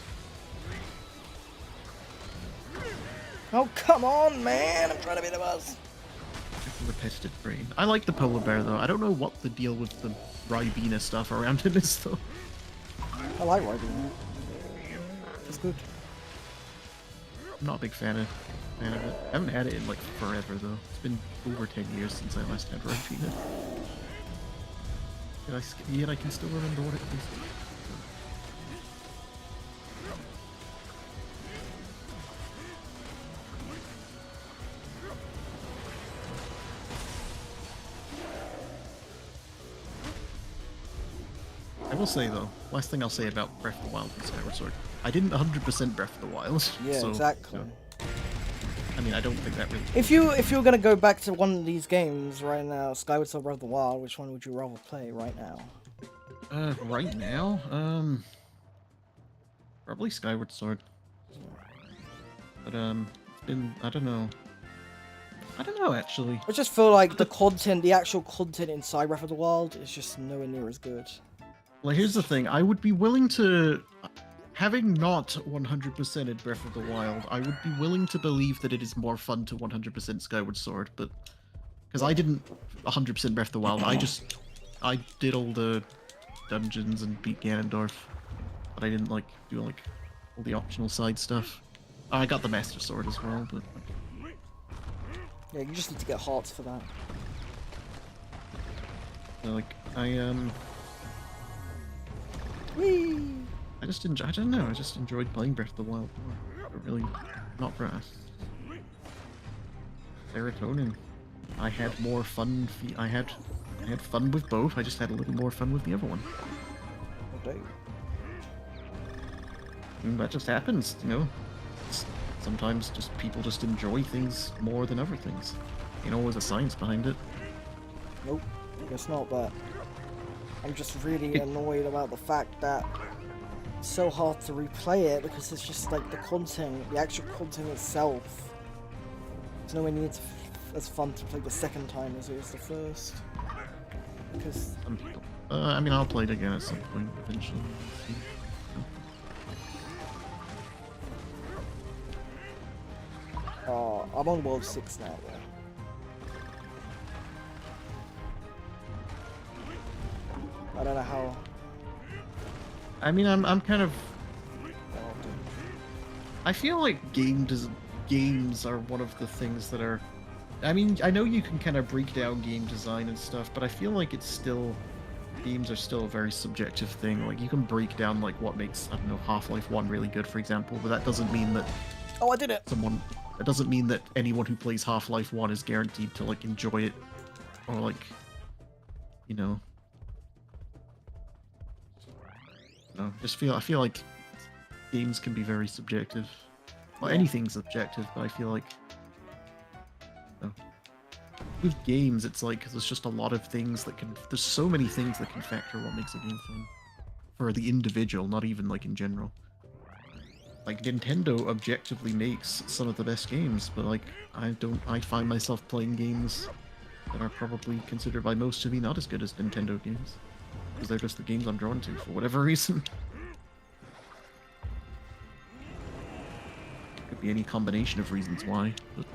Oh, come on, man! I'm trying to be the boss. Repetitive brain. I like the polar bear though. I don't know what the deal with the Ribena stuff around him is though. I like Ribena. It's good. I'm not a big fan of it. I haven't had it in like forever though. It's been over 10 years since I last had Ribena. Yet I can still remember what it is. I will say though, last thing I'll say about Breath of the Wild and Skyward Sword, I didn't 100% Breath of the Wild. Yeah, so, exactly. You know, I mean, I don't think that really. If you were gonna go back to one of these games right now, Skyward Sword, Breath of the Wild, which one would you rather play right now? Right now, probably Skyward Sword. But it's been, I don't know actually. I just feel like the actual content inside Breath of the Wild is just nowhere near as good. Well, here's the thing. I would be willing to, having not 100%ed Breath of the Wild, I would be willing to believe that it is more fun to 100% Skyward Sword, but because I didn't 100% Breath of the Wild, I did all the dungeons and beat Ganondorf, but I didn't like do like all the optional side stuff. I got the Master Sword as well, but yeah, you just need to get hearts for that. Like Whee! I don't know. I just enjoyed playing Breath of the Wild more. But really, not for us. Serotonin. I had more fun. I had fun with both. I just had a little more fun with the other one. Okay. And that just happens, you know. Sometimes just people just enjoy things more than other things. Ain't always a science behind it. Nope, guess not. But I'm just really annoyed about the fact that it's so hard to replay it because it's just like the actual content itself. It's nowhere near as fun to play the second time as it is the first. Because some people. I mean, I'll play it again at some point eventually. I'm on World 6 now, though. I don't know how. I mean, I'm kind of. I feel like games are one of the things that are. I mean, I know you can kind of break down game design and stuff, but I feel like it's still. Games are still a very subjective thing. Like, you can break down, like, what makes, I don't know, Half-Life 1 really good, for example, but that doesn't mean that. Oh, I did it! That doesn't mean that anyone who plays Half-Life 1 is guaranteed to, like, enjoy it. Or, like, you know. No, I feel like games can be very subjective. Well, Yeah. anything's subjective, but I feel like with games, it's like there's just a lot of things that can. There's so many things that can factor what makes a game fun for the individual, not even like in general. Like Nintendo objectively makes some of the best games, but like I find myself playing games that are probably considered by most to be not as good as Nintendo games. Because they're just the games I'm drawn to for whatever reason. Could be any combination of reasons why. But...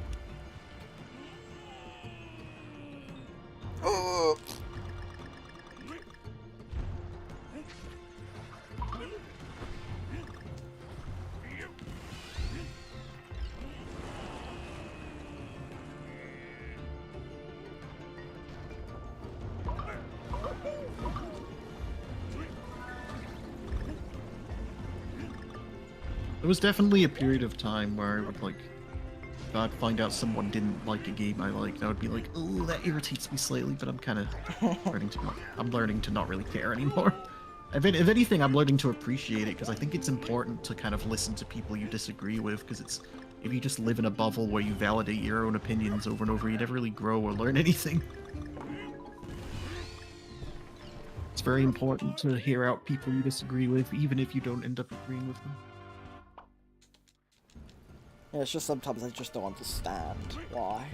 There was definitely a period of time where I would like, if I'd find out someone didn't like a game I liked, I would be like, oh, that irritates me slightly, but I'm kind of learning to not really care anymore. If anything, I'm learning to appreciate it because I think it's important to kind of listen to people you disagree with, because it's if you just live in a bubble where you validate your own opinions over and over, you never really grow or learn anything. It's very important to hear out people you disagree with, even if you don't end up agreeing with them. Yeah, it's just sometimes I just don't understand why.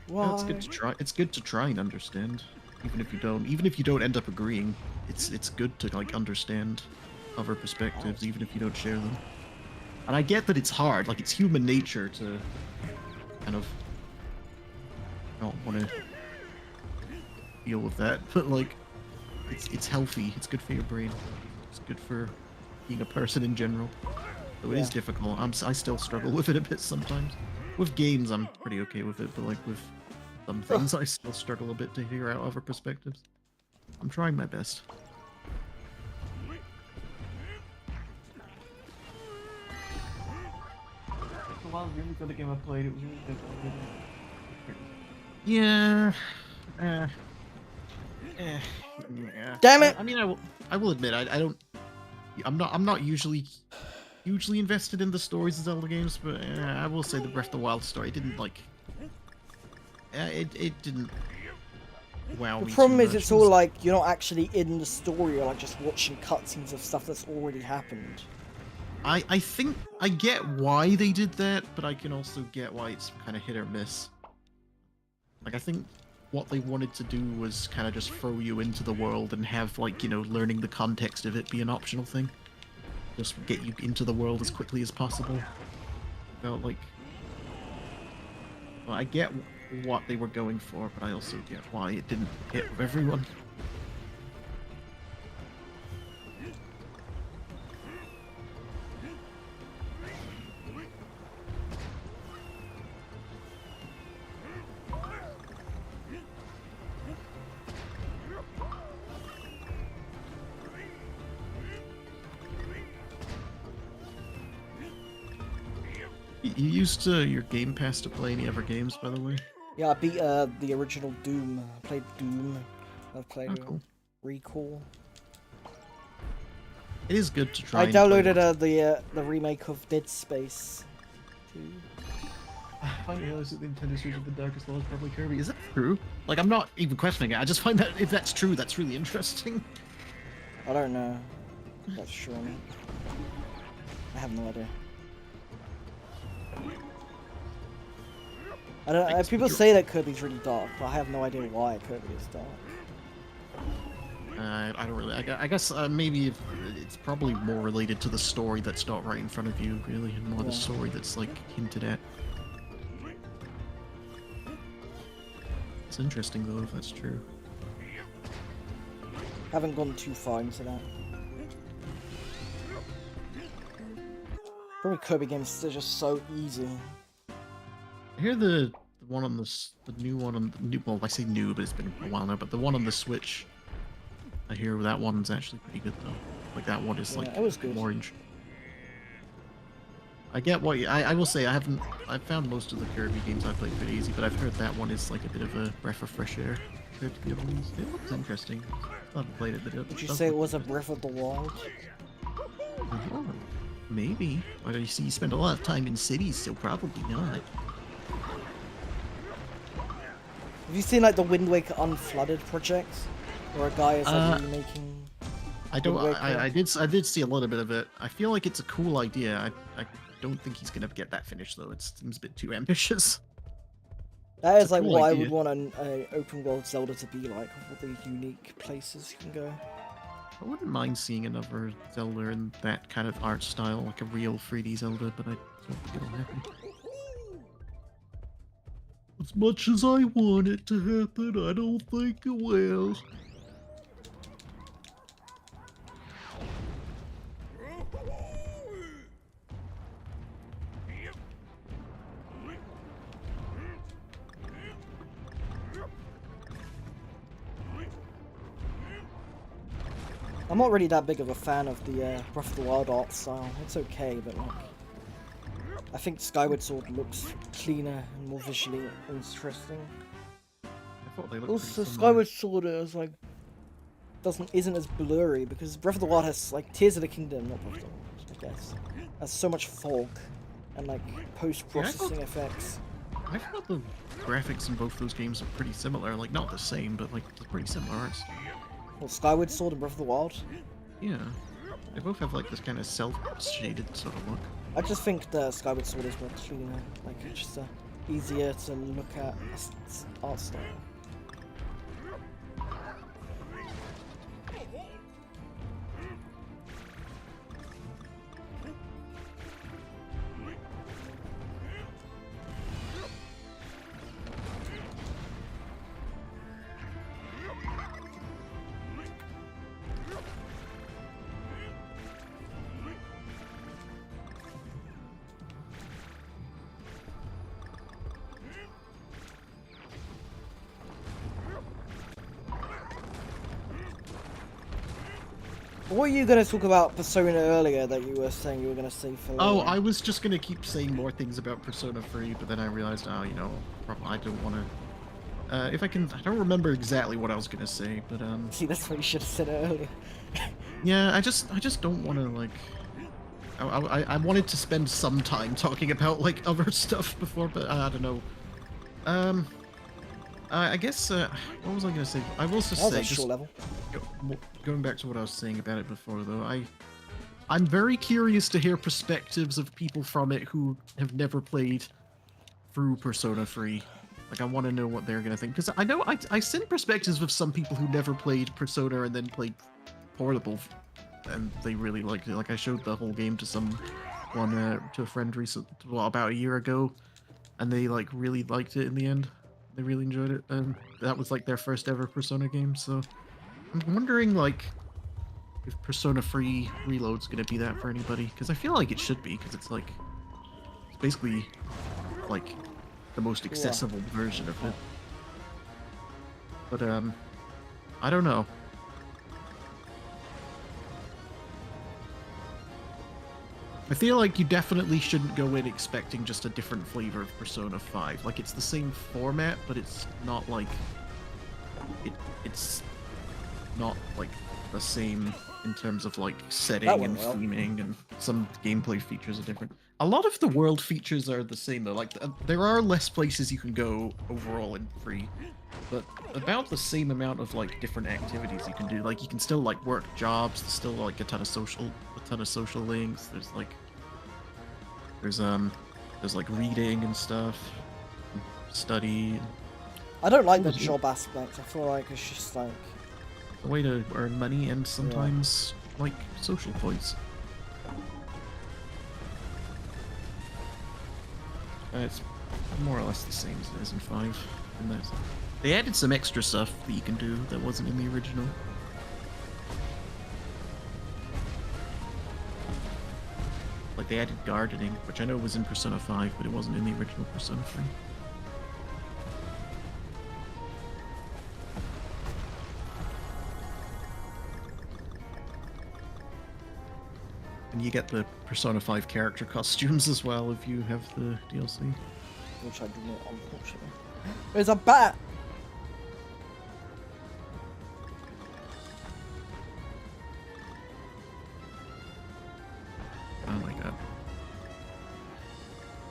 Why? No, it's good to try. It's good to try and understand, even if you don't. Even if you don't end up agreeing, it's good to like understand other perspectives, even if you don't share them. And I get that it's hard. Like it's human nature to kind of not want to deal with that, but like it's healthy. It's good for your brain. It's good for being a person in general. So it is difficult. I still struggle with it a bit sometimes. With games, I'm pretty okay with it, but like with some things, I still struggle a bit to hear out other perspectives. I'm trying my best. The last really good game I played, it was really good. Yeah. Yeah. Damn it! I mean, I will admit, I don't. I'm not usually hugely invested in the stories of Zelda games, but I will say the Breath of the Wild story didn't like. It didn't wow The me problem too is much. it's all like you're not actually in the story, you're like just watching cutscenes of stuff that's already happened. I think I get why they did that, but I can also get why it's kind of hit or miss. Like I think what they wanted to do was kind of just throw you into the world and have like, you know, learning the context of it be an optional thing. Just get you into the world as quickly as possible. Felt like, well, I get what they were going for, but I also get why it didn't hit with everyone. You used your Game Pass to play any other games, by the way? Yeah, I beat the original Doom. I played Doom. I've played cool. Recall. It is good to try. I downloaded the remake of Dead Space 2. I find it that the Nintendo Switch of the Darkest Law is probably Kirby. Is that true? Like, I'm not even questioning it. I just find that if that's true, that's really interesting. I don't know if that's true or not. I have no idea. I don't. People say that Kirby's really dark, but I have no idea why Kirby is dark. I don't really. I guess maybe it's probably more related to the story that's not right in front of you, really, and more the story that's like hinted at. It's interesting though if that's true. Haven't gone too far into that. Probably Kirby games are just so easy. I hear the one on the new one on the new. Well, I say new, but it's been a while now. But the one on the Switch, I hear that one's actually pretty good though. Like that one is like it was good. orange. I get what I will say. I've found most of the Kirby games I played pretty easy, but I've heard that one is like a bit of a breath of fresh air compared to the other ones. It looks interesting. I haven't played it, but Would you say it was a Breath of the Wild? Oh, maybe. Well, you see, you spend a lot of time in cities, so probably not. Have you seen like the Wind Waker Unflooded project, where a guy is like remaking? I don't. I did see a little bit of it. I feel like it's a cool idea. I don't think he's gonna get that finished though. It seems a bit too ambitious. That is like what I would want an open world Zelda to be like, with all the unique places you can go. I wouldn't mind seeing another Zelda in that kind of art style, like a real 3D Zelda, but I don't think it'll happen. As much as I want it to happen, I don't think it will. I'm not really that big of a fan of the Breath of the Wild art style. It's okay, but like, I think Skyward Sword looks cleaner and more visually interesting. I thought they looked Also, pretty Skyward Sword is like isn't as blurry because Breath of the Wild has like Tears of the Kingdom, not Breath of the Wild, I guess, has so much fog and like post-processing effects. I thought the graphics in both those games are pretty similar. Like not the same, but like pretty similar arts. Well, Skyward Sword and Breath of the Wild. Yeah. They both have like this kind of self-shaded sort of look. I just think the Skyward Sword is more cleaner, like it's just easier to look at art style. What were you going to talk about Persona earlier that you were saying you were going to say for later? Oh, I was just going to keep saying more things about Persona 3, but then I realized, oh, you know, I don't want to... if I can... I don't remember exactly what I was going to say, but... See, that's what you should have said earlier. Yeah, I just don't want to, like... I wanted to spend some time talking about, like, other stuff before, but I don't know. I guess, what was I going to say? I will also say... Just level. Going back to what I was saying about it before, though, I'm very curious to hear perspectives of people from it who have never played through Persona 3. Like, I want to know what they're going to think. Because I know I sent perspectives of some people who never played Persona and then played Portable, and they really liked it. Like, I showed the whole game to to a friend recently, well, about a year ago, and they, like, really liked it in the end. They really enjoyed it, and that was, like, their first ever Persona game, so... I'm wondering, like, if Persona 3 Reload's gonna be that for anybody, because I feel like it should be, because it's, like, it's basically, like, the most accessible version of it. But, I don't know. I feel like you definitely shouldn't go in expecting just a different flavor of Persona 5. Like, it's the same format, but it's not, like, it's not like the same in terms of like setting and theming, and some gameplay features are different. A lot of the world features are the same though. Like there are less places you can go overall in 3, but about the same amount of like different activities you can do. Like you can still like work jobs. There's still like a ton of social links. There's like reading and stuff, study. I don't like the job aspect. I feel like it's just like a way to earn money and sometimes like social points. It's more or less the same as it is in 5. And they added some extra stuff that you can do that wasn't in the original. Like they added gardening, which I know was in Persona 5, but it wasn't in the original Persona 3. And you get the Persona 5 character costumes as well if you have the DLC. Which I do not, unfortunately. There's a bat! Oh my god.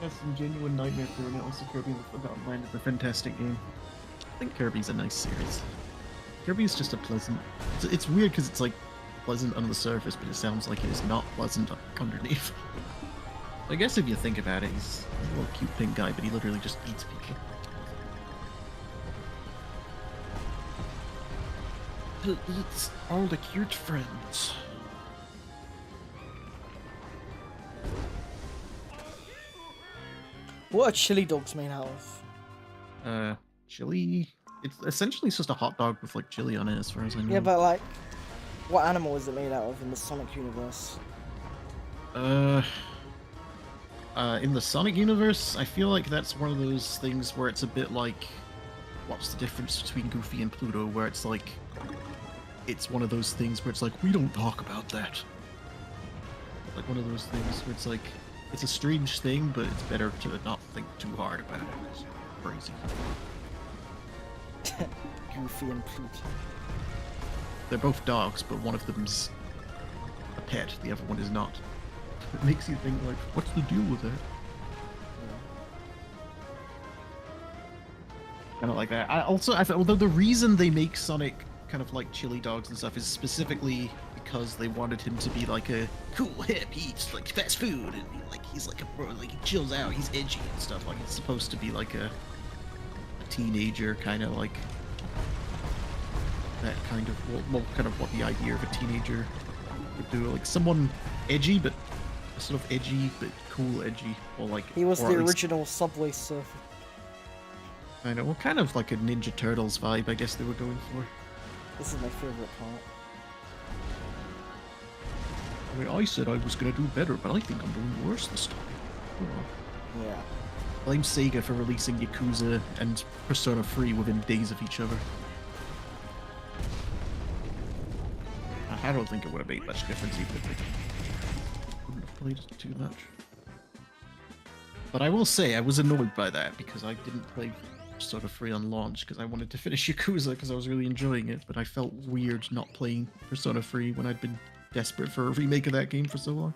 That's some genuine nightmare for it. Also, Kirby and the Forgotten Land is a fantastic game. I think Kirby's a nice series. Kirby's just a pleasant... It's weird because it's like pleasant on the surface, but it sounds like it is not pleasant underneath. I guess if you think about it, he's a little cute pink guy, but he literally just eats people. He eats all the cute friends. What are chili dogs made out of? Chili... It's essentially just a hot dog with like chili on it, as far as I know. Yeah, but like, what animal is it made out of in the Sonic universe? In the Sonic universe, I feel like that's one of those things where it's a bit like, what's the difference between Goofy and Pluto, where it's like, it's one of those things where it's like, we don't talk about that. Like one of those things where it's like, it's a strange thing, but it's better to not think too hard about it. It's crazy. Goofy and Pluto. They're both dogs, but one of them's a pet, the other one is not. It makes you think, like, what's the deal with that? Kind of like that. Although the reason they make Sonic kind of like chili dogs and stuff is specifically because they wanted him to be like a cool hip. He eats like fast food and like he's like a bro, like he chills out. He's edgy and stuff. Like it's supposed to be like a teenager kind of like that kind of well, kind of what the idea of a teenager would do. Like someone edgy, but sort of edgy but cool edgy, or like he was or the at least- original Subway Surfer. I know, well, kind of like a Ninja Turtles vibe, I guess they were going for. This is my favorite part. I mean, I said I was gonna do better, but I think I'm doing worse this time. Oh. Yeah. Blame Sega for releasing Yakuza and Persona 3 within days of each other. I don't think it would have made much difference even if they wouldn't have played it too much. But I will say, I was annoyed by that because I didn't play Persona 3 on launch because I wanted to finish Yakuza because I was really enjoying it, but I felt weird not playing Persona 3 when I'd been desperate for a remake of that game for so long.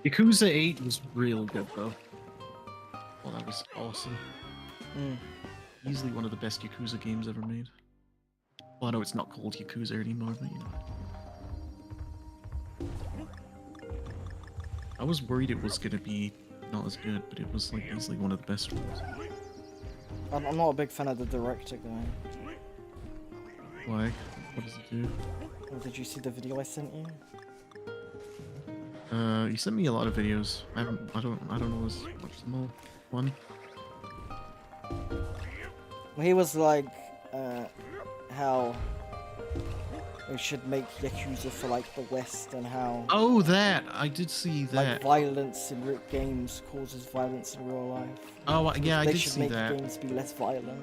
Yakuza 8 was real good though. Well, that was awesome. Easily one of the best Yakuza games ever made. Well, I know it's not called Yakuza anymore, but you know. I was worried it was gonna be not as good, but it was like easily one of the best ones. I'm not a big fan of the director guy. Why? What does it do? Oh, did you see the video I sent you? You sent me a lot of videos. I don't know what's them all. One. Well, he was like, how they should make Yakuza for like the West and how Oh, that! I did see that. like violence in games causes violence in real life. Oh, yeah, I They did should see make that. games be less violent.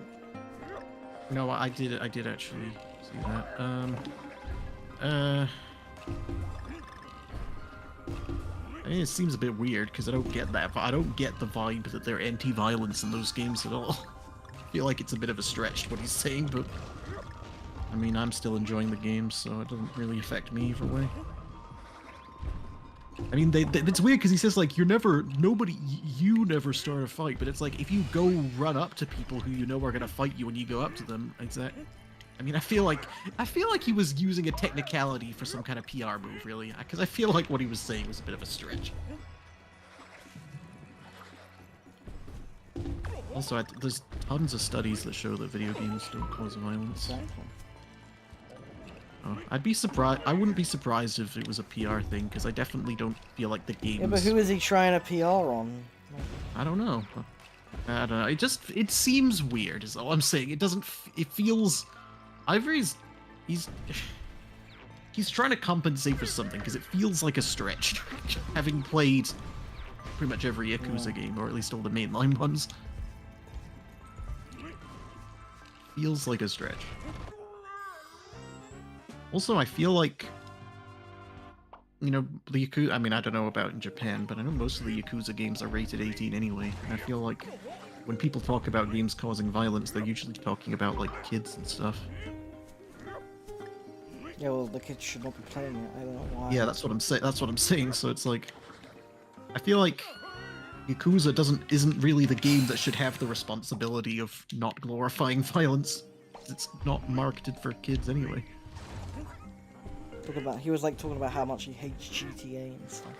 No, I did actually see that. I mean, it seems a bit weird because I don't get that. I don't get the vibe that they're anti-violence in those games at all. I feel like it's a bit of a stretch what he's saying, but I mean, I'm still enjoying the game, so it doesn't really affect me either way. I mean, it's weird because he says like you never start a fight, but it's like if you go run up to people who you know are gonna fight you when you go up to them, I mean, I feel like he was using a technicality for some kind of PR move, really, because I feel like what he was saying was a bit of a stretch. Also, there's tons of studies that show that video games don't cause violence. Exactly. Oh, I'd be surprised. I wouldn't be surprised if it was a PR thing, because I definitely don't feel like the games. Yeah, but who is he trying to PR on? I don't know. I don't know. It seems weird. Is all I'm saying. It doesn't. It feels. Either he's trying to compensate for something because it feels like a stretch, having played pretty much every Yakuza game, or at least all the mainline ones. Feels like a stretch. Also, I feel like, you know, the Yakuza. I mean, I don't know about in Japan, but I know most of the Yakuza games are rated 18 anyway. And I feel like when people talk about games causing violence, they're usually talking about like kids and stuff. Yeah, well, the kids should not be playing it. I don't know why. Yeah, that's what I'm saying. That's what I'm saying. So it's like, I feel like Yakuza isn't really the game that should have the responsibility of not glorifying violence. It's not marketed for kids anyway. He was like talking about how much he hates GTA and stuff.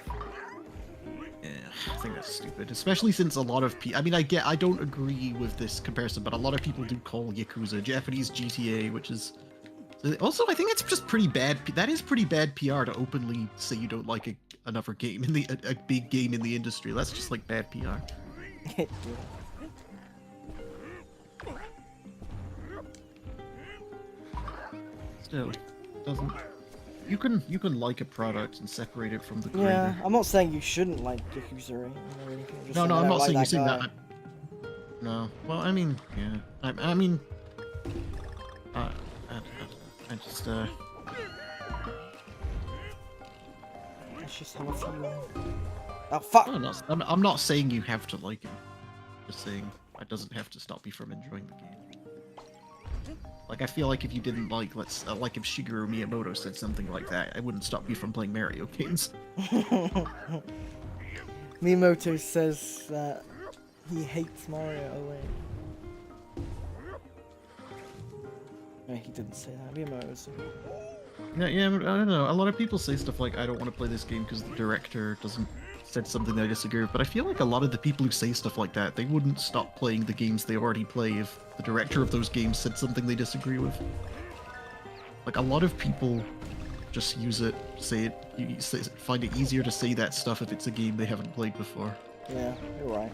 Yeah, I think that's stupid. Especially since a lot of people. I mean, I don't agree with this comparison, but a lot of people do call Yakuza Japanese GTA, which is. Also, I think it's just pretty bad. That is pretty bad PR to openly say you don't like another game in a big game in the industry. That's just like bad PR. Yeah. Still, doesn't. you can like a product and separate it from the Yeah, creator. I'm not saying you shouldn't like Yakuza or anything. I'm just No, saying no, I I'm don't not like saying you're that saying guy. that. No. Well, I mean, yeah. I mean, I, I just That's just how I feel. Oh fuck! I'm not saying you have to like him. Just saying it doesn't have to stop you from enjoying the game. Like I feel like if you didn't like, like if Shigeru Miyamoto said something like that, it wouldn't stop you from playing Mario games. Miyamoto says that he hates Mario. Oh wait. No, he didn't say that. Miyamoto's. Yeah, but I don't know. A lot of people say stuff like, "I don't want to play this game because the director doesn't said something that I disagree with." But I feel like a lot of the people who say stuff like that, they wouldn't stop playing the games they already play if the director of those games said something they disagree with. Like a lot of people just use it, find it easier to say that stuff if it's a game they haven't played before. Yeah, you're right.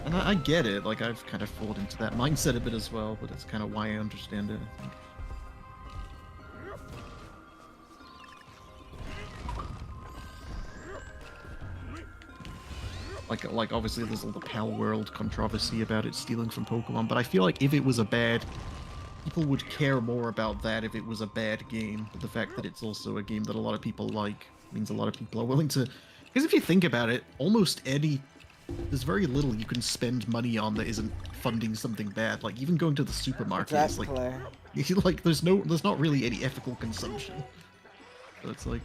And I get it. Like I've kind of fallen into that mindset a bit as well, but that's kind of why I understand it, I think. Like obviously there's all the Pal World controversy about it stealing from Pokemon, but I feel like if it was a bad, people would care more about that if it was a bad game. But the fact that it's also a game that a lot of people like means a lot of people are willing to. Because if you think about it, there's very little you can spend money on that isn't funding something bad. Like even going to the supermarket is like, Exactly. there's not really any ethical consumption. So it's like.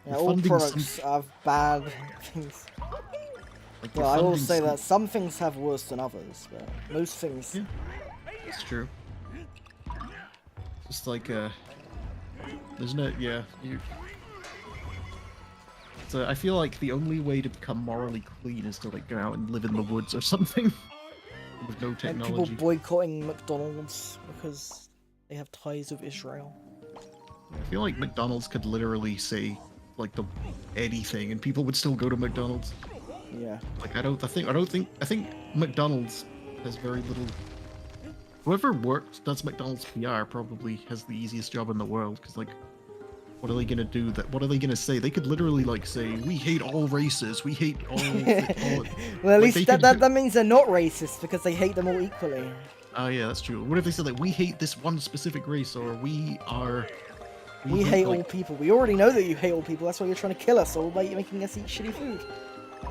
Yeah, all products have bad things. Like well, I will say that some things have worse than others, but most things. Yeah, that's true. Just like there's no So I feel like the only way to become morally clean is to like go out and live in the woods or something with no technology. And people boycotting McDonald's because they have ties with Israel. I feel like McDonald's could literally say like anything and people would still go to McDonald's. Yeah. Like I think McDonald's has very little. Whoever does McDonald's PR probably has the easiest job in the world because like, what are they gonna do? What are they gonna say? They could literally like say, "We hate all races. We hate all." Well, at least that means they're not racist because they hate them all equally. Oh yeah, that's true. What if they said like, "We hate this one specific race," or "We hate all people." We already know that you hate all people. That's why you're trying to kill us all by making us eat shitty food.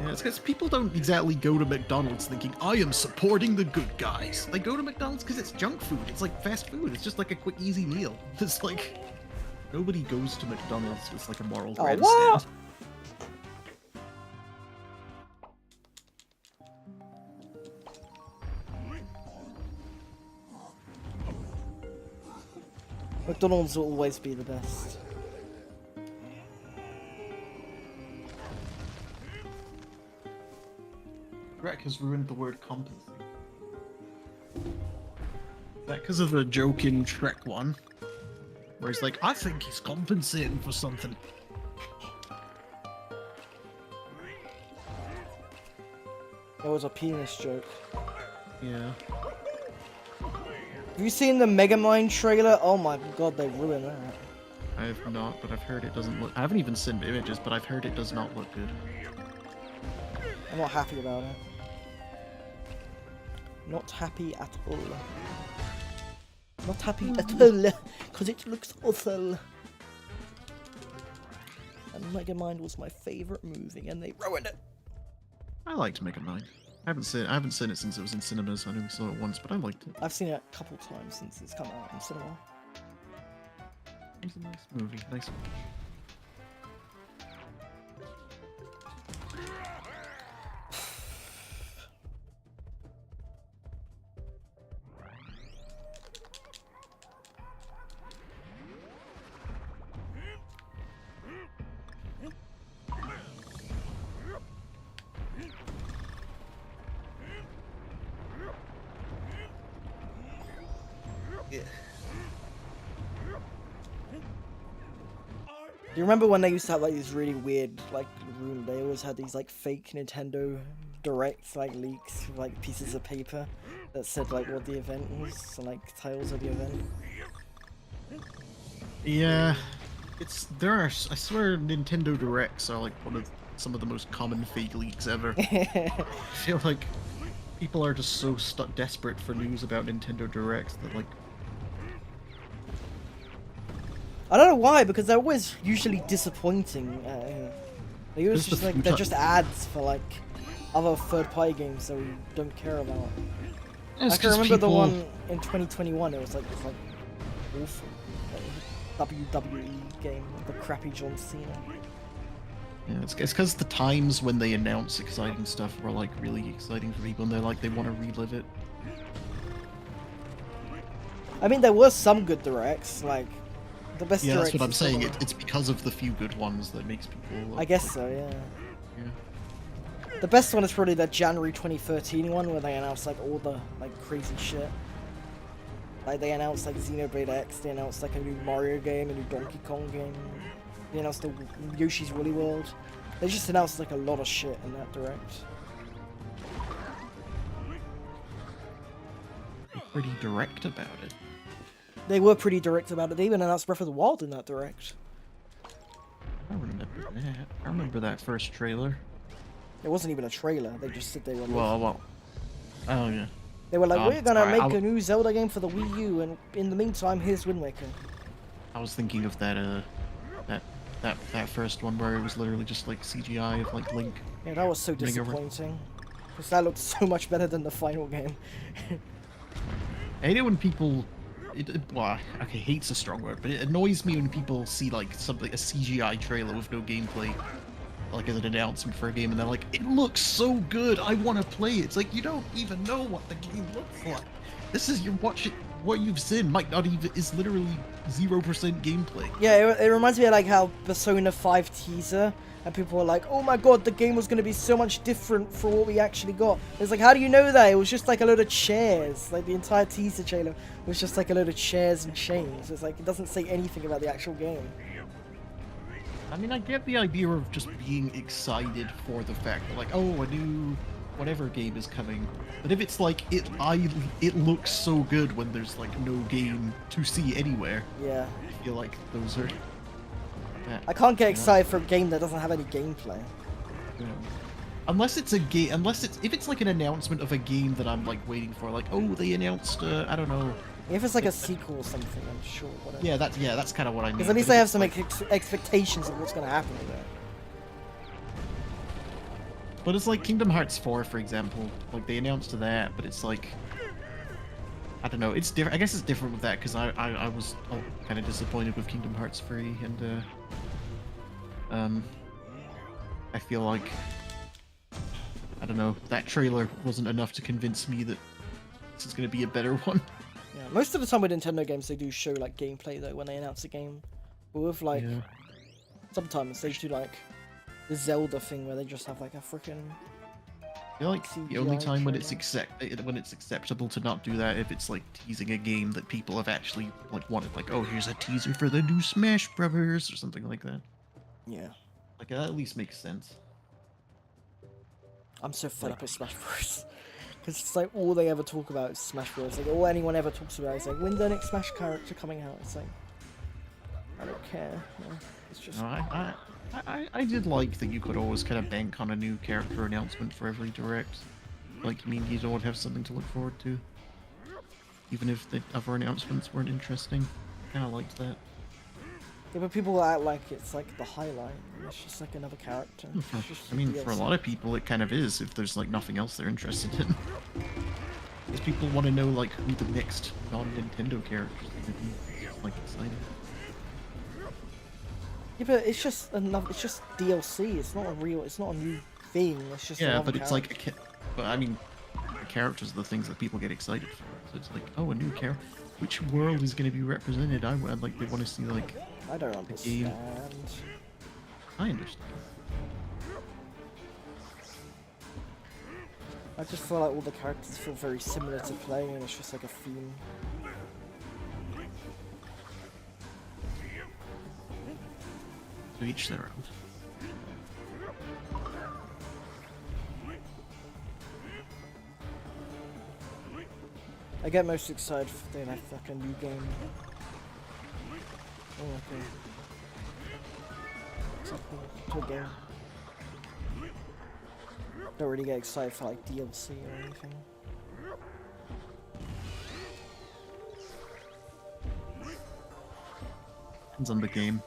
Yeah, it's because people don't exactly go to McDonald's thinking, "I am supporting the good guys." They go to McDonald's because it's junk food. It's like fast food. It's just like a quick, easy meal. It's like nobody goes to McDonald's with like a moral grandstand. McDonald's will always be the best. Greg has ruined the word compensate. Is that because of the joke in Shrek 1? Where he's like, I think he's compensating for something. It was a penis joke. Yeah. Have you seen the Megamind trailer? Oh my god, they ruined that. I have not, but I've heard it doesn't look... I haven't even seen images, but I've heard it does not look good. I'm not happy about it. Not happy at all. Not happy at all, because it looks awful. And Megamind was my favourite movie, and they ruined it. I liked Megamind. I haven't seen it since it was in cinemas. I only saw it once, but I liked it. I've seen it a couple times since it's come out in cinema. It was a nice movie. Nice watch. Do you remember when they used to have like these really weird like room? They always had these like fake Nintendo Direct like leaks with like pieces of paper that said like what the event was and like titles of the event. Yeah, I swear Nintendo Directs are like some of the most common fake leaks ever. I feel like people are just so stuck desperate for news about Nintendo Directs that like I don't know why, because they're always usually disappointing. They always because the just like they're just ads for like other third-party games that we don't care about. it's I can 'cause remember the people one in 2021. It was like awful. WWE game, the crappy John Cena. yeah, it's because the times when they announce exciting stuff were like really exciting for people, and they want to relive it. I mean, there were some good directs, like the best Yeah, that's directs what I'm is sort saying. of- It's because of the few good ones that makes people. I guess so, yeah. Yeah. The best one is probably that January 2013 one where they announced like all the like crazy shit. Like they announced like Xenoblade X, they announced like a new Mario game, a new Donkey Kong game, they announced the Yoshi's Woolly World. They just announced like a lot of shit in that direct. They're pretty direct about it. They were pretty direct about it. They even announced Breath of the Wild in that direct. I remember that. I remember that first trailer. It wasn't even a trailer. They just said they were. Well. Oh yeah. They were like, we're gonna sorry, make a new Zelda game for the Wii U, and in the meantime, here's Wind Waker. I was thinking of that that first one where it was literally just like CGI of like Link. Yeah, that was so disappointing. Because that looked so much better than the final game. I hate it when people. Well, okay, hate's a strong word, but it annoys me when people see like something a CGI trailer with no gameplay, like as an announcement for a game, and they're like, "It looks so good, I want to play it." It's like you don't even know what the game looks like. This is what you've seen might not even is literally 0% gameplay. Yeah, it reminds me of like how Persona 5 teaser, and people were like, oh my god, the game was going to be so much different from what we actually got. It's like, how do you know that? It was just like a load of chairs. Like the entire teaser trailer was just like a load of chairs and chains. It's like, it doesn't say anything about the actual game. I mean, I get the idea of just being excited for the fact that, like, oh, a new whatever game is coming. But if it's like it looks so good when there's like no game to see anywhere. Yeah. I feel like those are. I can't get excited for a game that doesn't have any gameplay. Yeah. Unless it's a game, if it's like an announcement of a game that I'm like waiting for, like, oh, they announced, I don't know. If it's like a sequel or something, I'm sure. Whatever. Yeah, that's kind of what I mean. Because at least they have some expectations of what's going to happen with it. But it's like Kingdom Hearts 4, for example. Like they announced that, but it's like, I don't know. It's different. I guess it's different with that because I was kind of disappointed with Kingdom Hearts 3, and I feel like, I don't know, that trailer wasn't enough to convince me that this is going to be a better one. Yeah, most of the time with Nintendo games, they do show like gameplay though when they announce a game. But with like, sometimes they do like the Zelda thing where they just have like a freaking. I feel like the only time when it's acceptable to not do that if it's like teasing a game that people have actually like wanted, like, oh, here's a teaser for the new Smash Brothers or something like that. Yeah. Like that at least makes sense. I'm so fed up with Smash Bros. Because it's like all they ever talk about is Smash Bros. Like all anyone ever talks about is like, when's the next Smash character coming out? It's like, I don't care. No, it's just. No, I did like that you could always kind of bank on a new character announcement for every direct. Like, I mean, you don't have something to look forward to. Even if the other announcements weren't interesting. I kind of liked that. Yeah, but people act like it's like the highlight. And it's just like another character. I mean, for a lot of people, it kind of is if there's like nothing else they're interested in. Because people want to know like who the next non-Nintendo character is going to be. It's like exciting. Yeah, but it's just another. It's just DLC. It's not a real. It's not a new thing. It's just. Yeah, but character. it's like, but I mean, the characters are the things that people get excited for. So it's like, oh, a new character. Which world is going to be represented? I'd like they want to see like. I don't understand. I understand. I just feel like all the characters feel very similar to play, and it's just like a theme. To each their own. I get most excited for doing like a new game. Oh, okay. It's a cool game. Don't really get excited for like DLC or anything. Depends on the game.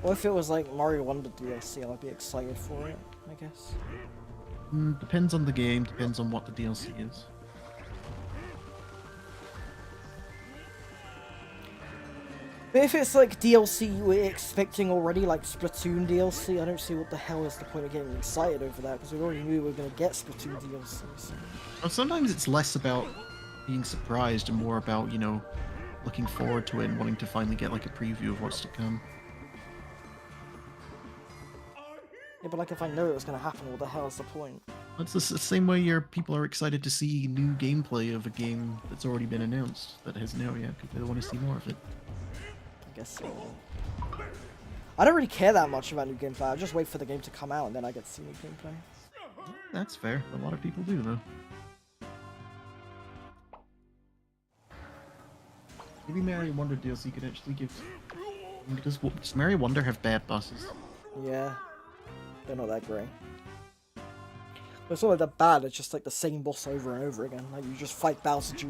Well, if it was like Mario Wonder DLC, I'd be excited for it, I guess. Depends on the game, depends on what the DLC is. But if it's like DLC we're expecting already, like Splatoon DLC, I don't see what the hell is the point of getting excited over that, because we already knew we were going to get Splatoon DLC. So. Well, sometimes it's less about being surprised and more about, you know, looking forward to it and wanting to finally get like a preview of what's to come. Yeah, but like if I know it was going to happen, what the hell is the point? It's the same way people are excited to see new gameplay of a game that's already been announced that hasn't out yet because they want to see more of it. I guess so. I don't really care that much about new gameplay. I just wait for the game to come out and then I get to see new gameplay. That's fair. A lot of people do, though. Maybe Mario Wonder DLC could actually give... Does Mario Wonder have bad bosses? Yeah. They're not that great. But it's not like that bad, it's just like the same boss over and over again. Like you just fight Bowser Jr.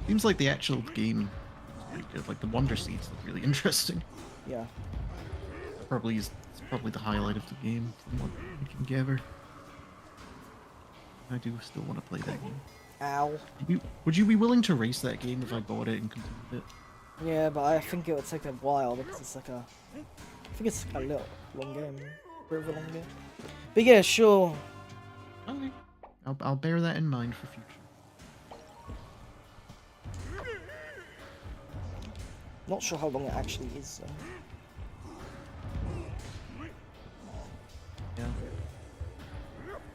Seems like the actual game is really good. Like the Wonder Seeds look really interesting. Yeah. It's probably the highlight of the game from what I can gather. I do still want to play that game. Ow. Would you be willing to race that game if I bought it and completed it? Yeah, but I think it would take a while because it's like a... I think it's like a little long game. Bit of a long game. But yeah, sure. Okay. I'll bear that in mind for future. Not sure how long it actually is though.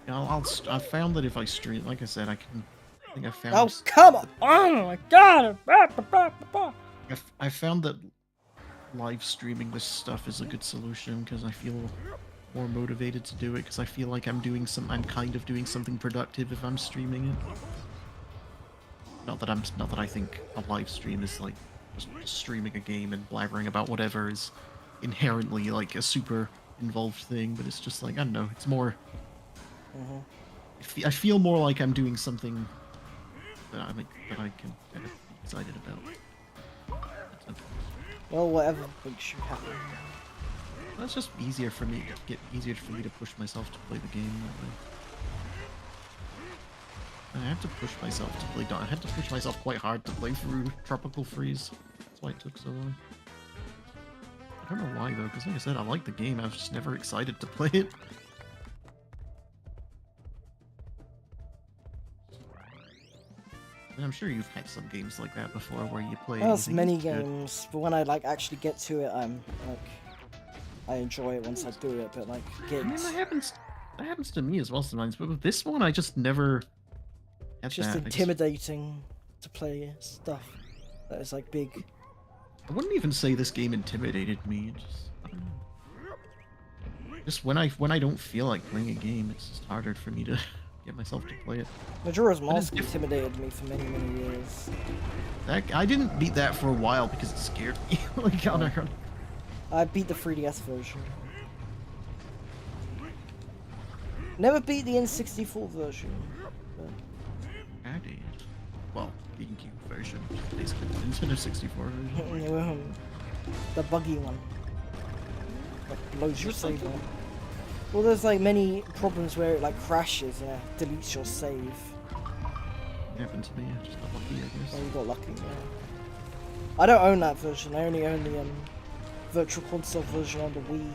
Yeah. I found that if I stream, like I said, I think I found. Oh come on! Oh my god! I found that live streaming this stuff is a good solution because I feel more motivated to do it because I feel like I'm kind of doing something productive if I'm streaming it. Not that I think a live stream is like just streaming a game and blabbering about whatever is inherently like a super involved thing, but it's just like, I don't know, it's more... I feel more like I'm doing something that I can kind of be excited about. Well, whatever makes you happy. That's just easier for me to push myself to play the game that way. I have to push myself to play. I had to push myself quite hard to play through Tropical Freeze. That's why it took so long. I don't know why though, because like I said, I like the game. I was just never excited to play it. And I'm sure you've had some games like that before, where you play. There's many games, but when I like actually get to it, I'm like, I enjoy it once I do it. But like, I mean, that happens to me as well sometimes. But with this one, I just never. It's just intimidating to play stuff that is like big. I wouldn't even say this game intimidated me. I don't know. Just when I don't feel like playing a game, it's just harder for me to get myself to play it. Majora's Mask intimidated me for many years. I didn't beat that for a while because it scared me. Like, I beat the 3DS version. Never beat the N64 version. But... I did. Well, GameCube version, basically the Nintendo 64 version. The buggy one. That blows your save up. Well, there's like many problems where it like crashes and deletes your save. It happened to me. I just got lucky, I guess. Oh, you got lucky, yeah. I don't own that version. I only own the Virtual Console version on the Wii.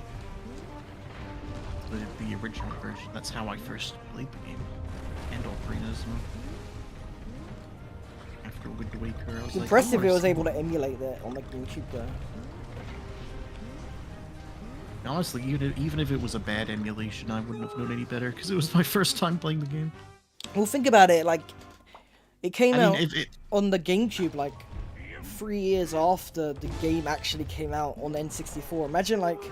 The original version. That's how I first played the game. And Ocarina as well. After Wind Waker, I was like, impressive it was able to emulate that on the GameCube though. Honestly, even if it was a bad emulation, I wouldn't have known any better because it was my first time playing the game. Well, think about it. Like, it came out on the GameCube like 3 years after the game actually came out on the N64. Imagine like,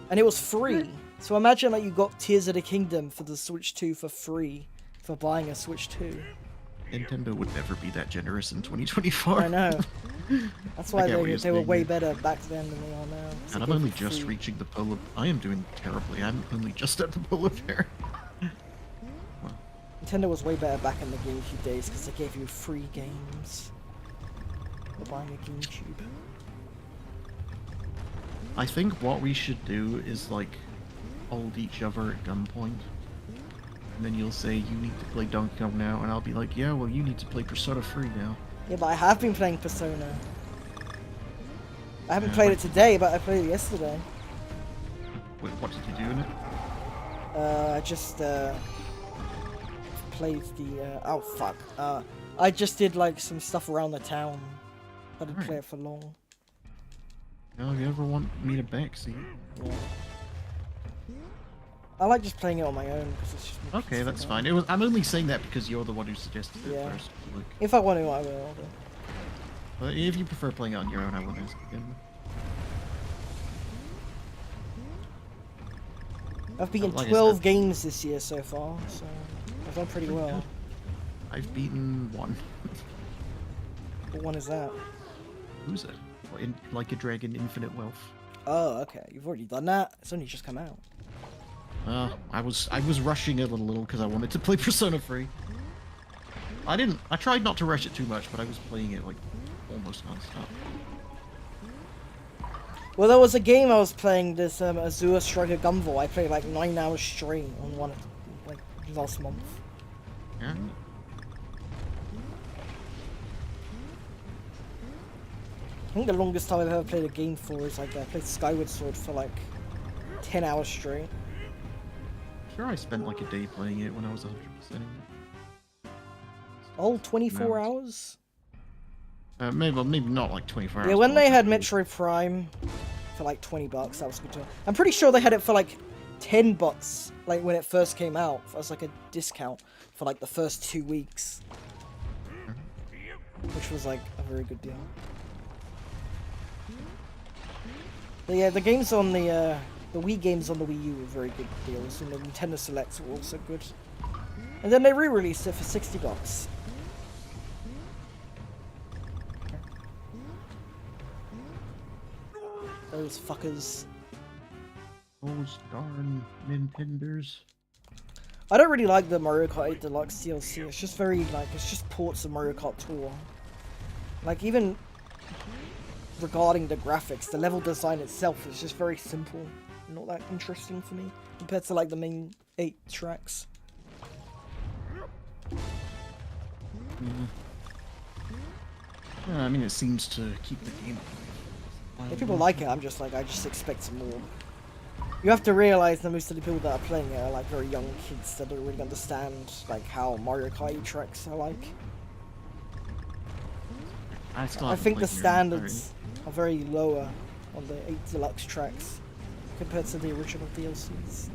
and it was free. So imagine like you got Tears of the Kingdom for the Switch 2 for free for buying a Switch 2. Nintendo would never be that generous in 2024. I know. That's why they were saying, way yeah. better back then than they are now. And I'm only just reaching the polar. I am doing terribly. I'm only just at the polar bear. Well, Nintendo was way better back in the GameCube days because they gave you free games for buying a GameCube. I think what we should do is like hold each other at gunpoint. And then you'll say, you need to play Donkey Kong now, and I'll be like, yeah, well, you need to play Persona 3 now. Yeah, but I have been playing Persona. I haven't played it today, but I played it yesterday. Wait, what did you do in it? I just played the oh fuck. I just did like some stuff around the town. I didn't play it for long. Well, if you ever want me to backseat. Yeah. I like just playing it on my own because it's just more Okay, that's peaceful. fine. I'm only saying that because you're the one who suggested it first. Like, If I want to, I will. but if you prefer playing it on your own, I won't ask again. I've beaten Like 12 games this year so far, so I've done pretty well. Good. I've beaten one. What one is that? Who's it? Like a Dragon Infinite Wealth. Oh, okay. You've already done that? It's only just come out. I was rushing it a little because I wanted to play Persona 3. I tried not to rush it too much, but I was playing it like almost non-stop. Well, there was a game I was playing, this Azure Striker Gunvolt. I played like 9 hours straight on one, like last month. Yeah. I think the longest time I've ever played a game for is like I played Skyward Sword for like 10 hours straight. Sure, I spent like a day playing it when I was 100% in it. All 24 hours? Maybe not like 24 hours. Yeah, when but they like had Metroid Prime for like $20, that was good too. I'm pretty sure they had it for like $10, like when it first came out, as like a discount for like the first 2 weeks, which was like a very good deal. But yeah, the games on the Wii games on the Wii U were very good deals, and the Nintendo Selects were also good. And then they re-released it for $60. Those fuckers. Those darn Nintenders. I don't really like the Mario Kart 8 Deluxe DLC. It's just very, like, it's just ports of Mario Kart Tour. Like, even regarding the graphics, the level design itself is just very simple. Not that interesting for me, compared to, like, the main 8 tracks. I mean, it seems to keep the game. If people like it, I'm just like, I just expect more. You have to realize that most of the people that are playing it are like very young kids that don't really understand like how Mario Kart 8 tracks are like. I think the standards are very lower on the 8 Deluxe tracks compared to the original DLCs.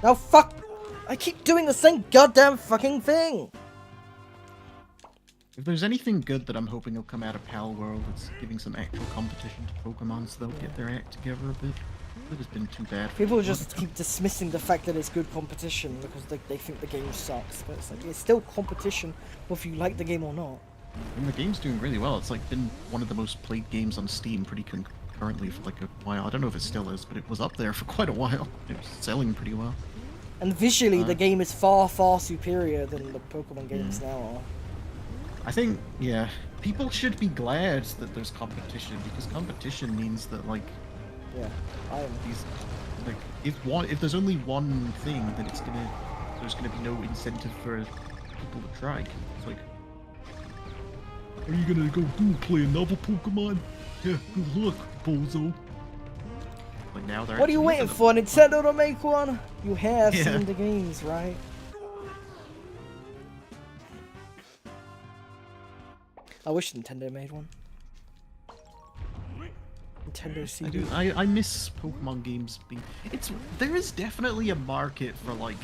Now fuck! I keep doing the same goddamn fucking thing! If there's anything good that I'm hoping will come out of Pal World, it's giving some actual competition to Pokemon so they'll get their act together a bit. It has been too bad. People just keep dismissing the fact that it's good competition because they think the game sucks, but it's like, it's still competition whether you like the game or not. I mean, the game's doing really well. It's like been one of the most played games on Steam pretty concurrently for like a while. I don't know if it still is, but it was up there for quite a while. It was selling pretty well. And visually, the game is far, far superior than the Pokemon games now are. I think, yeah, people should be glad that there's competition because competition means that like, yeah, I am. Like, if there's only one thing, then there's gonna be no incentive for people to try. It's like, are you gonna go play another Pokemon? Yeah, good luck, bozo. Like now they're. What are you waiting for, Nintendo to make one? You have seen the games, right? I wish Nintendo made one. Nintendo CD. I miss Pokemon games being. There is definitely a market for like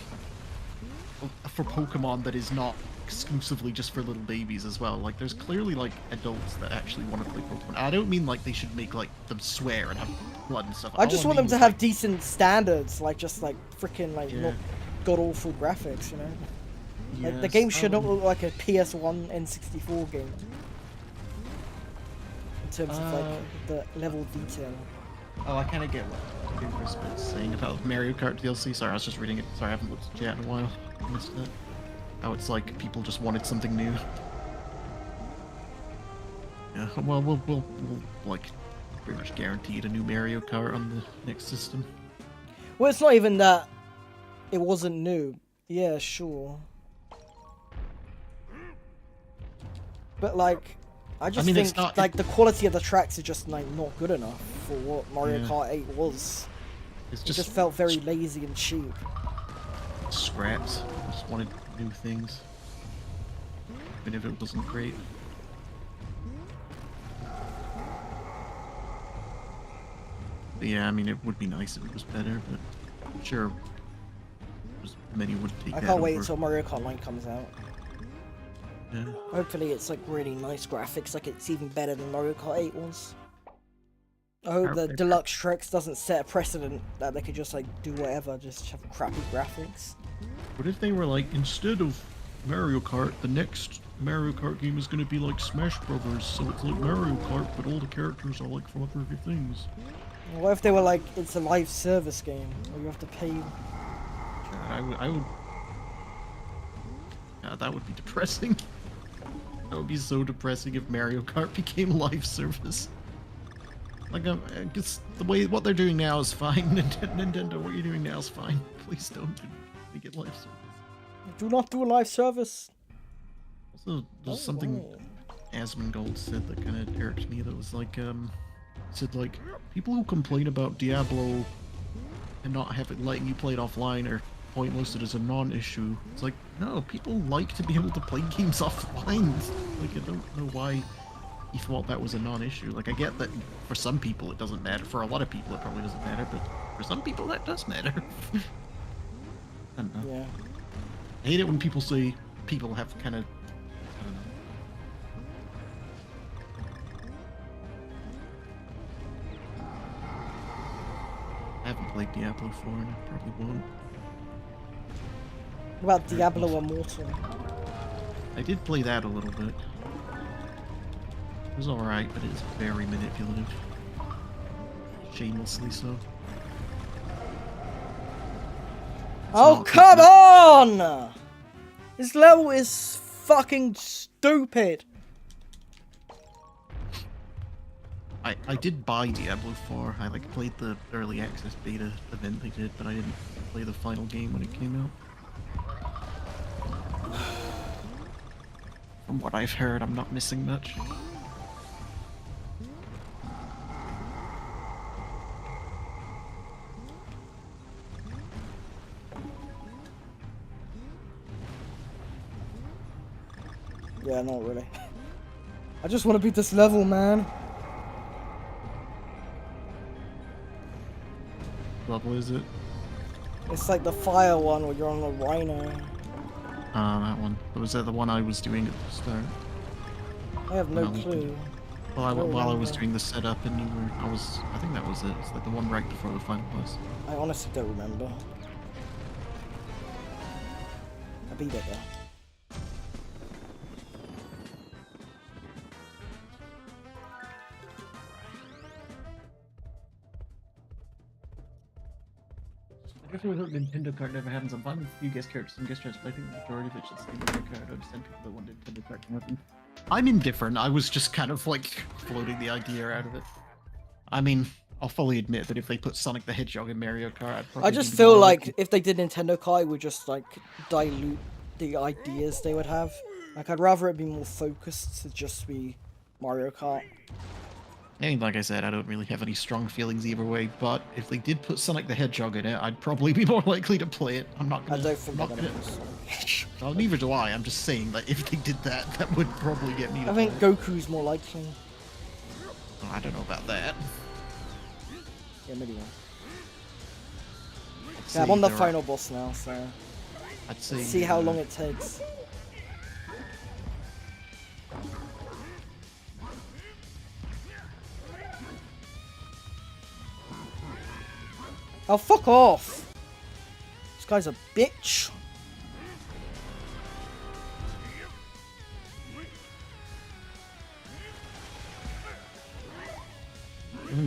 for Pokemon that is not exclusively just for little babies as well. Like, there's clearly like adults that actually want to play Pokemon. I don't mean like they should make like them swear and have blood and stuff. I just All want them mean to is, have like, decent standards, like just like freaking like Yeah. not god awful graphics, you know. Like the yes, game should not look like a PS1 N64 game. In terms of like the level detail. Oh, I kind of get what Chris was saying about Mario Kart DLC. Sorry, I was just reading it. Sorry, I haven't looked at chat in a while. I missed it. How it's like people just wanted something new. Yeah, well, we'll like pretty much guaranteed a new Mario Kart on the next system. Well, it's not even that it wasn't new. Yeah, sure. But like, I just mean, it's think not- like the quality of the tracks is just like not good enough for what Mario Yeah. Kart 8 was. It's It just felt very lazy and cheap. scraps. I just wanted new things, even if it wasn't great. But yeah, I mean, it would be nice if it was better, but I'm sure many would take I that can't wait over. until Mario Kart 9 comes out. Yeah. Hopefully it's like really nice graphics, like it's even better than Mario Kart 8 was. I hope the deluxe tracks doesn't set a precedent that they could just like do whatever, just have crappy graphics. What if they were like, instead of Mario Kart, the next Mario Kart game is going to be like Smash Brothers, so it's like Mario Kart, but all the characters are like from other things. What if they were like, it's a live service game, where you have to pay? God, I would. Yeah, that would be depressing. That would be so depressing if Mario Kart became live service. Like, I guess what they're doing now is fine. Nintendo, what you're doing now is fine. Please don't make it live service. Do not do a live service. Also, there's something Asmongold said that kind of irked me. That was like, said like, people who complain about Diablo and not letting you play it offline are pointless. It is a non-issue. It's like, no, people like to be able to play games offline. Like, I don't know why he thought that was a non-issue. Like, I get that for some people it doesn't matter. For a lot of people it probably doesn't matter, but for some people that does matter. I don't know. Yeah. I hate it when people say people have kind of, I don't know. I haven't played Diablo 4 and I probably won't. What about Diablo Immortal? I did play that a little bit. It was alright, but it's very manipulative. Shamelessly so. Oh, come on! This level is fucking stupid. I did buy Diablo 4. I like played the early access beta event they did, but I didn't play the final game when it came out. From what I've heard, I'm not missing much. Yeah, not really. I just want to beat this level, man. What level is it? It's like the fire one where you're on the rhino. That one. Was that the one I was doing at the start? I have no clue. While I was doing the setup and you were, I think that was it. It's like the one right before the final boss. I honestly don't remember. I beat it though. I definitely hope Nintendo Kart never happens. I'm fine with a few guest characters and guest characters, but I think the majority of it should stay Mario Kart. I understand people that want Nintendo Kart to happen. I'm indifferent. I was just kind of like floating the idea out of it. I mean, I'll fully admit that if they put Sonic the Hedgehog in Mario Kart, I'd probably I just feel like if they did Nintendo Kart, it would just like dilute the ideas they would have. Like I'd rather it be more focused to just be Mario Kart. I mean, like I said, I don't really have any strong feelings either way, but if they did put Sonic the Hedgehog in it, I'd probably be more likely to play it. I'm not gonna... I don't think they're not gonna gonna... do Sonic. Well, neither do I. I'm just saying that if they did that, that would probably get me to I think play it. Goku's more likely. Oh, I don't know about that. Yeah, maybe not. I'd Yeah, I'm say on the there are- final boss now, so... I'd say. See how long it takes. Oh, fuck off! This guy's a bitch.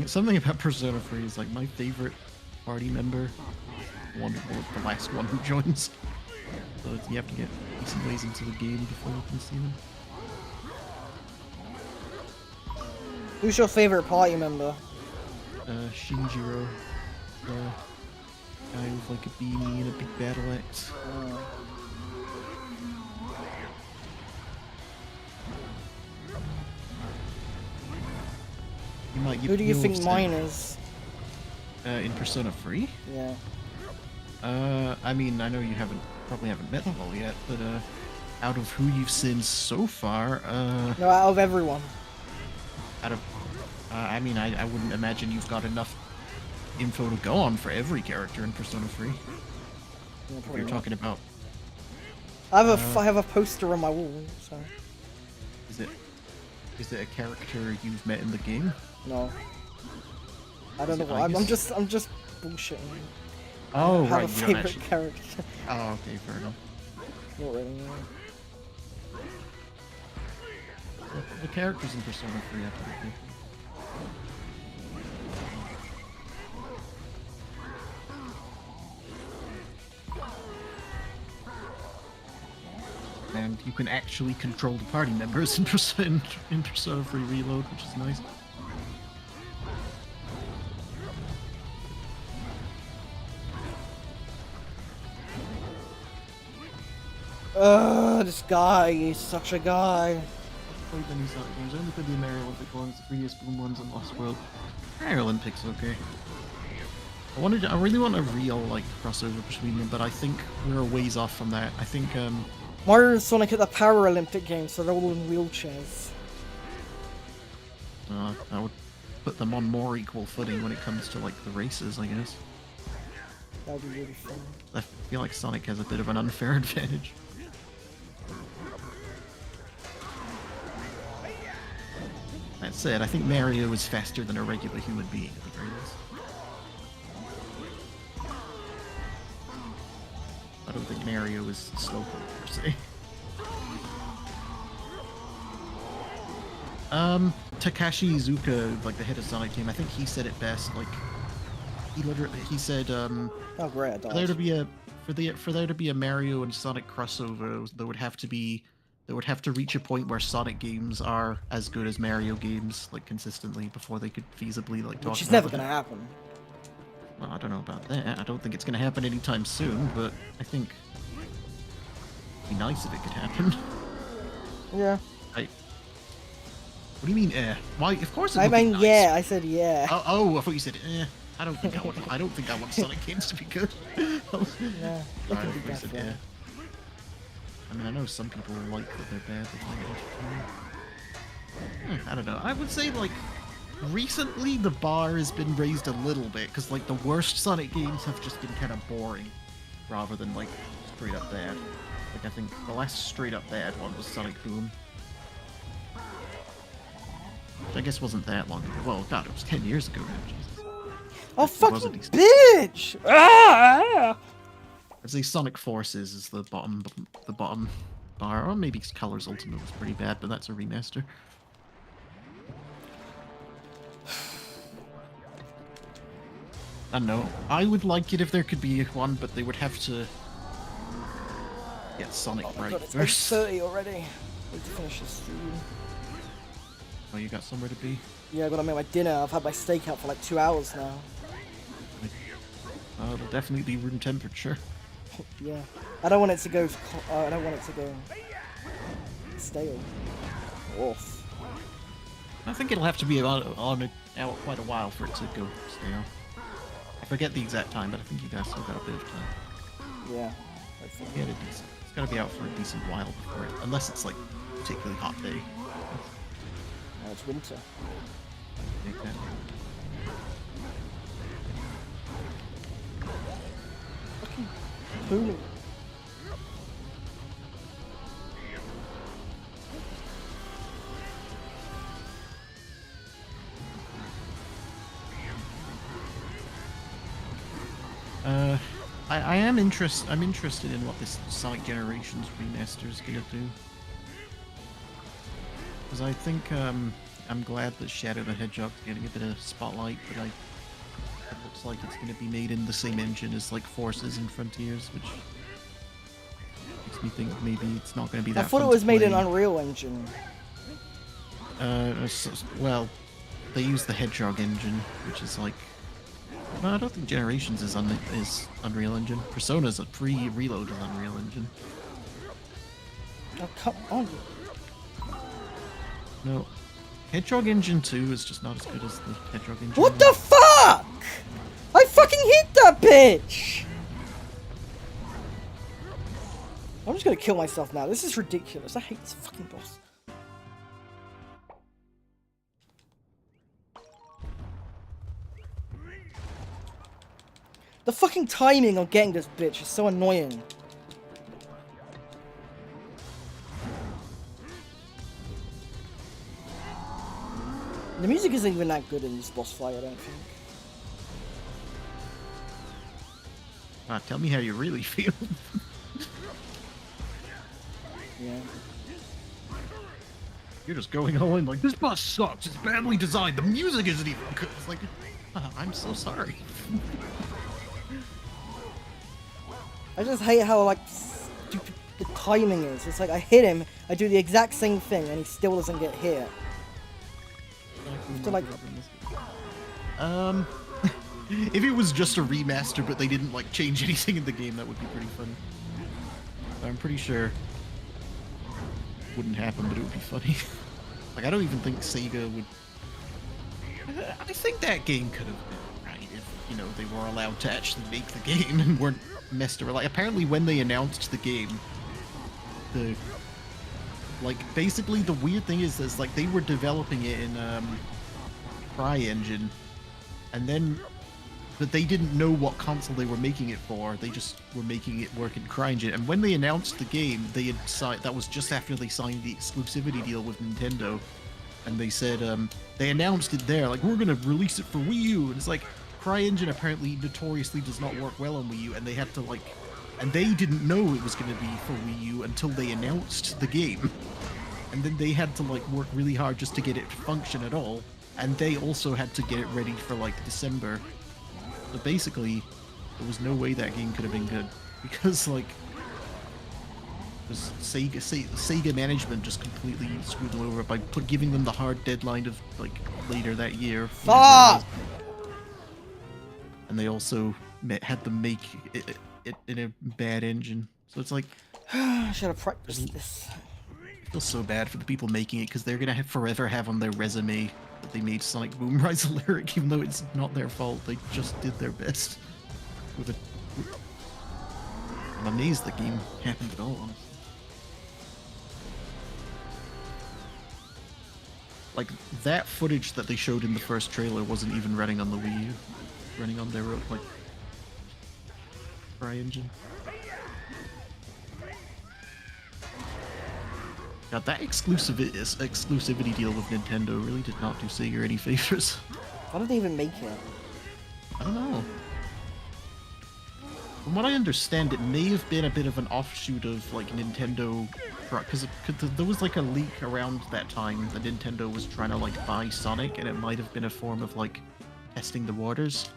Something about Persona 3 is like my favorite party member. The last one who joins. So you have to get decent ways into the game before you can see them. Who's your favorite party member? Shinjiro. The guy with like a beanie and a big battle axe. Who do you think mine is? In Persona 3? Yeah. I mean, I know you probably haven't met them all yet, but out of who you've seen so far, No, out of everyone. I mean, I wouldn't imagine you've got enough info to go on for every character in Persona 3. Yeah, If you're talking about... I have a poster on my wall, so... Is it a character you've met in the game? No. I don't know why. I'm just bullshitting. Oh, I have right. a favorite character. Oh, okay, fair enough. Not really, no. The characters in Persona 3 have to be good. And you can actually control the party members in Persona 3 Reload, which is nice. This guy, he's such a guy. Played many Sonic games. I only played the Mario Olympic ones, the previous Boom ones, and Lost World. Mario Olympics, okay. I really want a real like crossover between them, but I think we're a ways off from that. I think Mario and Sonic at the Paralympic Games, so they're all in wheelchairs. That would put them on more equal footing when it comes to like the races, I guess. That would be really fun. I feel like Sonic has a bit of an unfair advantage. That said, I think Mario is faster than a regular human being at the very least. I don't think Mario is slow per se. Takashi Iizuka, like the head of Sonic team, I think he said it best. Like, he said, oh great, I died. For there to be a Mario and Sonic crossover, there would have to reach a point where Sonic games are as good as Mario games, like consistently, before they could feasibly like talk. Which is about never it. gonna happen. Well, I don't know about that. I don't think it's gonna happen anytime soon, but I think it'd be nice if it could happen. Yeah. What do you mean, Why? Of course it I would be mean, nice. yeah. I said yeah. Oh, I thought you said, I don't think I want Sonic games to be good. Yeah. They Sorry, can I be thought you said, better. I mean, I know some people like that they're bad, but I don't know. I would say, like, recently the bar has been raised a little bit, because, like, the worst Sonic games have just been kind of boring, rather than, like, straight up bad. Like, I think the last straight up bad one was Sonic Boom. Which I guess wasn't that long ago. Well, God, it was 10 years ago now, Jesus. Oh, fucking bitch! Ah! I'd say Sonic Forces is the bottom bar, or maybe Colors Ultimate was pretty bad, but that's a remaster. I don't know. I would like it if there could be one, but they would have to get Sonic right God, it's first. 8:30 already. Need to finish this stream. Oh, you got somewhere to be? Yeah, I gotta make my dinner. I've had my steak out for like 2 hours now. It'll definitely be room temperature. Yeah. I don't want it to go. I don't want it to go stale. Oof. I think it'll have to be out quite a while for it to go stale. I forget the exact time, but I think you guys still got a bit of time. Yeah. Yeah, it's gotta be out for a decent while before it, unless it's like a particularly hot day. No, it's winter. Exactly. Fucking pony. I am interested. I'm interested in what this Sonic Generations remaster is gonna do. Because I think I'm glad that Shadow the Hedgehog's getting a bit of spotlight, but it looks like it's going to be made in the same engine as like Forces and Frontiers, which makes me think maybe it's not going to be that. I thought it was made in Unreal Engine. Well, they use the Hedgehog engine, which is like. No, I don't think Generations is Unreal Engine. Persona's a pre-reload is Unreal Engine. Oh, come on. No. Hedgehog Engine 2 is just not as good as the Hedgehog Engine. What the fuck? I fucking hit that bitch! I'm just gonna kill myself now. This is ridiculous. I hate this fucking boss. The fucking timing on getting this bitch is so annoying. The music isn't even that good in this boss fight, I don't think. Tell me how you really feel. Yeah. You're just going all in like, this boss sucks, it's badly designed, the music isn't even good. It's like, I'm so sorry. I just hate how, like, stupid the timing is. It's like, I hit him, I do the exact same thing, and he still doesn't get hit. Like, if it was just a remaster, but they didn't like change anything in the game, that would be pretty fun. I'm pretty sure it wouldn't happen, but it would be funny. Like, I don't even think Sega would. I think that game could have been right if, you know, they were allowed to actually make the game and weren't messed around. Like, apparently when they announced the game, basically the weird thing is like they were developing it in CryEngine, and then but they didn't know what console they were making it for. They just were making it work in CryEngine. And when they announced the game, they had signed. That was just after they signed the exclusivity deal with Nintendo, and they said they announced it there, like, we're gonna release it for Wii U, and it's like CryEngine apparently notoriously does not work well on Wii U, and they had to like. And they didn't know it was going to be for Wii U until they announced the game. And then they had to like work really hard just to get it to function at all. And they also had to get it ready for like December. So basically, there was no way that game could have been good. Because like, Sega management just completely screwed them over by giving them the hard deadline of like later that year. fuck! And they also had to make it in a bad engine, so it's like I should have practiced this. I feel so bad for the people making it because they're gonna forever have on their resume that they made Sonic Boom Rise a lyric, even though it's not their fault. They just did their best with it. I'm amazed the game happened at all, honestly. Like, that footage that they showed in the first trailer wasn't even running on the Wii U, running on their like CryEngine. God, that exclusivity deal with Nintendo really did not do Sega any favors. Why did they even make it? I don't know. From what I understand, it may have been a bit of an offshoot of like Nintendo, because there was like a leak around that time that Nintendo was trying to like buy Sonic, and it might have been a form of like testing the waters.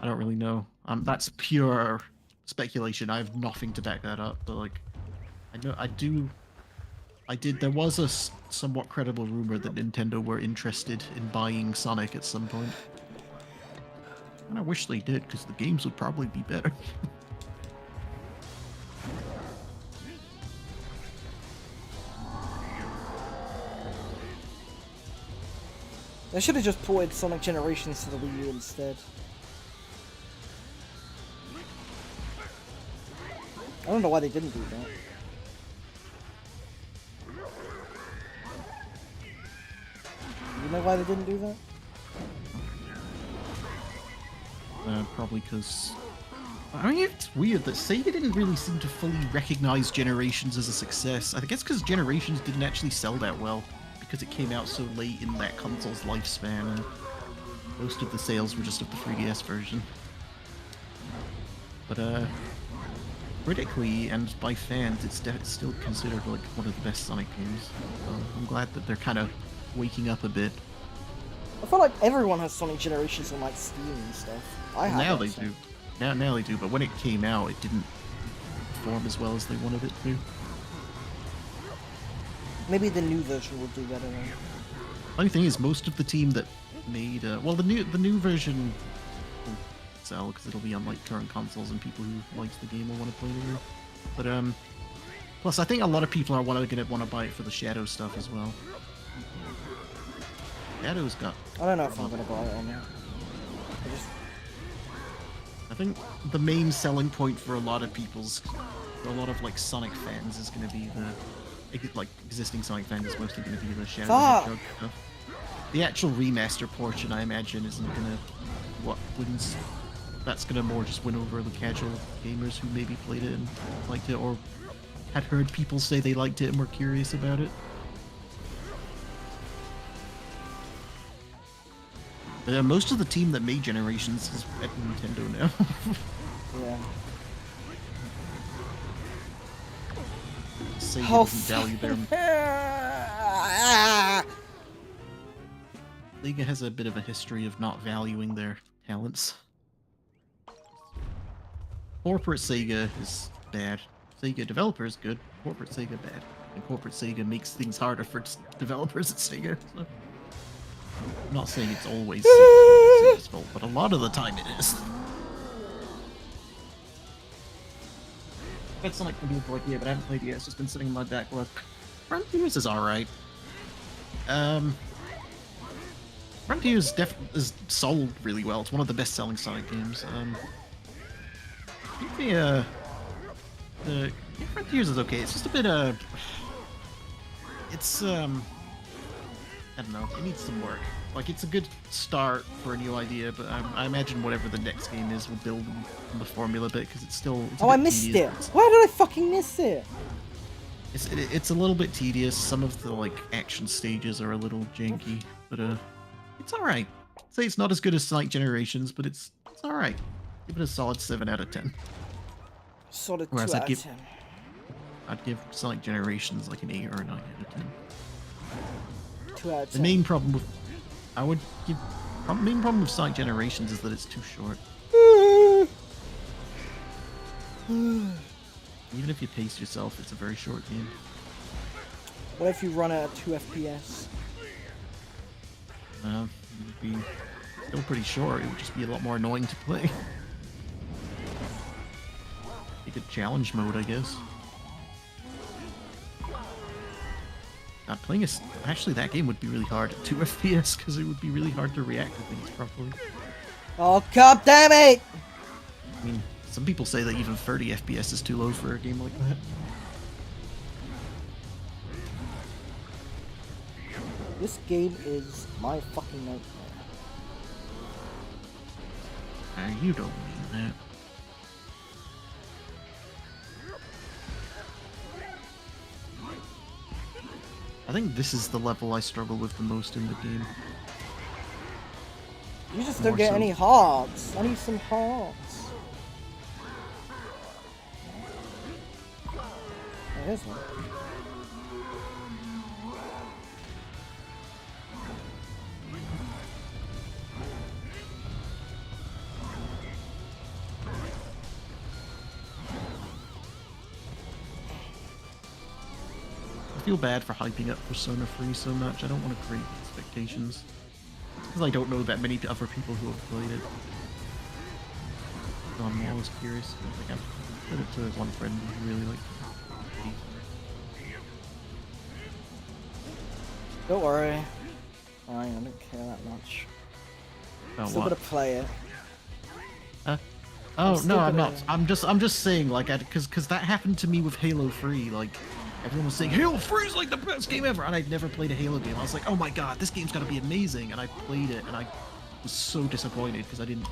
I don't really know. That's pure speculation. I have nothing to back that up, but like, there was a somewhat credible rumor that Nintendo were interested in buying Sonic at some point. And I wish they did, because the games would probably be better. They should have just ported Sonic Generations to the Wii U instead. I don't know why they didn't do that. You know why they didn't do that? Probably because... I mean, it's weird that Sega didn't really seem to fully recognize Generations as a success. I guess because Generations didn't actually sell that well, because it came out so late in that console's lifespan, and most of the sales were just of the 3DS version. But critically and by fans, it's still considered like one of the best Sonic games. So I'm glad that they're kind of waking up a bit. I feel like everyone has Sonic Generations on like Steam and stuff. I have. Now they do. Now they do. But when it came out, it didn't perform as well as they wanted it to. Maybe the new version will do better. Funny thing is, most of the team that made well, the new version will sell because it'll be on like current consoles and people who likes the game will want to play it. But plus I think a lot of people are gonna want to buy it for the Shadow stuff as well. Shadow's got. I don't know if I'm gonna buy it or not. I think the main selling point for a lot of like Sonic fans is going to be like existing Sonic fans is mostly going to be the Shadow the Hedgehog stuff. The actual remaster portion, I imagine, isn't going to what wins. That's going to more just win over the casual gamers who maybe played it and liked it, or had heard people say they liked it and were curious about it. Most of the team that made Generations is at Nintendo now. Yeah. Sega doesn't value their... Sega has a bit of a history of not valuing their talents. Corporate Sega is bad. Sega developers good. Corporate Sega bad. And corporate Sega makes things harder for developers at Sega. So. I'm not saying it's always Sega's fault, but a lot of the time it is. It's Sonic can be a board game, but I haven't played it yet. It's just been sitting in my backlog. Frontiers is alright. Frontiers is sold really well. It's one of the best-selling Sonic games. I think the Frontiers is okay. It's just a bit it's I don't know. It needs some work. Like, it's a good start for a new idea, but I imagine whatever the next game is will build on the formula a bit, because it's still... It's I missed it! Why did I fucking miss it? It's a little bit tedious. Some of the, like, action stages are a little janky, but, it's alright. I'd say it's not as good as Sonic Generations, but it's alright. Give it a solid 7 out of 10. Solid 2 Whereas out of 10. I'd give Sonic Generations, like, an 8 or a 9 out of 10. 2 out of 10. The main problem with... I would give... The main problem with Sonic Generations is that it's too short. Even if you pace yourself, it's a very short game. What if you run at 2 FPS? It would be still pretty short. It would just be a lot more annoying to play. A good challenge mode, I guess. Playing actually, that game would be really hard at 2 FPS because it would be really hard to react to things properly. Oh, god damn it! I mean, some people say that even 30 FPS is too low for a game like that. This game is my fucking nightmare. You don't mean that. I think this is the level I struggle with the most in the game. You just don't get any hearts. I need some hearts. Oh, here's one. I feel bad for hyping up Persona 3 so much. I don't want to create expectations. Because I don't know that many other people who have played it. So I'm always curious. I think I've played it to one friend who really liked it. Don't worry. I don't care that much. Oh, Still gonna play it. Oh no, I'm not. I'm just saying, like, because that happened to me with Halo 3. Like, everyone was saying Halo 3 is like the best game ever, and I'd never played a Halo game. I was like, oh my god, this game's gotta be amazing, and I played it, and I was so disappointed because I didn't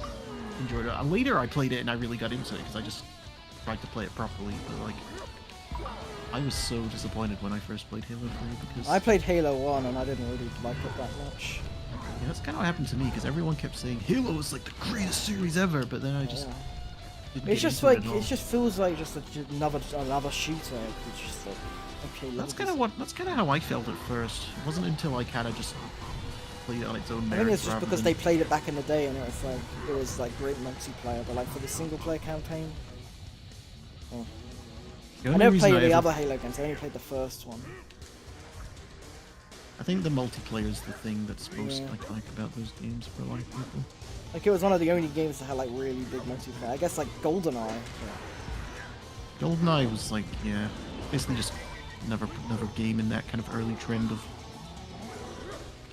enjoy it. And later, I played it, and I really got into it because I just tried to play it properly. But like, I was so disappointed when I first played Halo 3 because I played Halo 1, and I didn't really like it that much. Yeah, that's kind of what happened to me because everyone kept saying Halo is like the greatest series ever, but then I just Didn't It's get just into like, at all. it just feels like just another shooter. It's just like, okay, That's kind of how I felt at first. It wasn't until I kind of just played it on its own I think merits it's just rather because than. they played it back in the day and it was like great multiplayer, but like for the single player campaign, oh. The I only never reason played I the ever, other Halo games. I only played the first one. I think the multiplayer is the thing that's most Yeah. iconic about those games for a lot of people. Like it was one of the only games that had like really big multiplayer. I guess like GoldenEye. Yeah. GoldenEye was like, yeah, basically just another game in that kind of early trend of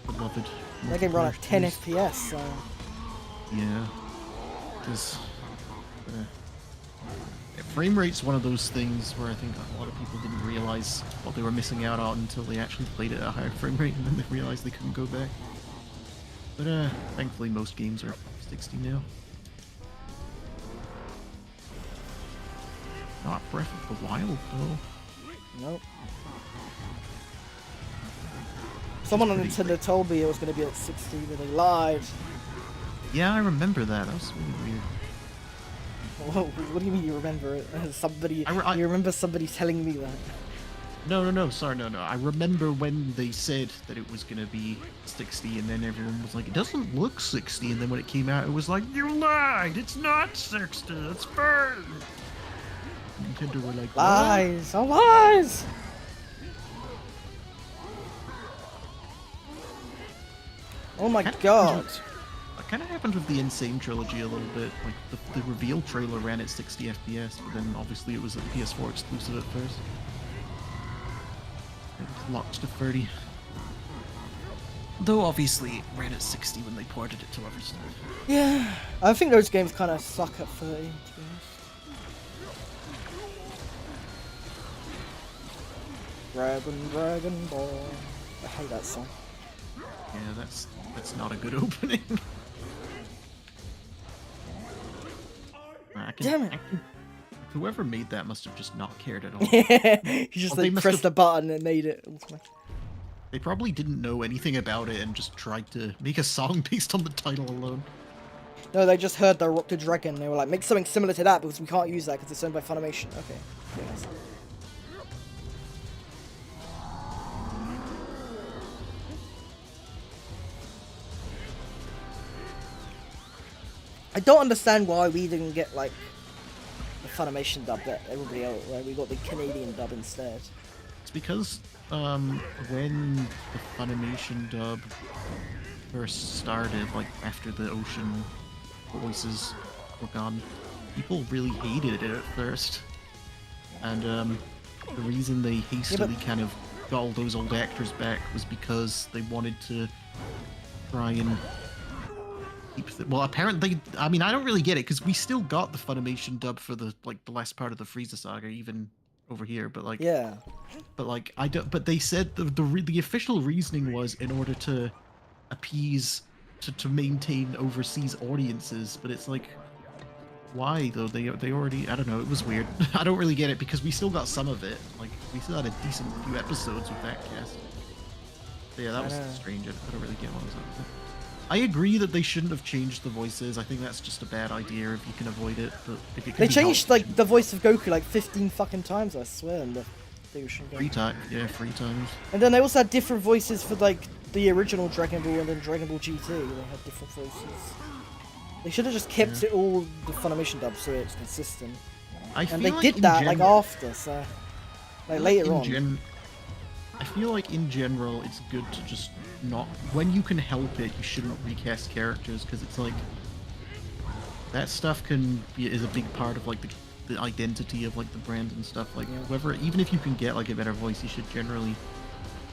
beloved. That game ran multiplayer at 10 series. FPS. So Yeah, because frame rate's one of those things where I think a lot of people didn't realize what they were missing out on until they actually played it at a higher frame rate, and then they realized they couldn't go back. But thankfully most games are 60 now. Not Breath of the Wild though. nope. Someone on pretty Nintendo great. told me it was going to be at 60, but they lied. Yeah, I remember that. That was really weird. What do you mean you remember it? Somebody, I- you remember somebody telling me that? No, sorry, no. I remember when they said that it was gonna be 60, and then everyone was like, it doesn't look 60, and then when it came out, it was like, you lied! It's not 60, it's fine! Nintendo were like, what? Lies! Oh, lies! Oh my god. That kind of happened with the Insane trilogy a little bit. Like, the reveal trailer ran at 60 FPS, but then obviously it was a PS4 exclusive at first. It was locked to 30. Though obviously it ran at 60 when they ported it to other stuff. Yeah, I think those games kind of suck at 30, to be honest. Dragon Ball. I hate that song. Yeah, that's not a good opening. Damn it. Whoever made that must have just not cared at all. You just Well, they like must pressed have- the button and made it automatic. They probably didn't know anything about it and just tried to make a song based on the title alone. No, they just heard the Rock the Dragon. They were like, make something similar to that because we can't use that because it's owned by Funimation. Okay. Yes. I don't understand why we didn't get like the Funimation dub that everybody else. Like, we got the Canadian dub instead. It's because when the Funimation dub first started, like after the Ocean voices were gone, people really hated it at first. And the reason they hastily kind of got all those old actors back was because they wanted to try and keep well, apparently, I mean, I don't really get it because we still got the Funimation dub for the last part of the Frieza saga, even over here. But like, Yeah. but like, I don't. But they said the official reasoning was in order to appease to maintain overseas audiences. But it's like, why though? They already, I don't know. It was weird. I don't really get it because we still got some of it. Like, we still had a decent few episodes with that cast. But yeah, that was strange. I don't really get what was up with it. I agree that they shouldn't have changed the voices. I think that's just a bad idea if you can avoid it. But if it can They be changed helped, like the voice of Goku like 15 fucking times, I swear, in the Ocean game. 3 times. And then they also had different voices for like the original Dragon Ball and then Dragon Ball GT. They had different voices. They should have just kept it all the Funimation dub so it's consistent. And they did that like after, so like later on. I feel like in general it's good to just not, when you can help it, you shouldn't recast characters because it's like that stuff is a big part of like the identity of like the brand and stuff. Like whoever, even if you can get like a better voice, you should generally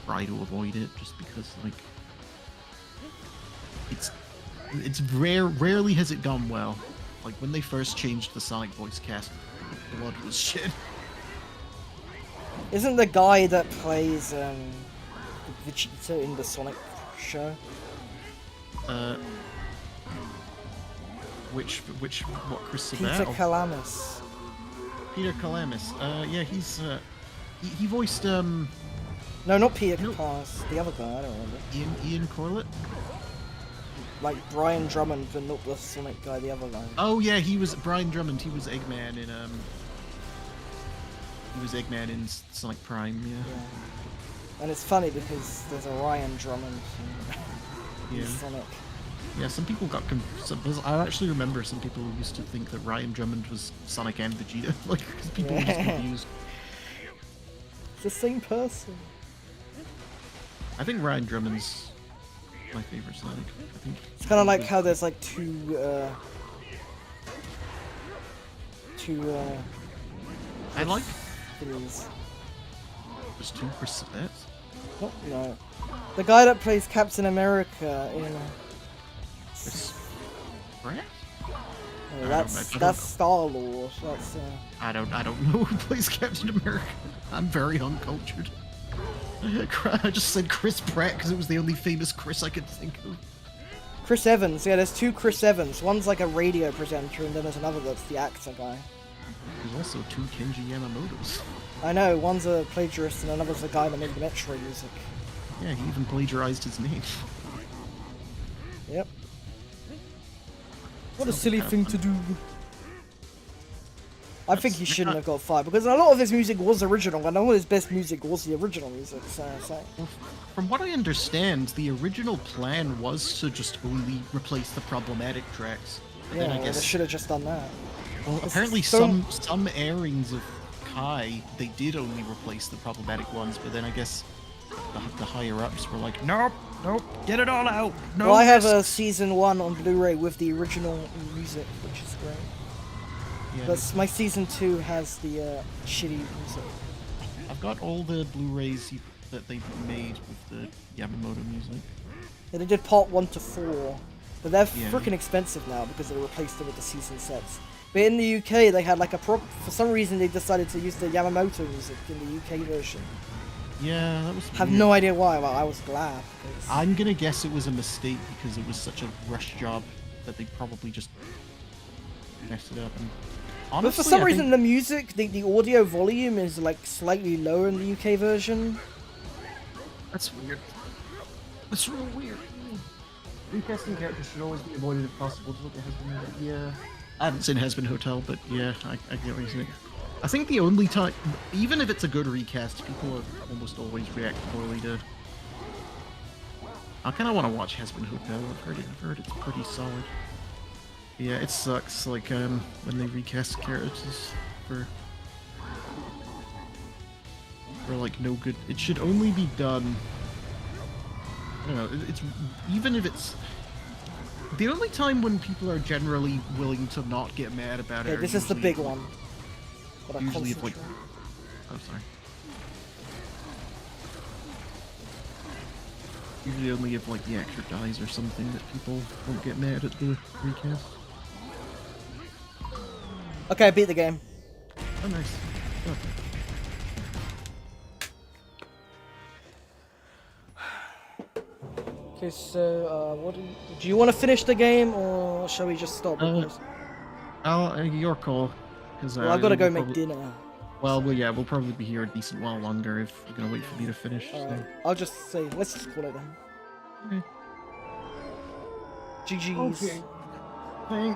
try to avoid it just because like it's rarely has it gone well. Like when they first changed the Sonic voice cast, blood was shit. Isn't the guy that plays Vegeta in the Sonic show? What Chris Peter Sabat? Calamus. Peter Calamus. Yeah, he's he voiced No, not Peter Calamus. The other guy. I don't remember. Ian Corlett. like Brian Drummond, but not the Sonic guy, the other guy. Oh yeah, he was Brian Drummond. He was Eggman in He was Eggman in Sonic Prime. Yeah. And it's funny because there's a Ryan Drummond in Yeah. Sonic. Yeah, some people got. I actually remember some people who used to think that Ryan Drummond was Sonic and Vegeta, like because people were just confused. It's the same person. I think Ryan Drummond's my favorite Sonic. I think it's kind of like how there's like two I like things. There's two Chris. Oh, no. The guy that plays Captain America in Pratt? Oh, that's Star-Lord. That's I don't know who plays Captain America. I'm very uncultured. I just said Chris Pratt because it was the only famous Chris I could think of. Chris Evans. Yeah, there's two Chris Evans. One's like a radio presenter, and then there's another that's the actor guy. There's also two Kenji Yamamotos. I know. One's a plagiarist, and another's the guy that made the Metro music. Yeah, he even plagiarized his name. Yep. What a silly thing to do. I think he shouldn't have got fired, because a lot of his music was original, and all his best music was the original music, so... Well, from what I understand, the original plan was to just only replace the problematic tracks. But Yeah, then I guess... they should have just done that. Well, apparently some airings of Kai, they did only replace the problematic ones, but then I guess the higher-ups were like, nope, get it all out. No, well, I have a Season 1 on Blu-ray with the original music, which is great. Yeah. But my Season 2 has the shitty music. I've got all the Blu-rays that they've made with the Yamamoto music. Yeah, they did part 1 to 4, but they're freaking expensive now because they replaced it with the season sets. But in the UK, they had like for some reason they decided to use the Yamamoto music in the UK version. Yeah, that was Have weird. no idea why, but I was glad. Because... I'm gonna guess it was a mistake because it was such a rush job that they probably just messed it up. And honestly, but for some reason, the music, the audio volume is like slightly lower in the UK version. That's weird. That's real weird. Recasting characters should always be avoided if possible. Just look at Husband. Yeah. I haven't seen Husband Hotel, but yeah, I get what you're saying. I think the only time, even if it's a good recast, people almost always react poorly to. I kind of want to watch Husband Hotel. I've heard it's pretty solid. Yeah, it sucks. Like when they recast characters for like no good. It should only be done. I don't know. It's even if it's. The only time when people are generally willing to not get mad about it. Yeah, this is the big one. Usually, if like, oh sorry. Usually, only if like the actor dies or something that people won't get mad at the recast. Okay, I beat the game. Oh nice. Oh. Okay, so what do you want to finish the game or shall we just stop? Your call. Well, I've got to go make dinner. Well, yeah, we'll probably be here a decent while longer if you're gonna wait for me to finish. Alright, So. I'll just say, let's just call it then. Okay. GG's. Okay. Thanks.